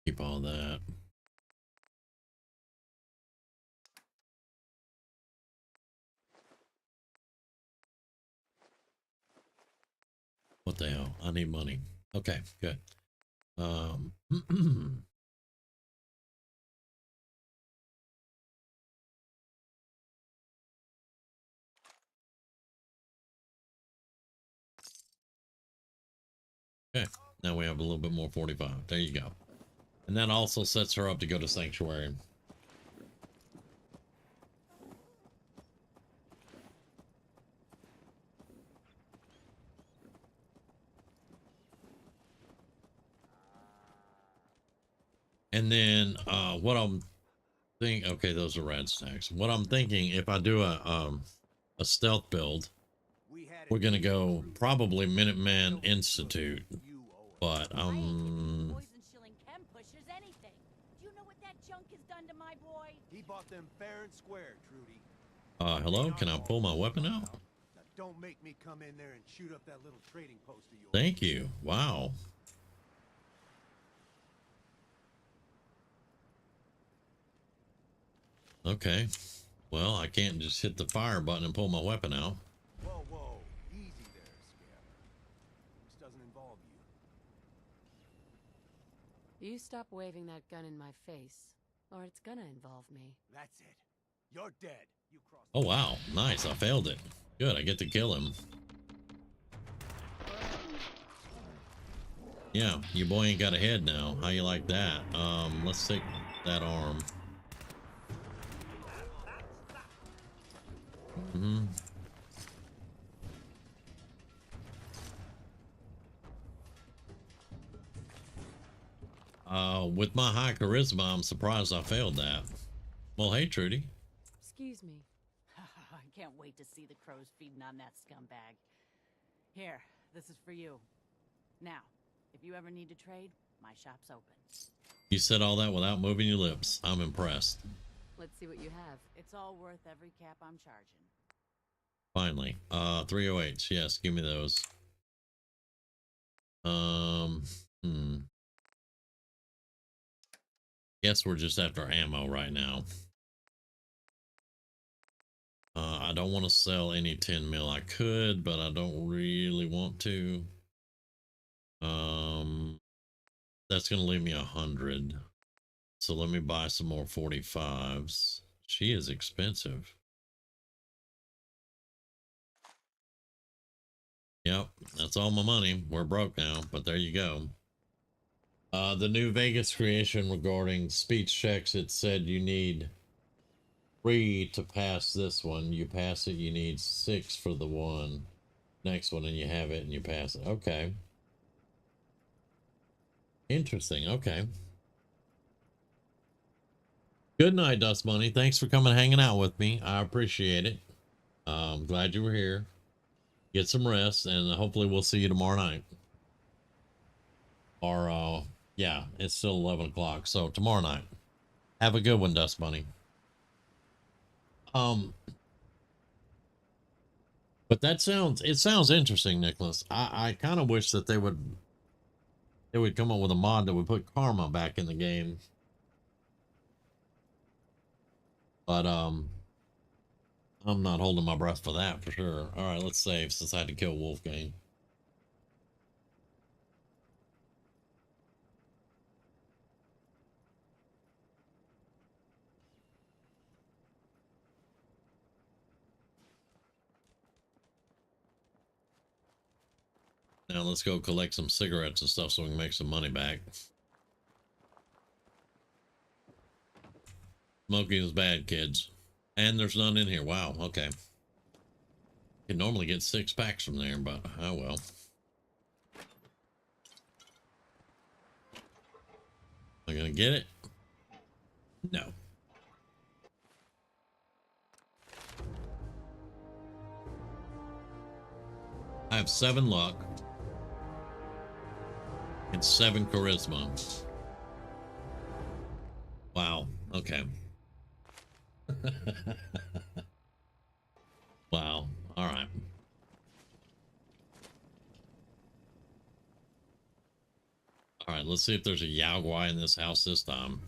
Keep all that. What the hell? I need money. Okay, good. Okay, now we have a little bit more 45. There you go. And that also sets her up to go to Sanctuary. And then what I'm thinking, okay, those are rad stacks. What I'm thinking, if I do a stealth build, we're gonna go probably Minuteman Institute, but Poison shilling chem pushers anything. Do you know what that junk has done to my boy? He bought them fair and square, Trudy. Hello, can I pull my weapon out? Now don't make me come in there and shoot up that little trading post of yours. Thank you. Wow. Okay. Well, I can't just hit the fire button and pull my weapon out. Whoa, whoa. Easy there, Scammer. This doesn't involve you. You stop waving that gun in my face, or it's gonna involve me. That's it. You're dead. You crossed. Oh, wow. Nice. I failed it. Good. I get to kill him. Yeah, your boy ain't got a head now. How you like that? Let's take that arm. With my high charisma, I'm surprised I failed that. Well, hey, Trudy. Excuse me. I can't wait to see the crows feeding on that scumbag. Here, this is for you. Now, if you ever need to trade, my shop's open. You said all that without moving your lips. I'm impressed. Let's see what you have. It's all worth every cap I'm charging. Finally. 308s. Yes, give me those. Guess we're just after ammo right now. I don't want to sell any 10 mil. I could, but I don't really want to. That's gonna leave me 100. So let me buy some more 45s. She is expensive. Yep, that's all my money. We're broke now, but there you go. The new Vegas creation regarding speech checks, it said you need 3 to pass this one. You pass it, you need 6 for the one. Next one, and you have it and you pass it. Okay. Interesting. Okay. Good night, Dust Bunny. Thanks for coming and hanging out with me. I appreciate it. I'm glad you were here. Get some rest, and hopefully we'll see you tomorrow night. Or, yeah, it's still 11 o'clock, so tomorrow night. Have a good one, Dust Bunny. But it sounds interesting, Nicholas. I kind of wish that they would come up with a mod that would put karma back in the game. But, I'm not holding my breath for that, for sure. All right, let's save since I had to kill Wolfgang. Now let's go collect some cigarettes and stuff so we can make some money back. Smoking is bad, kids. And there's none in here. Wow, okay. You can normally get 6 packs from there, but oh well. Am I gonna get it? No. I have 7 luck and 7 charisma. Wow, okay. Wow, all right. All right, let's see if there's a Yao Guai in this house this time.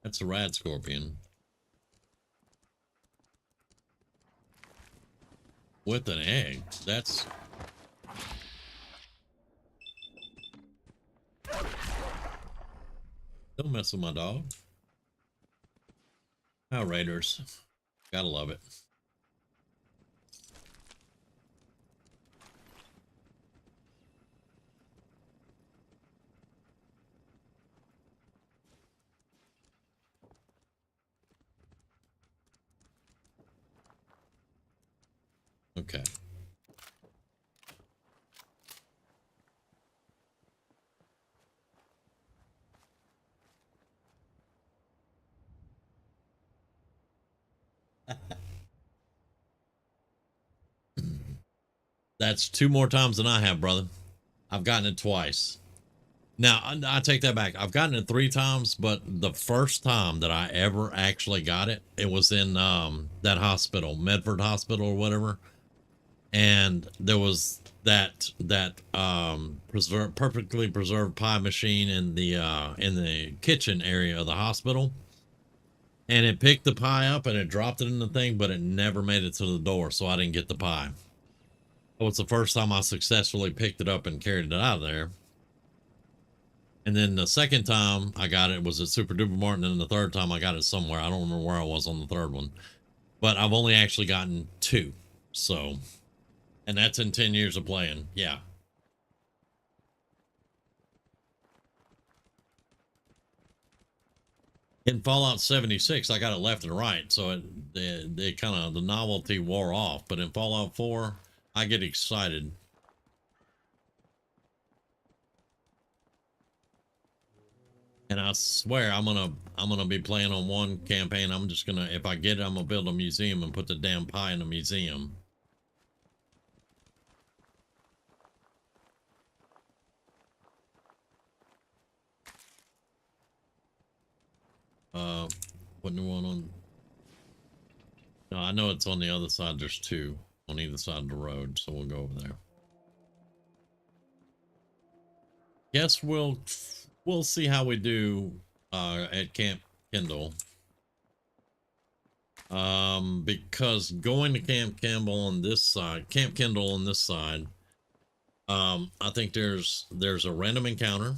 That's a rad scorpion. With an egg. That's... Don't mess with my dog. Oh, Raiders. Gotta love it. Okay. That's 2 more times than I have, brother. I've gotten it twice. Now, I take that back. I've gotten it 3 times, but the first time that I ever actually got it, it was in that hospital, Medford Hospital or whatever. And there was that perfectly preserved pie machine in the kitchen area of the hospital. And it picked the pie up and it dropped it in the thing, but it never made it to the door, so I didn't get the pie. It was the first time I successfully picked it up and carried it out of there. And then the second time I got it was at Super Duper Martin, and the third time I got it somewhere. I don't remember where I was on the third one. But I've only actually gotten 2. So, and that's in 10 years of playing. Yeah. In Fallout 76, I got it left and right, so it kind of, the novelty wore off. But in Fallout 4, I get excited. And I swear I'm gonna be playing on one campaign. I'm just gonna, if I get it, I'm gonna build a museum and put the damn pie in the museum. What new one on? No, I know it's on the other side. There's 2 on either side of the road, so we'll go over there. Guess we'll see how we do at Camp Kendall. Because going to Camp Kendall on this side, I think there's a random encounter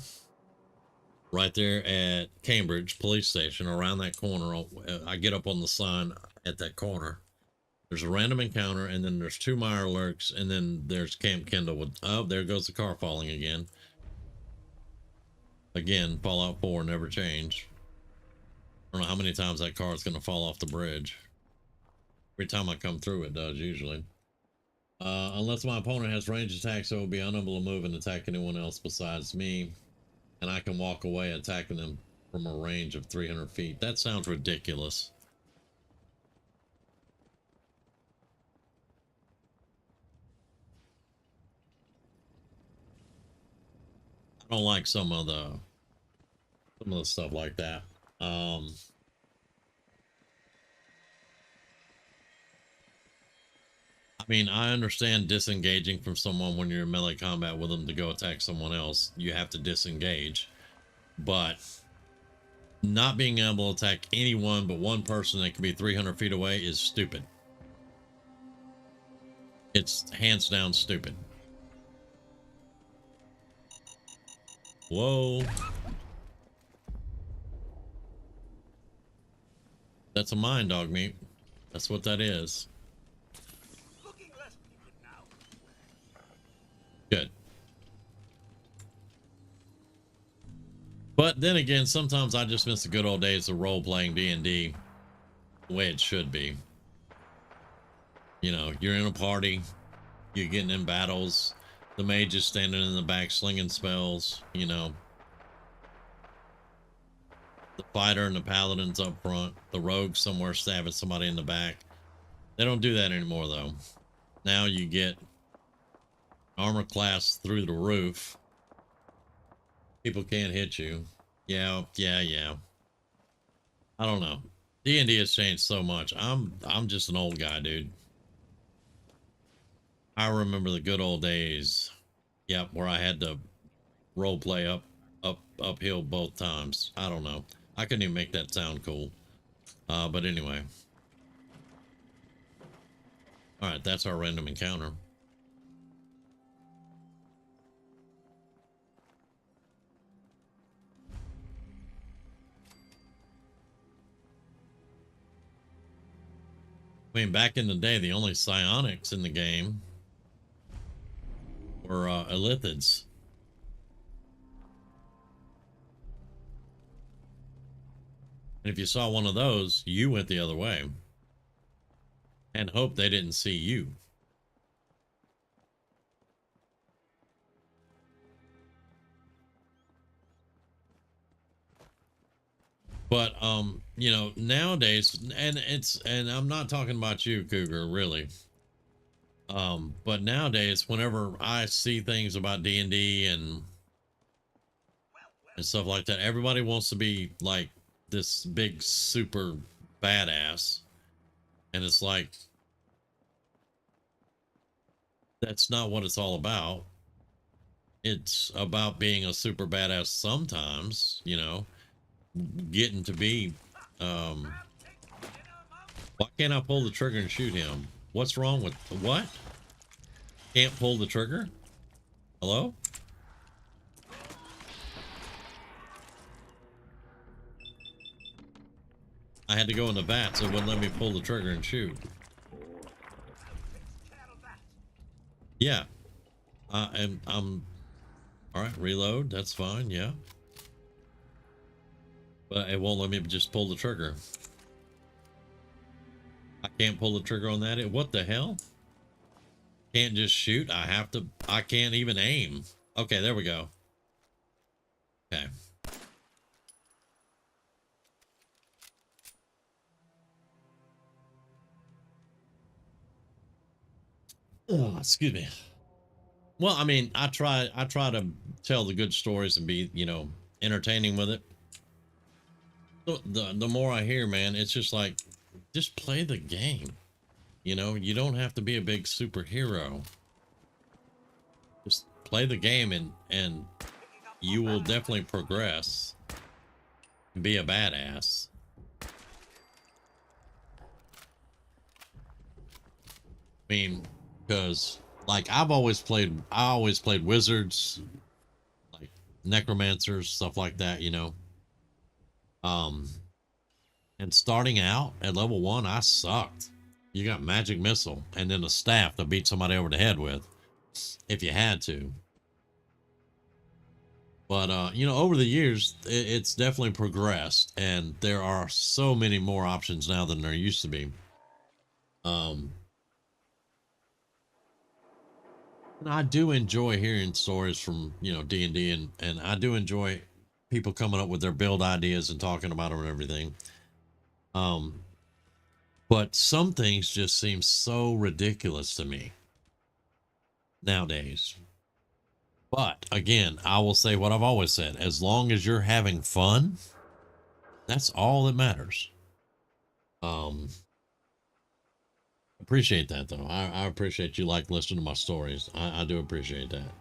right there at Cambridge Police Station around that corner. I get up on the sign at that corner. There's a random encounter, and then there's 2 Mire Lurks, and then there's Camp Kendall with, oh, there goes the car falling again. Again, Fallout 4 never changed. I don't know how many times that car is going to fall off the bridge. Every time I come through, it does, usually. Unless my opponent has range attacks, so it will be unable to move and attack anyone else besides me. And I can walk away attacking them from a range of 300 feet. That sounds ridiculous. I don't like some of the stuff like that. I mean, I understand disengaging from someone when you're in melee combat with them to go attack someone else. You have to disengage. But not being able to attack anyone but one person that can be 300 feet away is stupid. It's hands down stupid. Whoa. That's a mine, dog meat. That's what that is. Good. But then again, sometimes I just miss the good old days of role-playing D&D the way it should be. You know, you're in a party, you're getting in battles, the mage is standing in the back slinging spells, you know. The fighter and the paladin's up front, the rogue somewhere stabbing somebody in the back. They don't do that anymore, though. Now you get armor class through the roof. People can't hit you. Yeah. I don't know. D&D has changed so much. I'm just an old guy, dude. I remember the good old days. Yep, where I had to role play uphill both times. I don't know. I couldn't even make that sound cool. But anyway. Alright, that's our random encounter. I mean, back in the day, the only psionics in the game were Illithids. And if you saw one of those, you went the other way and hoped they didn't see you. But you know, nowadays, and I'm not talking about you, Cougar, really. But nowadays, whenever I see things about D&D and stuff like that, everybody wants to be like this big super badass, and it's like that's not what it's all about. It's about being a super badass sometimes, you know, getting to be why can't I pull the trigger and shoot him? What's wrong with what? Can't pull the trigger? Hello? I had to go in the vat so it wouldn't let me pull the trigger and shoot. Yeah. I'm all right, reload, that's fine, yeah. But it won't let me just pull the trigger. I can't pull the trigger on that. What the hell? Can't just shoot. I can't even aim. Okay, there we go. Okay. Oh, excuse me. Well, I mean, I try to tell the good stories and be, you know, entertaining with it. The more I hear, man, it's just like, just play the game. You know, you don't have to be a big superhero. Just play the game and you will definitely progress and be a badass. I mean, because like I always played wizards, like necromancers, stuff like that, you know. And starting out at level 1, I sucked. You got magic missile and then a staff to beat somebody over the head with if you had to. But you know, over the years it's definitely progressed and there are so many more options now than there used to be. And I do enjoy hearing stories from, you know, D&D and I do enjoy people coming up with their build ideas and talking about them and everything. But some things just seem so ridiculous to me nowadays. But again, I will say what I've always said, as long as you're having fun, that's all that matters. Appreciate that though. I appreciate you like listening to my stories. I do appreciate that.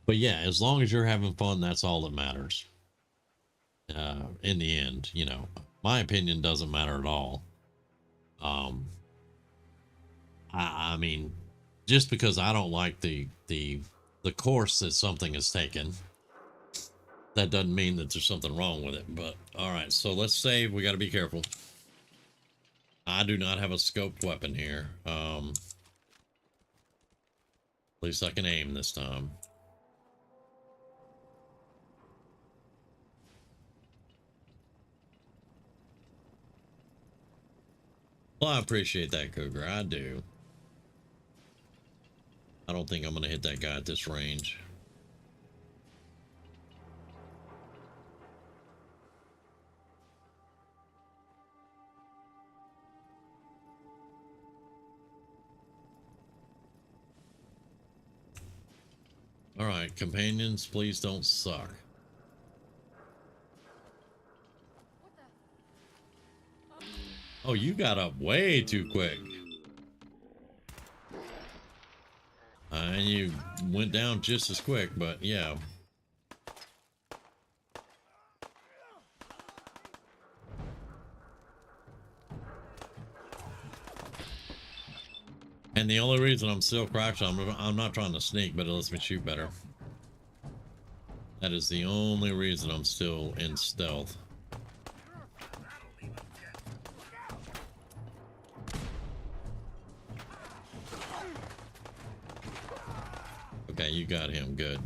But yeah, as long as you're having fun, that's all that matters. In the end, you know, my opinion doesn't matter at all. I mean, just because I don't like the course that something is taken, that doesn't mean that there's something wrong with it. But all right, so let's save. We got to be careful. I do not have a scoped weapon here. At least I can aim this time. Well, I appreciate that, Cougar. I do. I don't think I'm going to hit that guy at this range. All right, companions, please don't suck. Oh, you got up way too quick. And you went down just as quick, but yeah. And the only reason I'm still crouched, I'm not trying to sneak, but it lets me shoot better. That is the only reason I'm still in stealth. Okay, you got him. Good.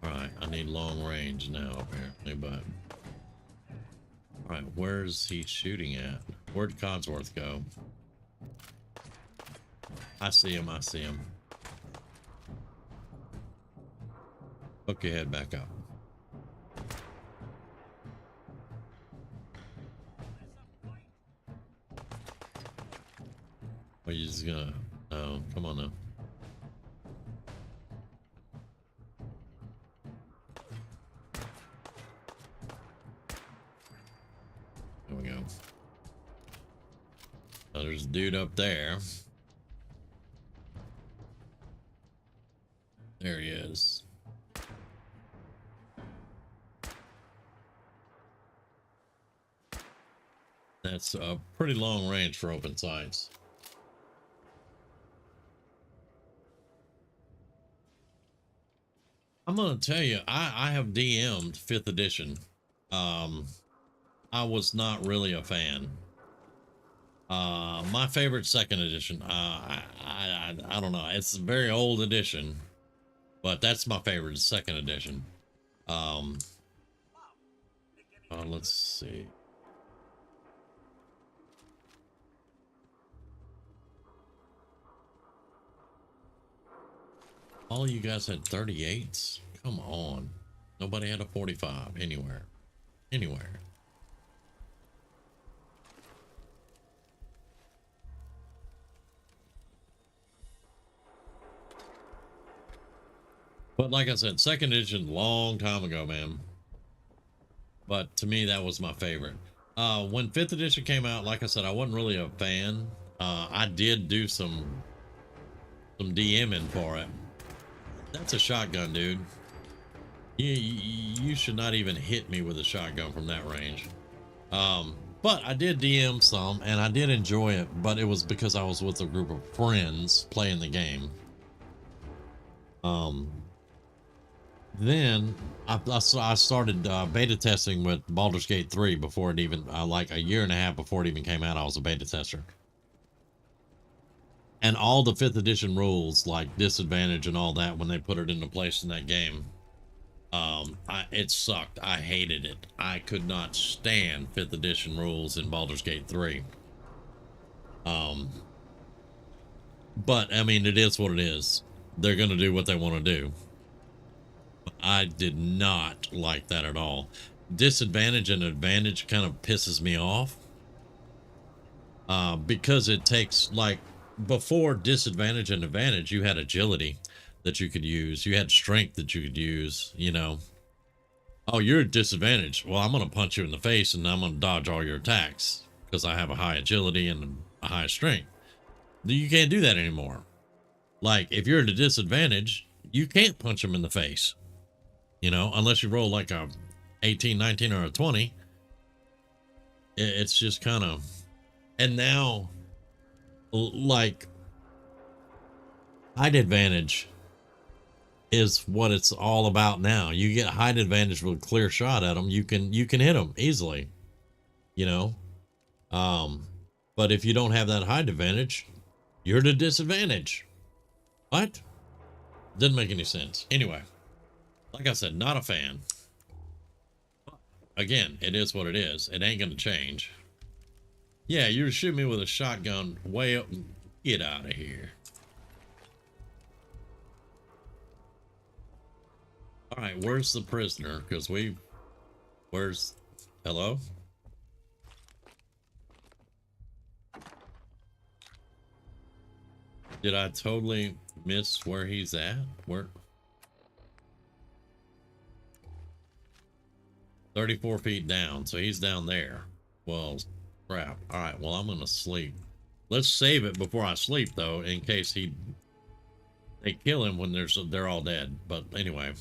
Alright, I need long range now, apparently, but... Alright, where's he shooting at? Where'd Codsworth go? I see him, I see him. Hook your head back up. Are you just gonna... Oh, come on now. There we go. Oh, there's a dude up there. There he is. That's a pretty long range for open sights. I'm gonna tell you, I have DM'd 5th edition. I was not really a fan. My favorite 2nd edition. I don't know. It's a very old edition, but that's my favorite 2nd edition. Let's see. All you guys had 38s? Come on. Nobody had a 45 anywhere. Anywhere. But like I said, 2nd edition, long time ago, man. But to me, that was my favorite. When 5th edition came out, like I said, I wasn't really a fan. I did do some DMing for it. That's a shotgun, dude. You should not even hit me with a shotgun from that range. But I did DM some, and I did enjoy it, but it was because I was with a group of friends playing the game. Then I started beta testing with Baldur's Gate 3 before it even, like a year and a half before it even came out, I was a beta tester. And all the 5th edition rules, like disadvantage and all that, when they put it into place in that game, it sucked. I hated it. I could not stand 5th edition rules in Baldur's Gate 3. But I mean, it is what it is. They're going to do what they want to do. I did not like that at all. Disadvantage and advantage kind of pisses me off. Because it takes, like, before disadvantage and advantage, you had agility that you could use. You had strength that you could use, you know. Oh, you're at disadvantage. Well, I'm going to punch you in the face and I'm going to dodge all your attacks because I have a high agility and a high strength. You can't do that anymore. Like, if you're at a disadvantage, you can't punch them in the face, you know, unless you roll like a 18, 19, or a 20. It's just kind of, and now, like, height advantage is what it's all about now. You get height advantage with a clear shot at them. You can hit them easily, you know. But if you don't have that height advantage, you're at a disadvantage. What? Didn't make any sense. Anyway, like I said, not a fan. Again, it is what it is. It ain't gonna change. Yeah, you're shooting me with a shotgun way up. Get out of here. All right, where's the prisoner? Because where's, hello? Did I totally miss where he's at? Where? 34 feet down, so he's down there. Well, crap. All right, well, I'm gonna sleep. Let's save it before I sleep, though, in case they kill him when they're all dead. But anyway.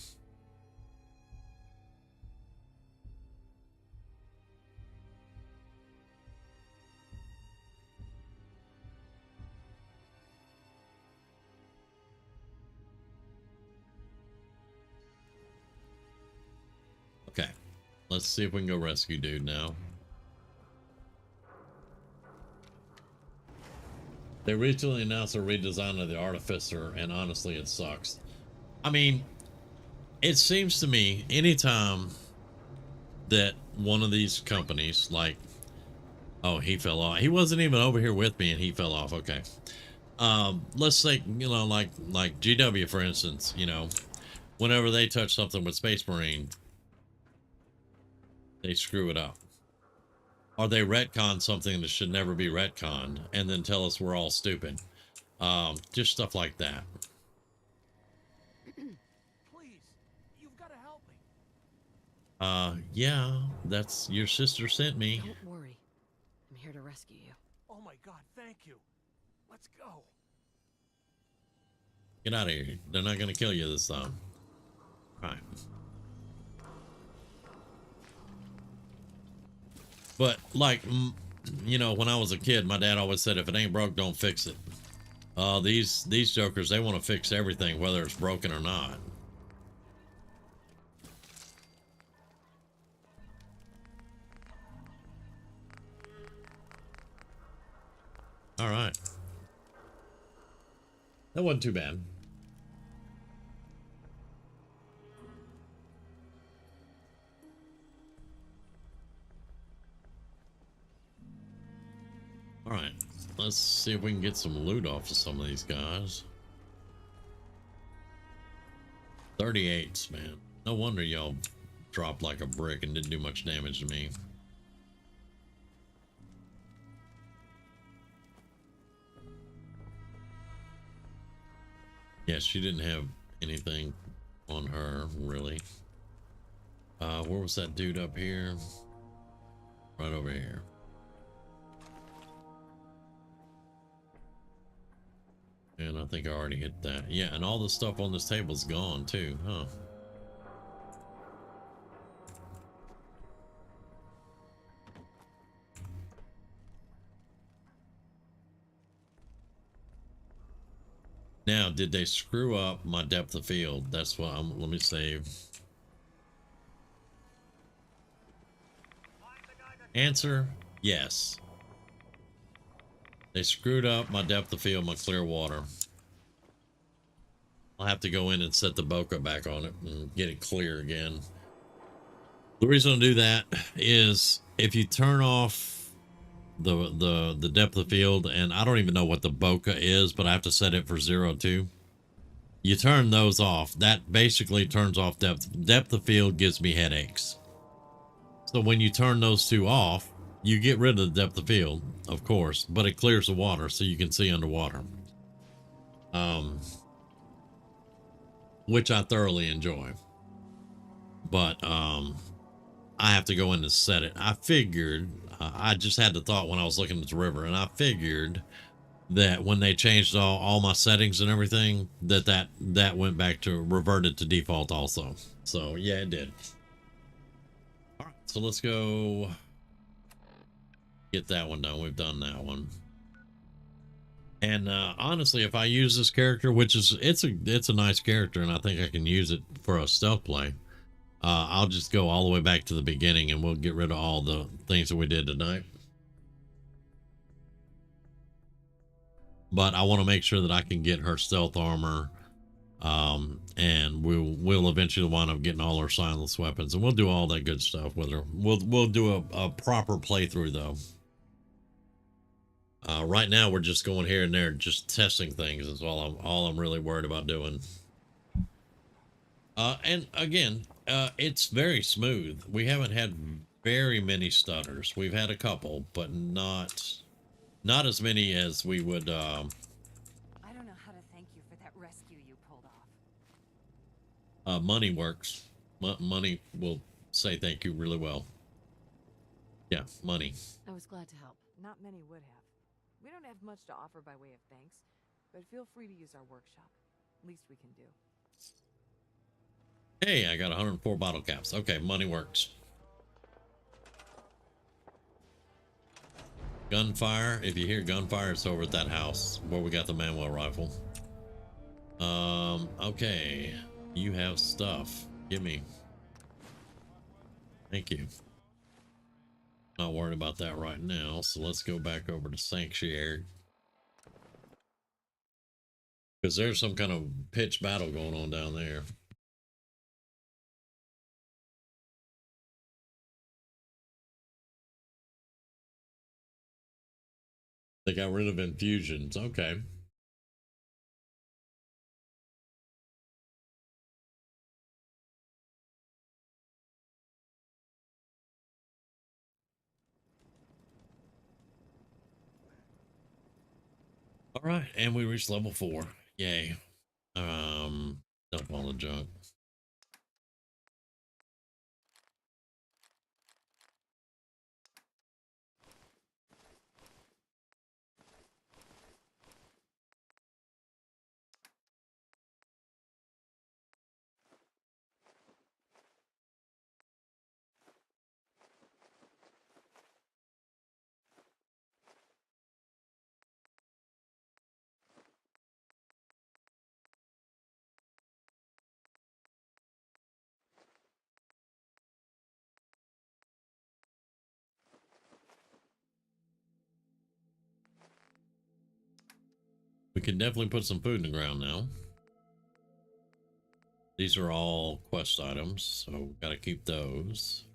Let's see if we can go rescue dude now. They recently announced a redesign of the Artificer, and honestly, it sucks. I mean, it seems to me anytime that one of these companies, like, oh, he fell off. He wasn't even over here with me, and he fell off. Okay. Let's say, you know, like GW, for instance, you know, whenever they touch something with Space Marine, they screw it up. Or they retcon something that should never be retconned and then tell us we're all stupid. Just stuff like that. Please, you've got to help me. Yeah, that's your sister sent me. Don't worry. I'm here to rescue you. Oh my God, thank you. Let's go. Get out of here. They're not going to kill you this time. All right. But, like, you know, when I was a kid, my dad always said, if it ain't broke, don't fix it. These jokers, they want to fix everything, whether it's broken or not. All right. That wasn't too bad. All right, let's see if we can get some loot off of some of these guys. 38s, man. No wonder y'all dropped like a brick and didn't do much damage to me. Yeah, she didn't have anything on her, really. Where was that dude up here? Right over here. And I think I already hit that. Yeah, and all the stuff on this table's gone too, huh? Now, did they screw up my depth of field? That's what let me save. Answer, yes. They screwed up my depth of field, my clear water. I'll have to go in and set the bokeh back on it and get it clear again. The reason I do that is if you turn off the depth of field, and I don't even know what the bokeh is, but I have to set it for 0.2. You turn those off. That basically turns off depth of field. Gives me headaches. So when you turn those two off, you get rid of the depth of field, of course, but it clears the water so you can see underwater. Which I thoroughly enjoy. But I have to go in and set it. I figured, I just had the thought when I was looking at the river, and I figured that when they changed all my settings and everything, that went back to, reverted to default also. So yeah, it did. All right, so let's go get that one done. We've done that one. And honestly, if I use this character, which is it's a nice character, and I think I can use it for a stealth play, I'll just go all the way back to the beginning, and we'll get rid of all the things that we did tonight. But I want to make sure that I can get her stealth armor, and we'll eventually wind up getting all her silenced weapons, and we'll do all that good stuff with her. We'll do a proper playthrough though. Right now we're just going here and there, just testing things is all I'm really worried about doing. And again, it's very smooth. We haven't had very many stutters. We've had a couple, but not as many as we would. I don't know how to thank you for that rescue you pulled off. Money works. Money will say thank you really well. Yeah, money. I was glad to help. Not many would have. We don't have much to offer by way of thanks, but feel free to use our workshop. Least we can do. Hey, I got 104 bottle caps. Okay, money works. Gunfire. If you hear gunfire, it's over at that house where we got the Manuel rifle. Okay. You have stuff. Give me. Thank you. Not worried about that right now, so let's go back over to Sanctuary. Because there's some kind of pitched battle going on down there. They got rid of infusions. Okay. All right, and we reached level 4. Yay. Dump all the junk. We can definitely put some food in the ground now. These are all quest items, so gotta keep those.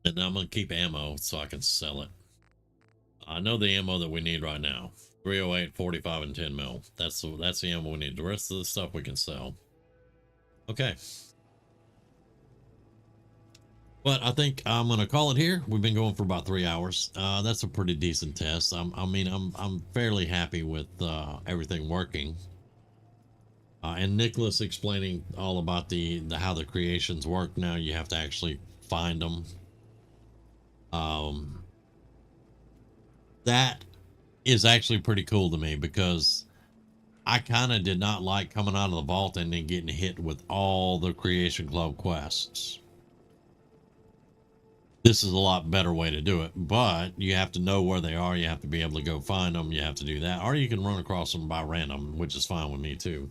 And I'm gonna keep ammo so I can sell it. I know the ammo that we need right now. 308, 45, and 10 mil. That's the ammo we need. The rest of the stuff we can sell. Okay. But I think I'm gonna call it here. We've been going for about 3 hours. That's a pretty decent test. I'm fairly happy with everything working. And Nicholas explaining all about the how the creations work. Now you have to actually find them. That is actually pretty cool to me because I kind of did not like coming out of the vault and then getting hit with all the Creation Club quests. This is a lot better way to do it, but you have to know where they are. You have to be able to go find them. You have to do that, or you can run across them by random, which is fine with me too.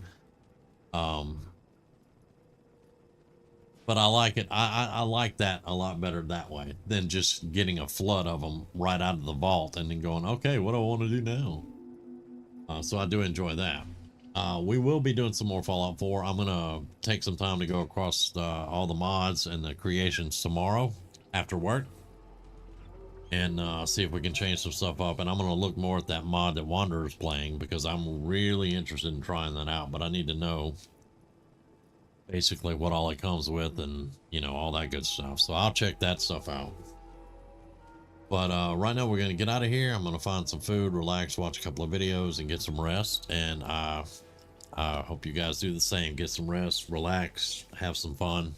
But I like it. I like that a lot better that way than just getting a flood of them right out of the vault and then going, okay, what do I want to do now? So I do enjoy that. We will be doing some more Fallout 4. I'm going to take some time to go across all the mods and the creations tomorrow after work and see if we can change some stuff up. And I'm going to look more at that mod that Wanderer's playing because I'm really interested in trying that out, but I need to know basically what all it comes with and, you know, all that good stuff. So I'll check that stuff out. But right now we're going to get out of here. I'm going to find some food, relax, watch a couple of videos, and get some rest. And I hope you guys do the same. Get some rest, relax, have some fun.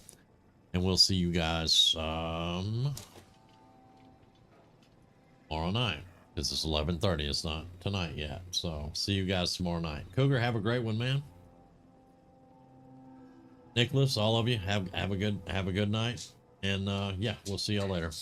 And we'll see you guys tomorrow night. Because it's 11:30. It's not tonight yet. So see you guys tomorrow night. Cougar, have a great one, man. Nicholas, all of you, have a good night. And yeah, we'll see y'all later.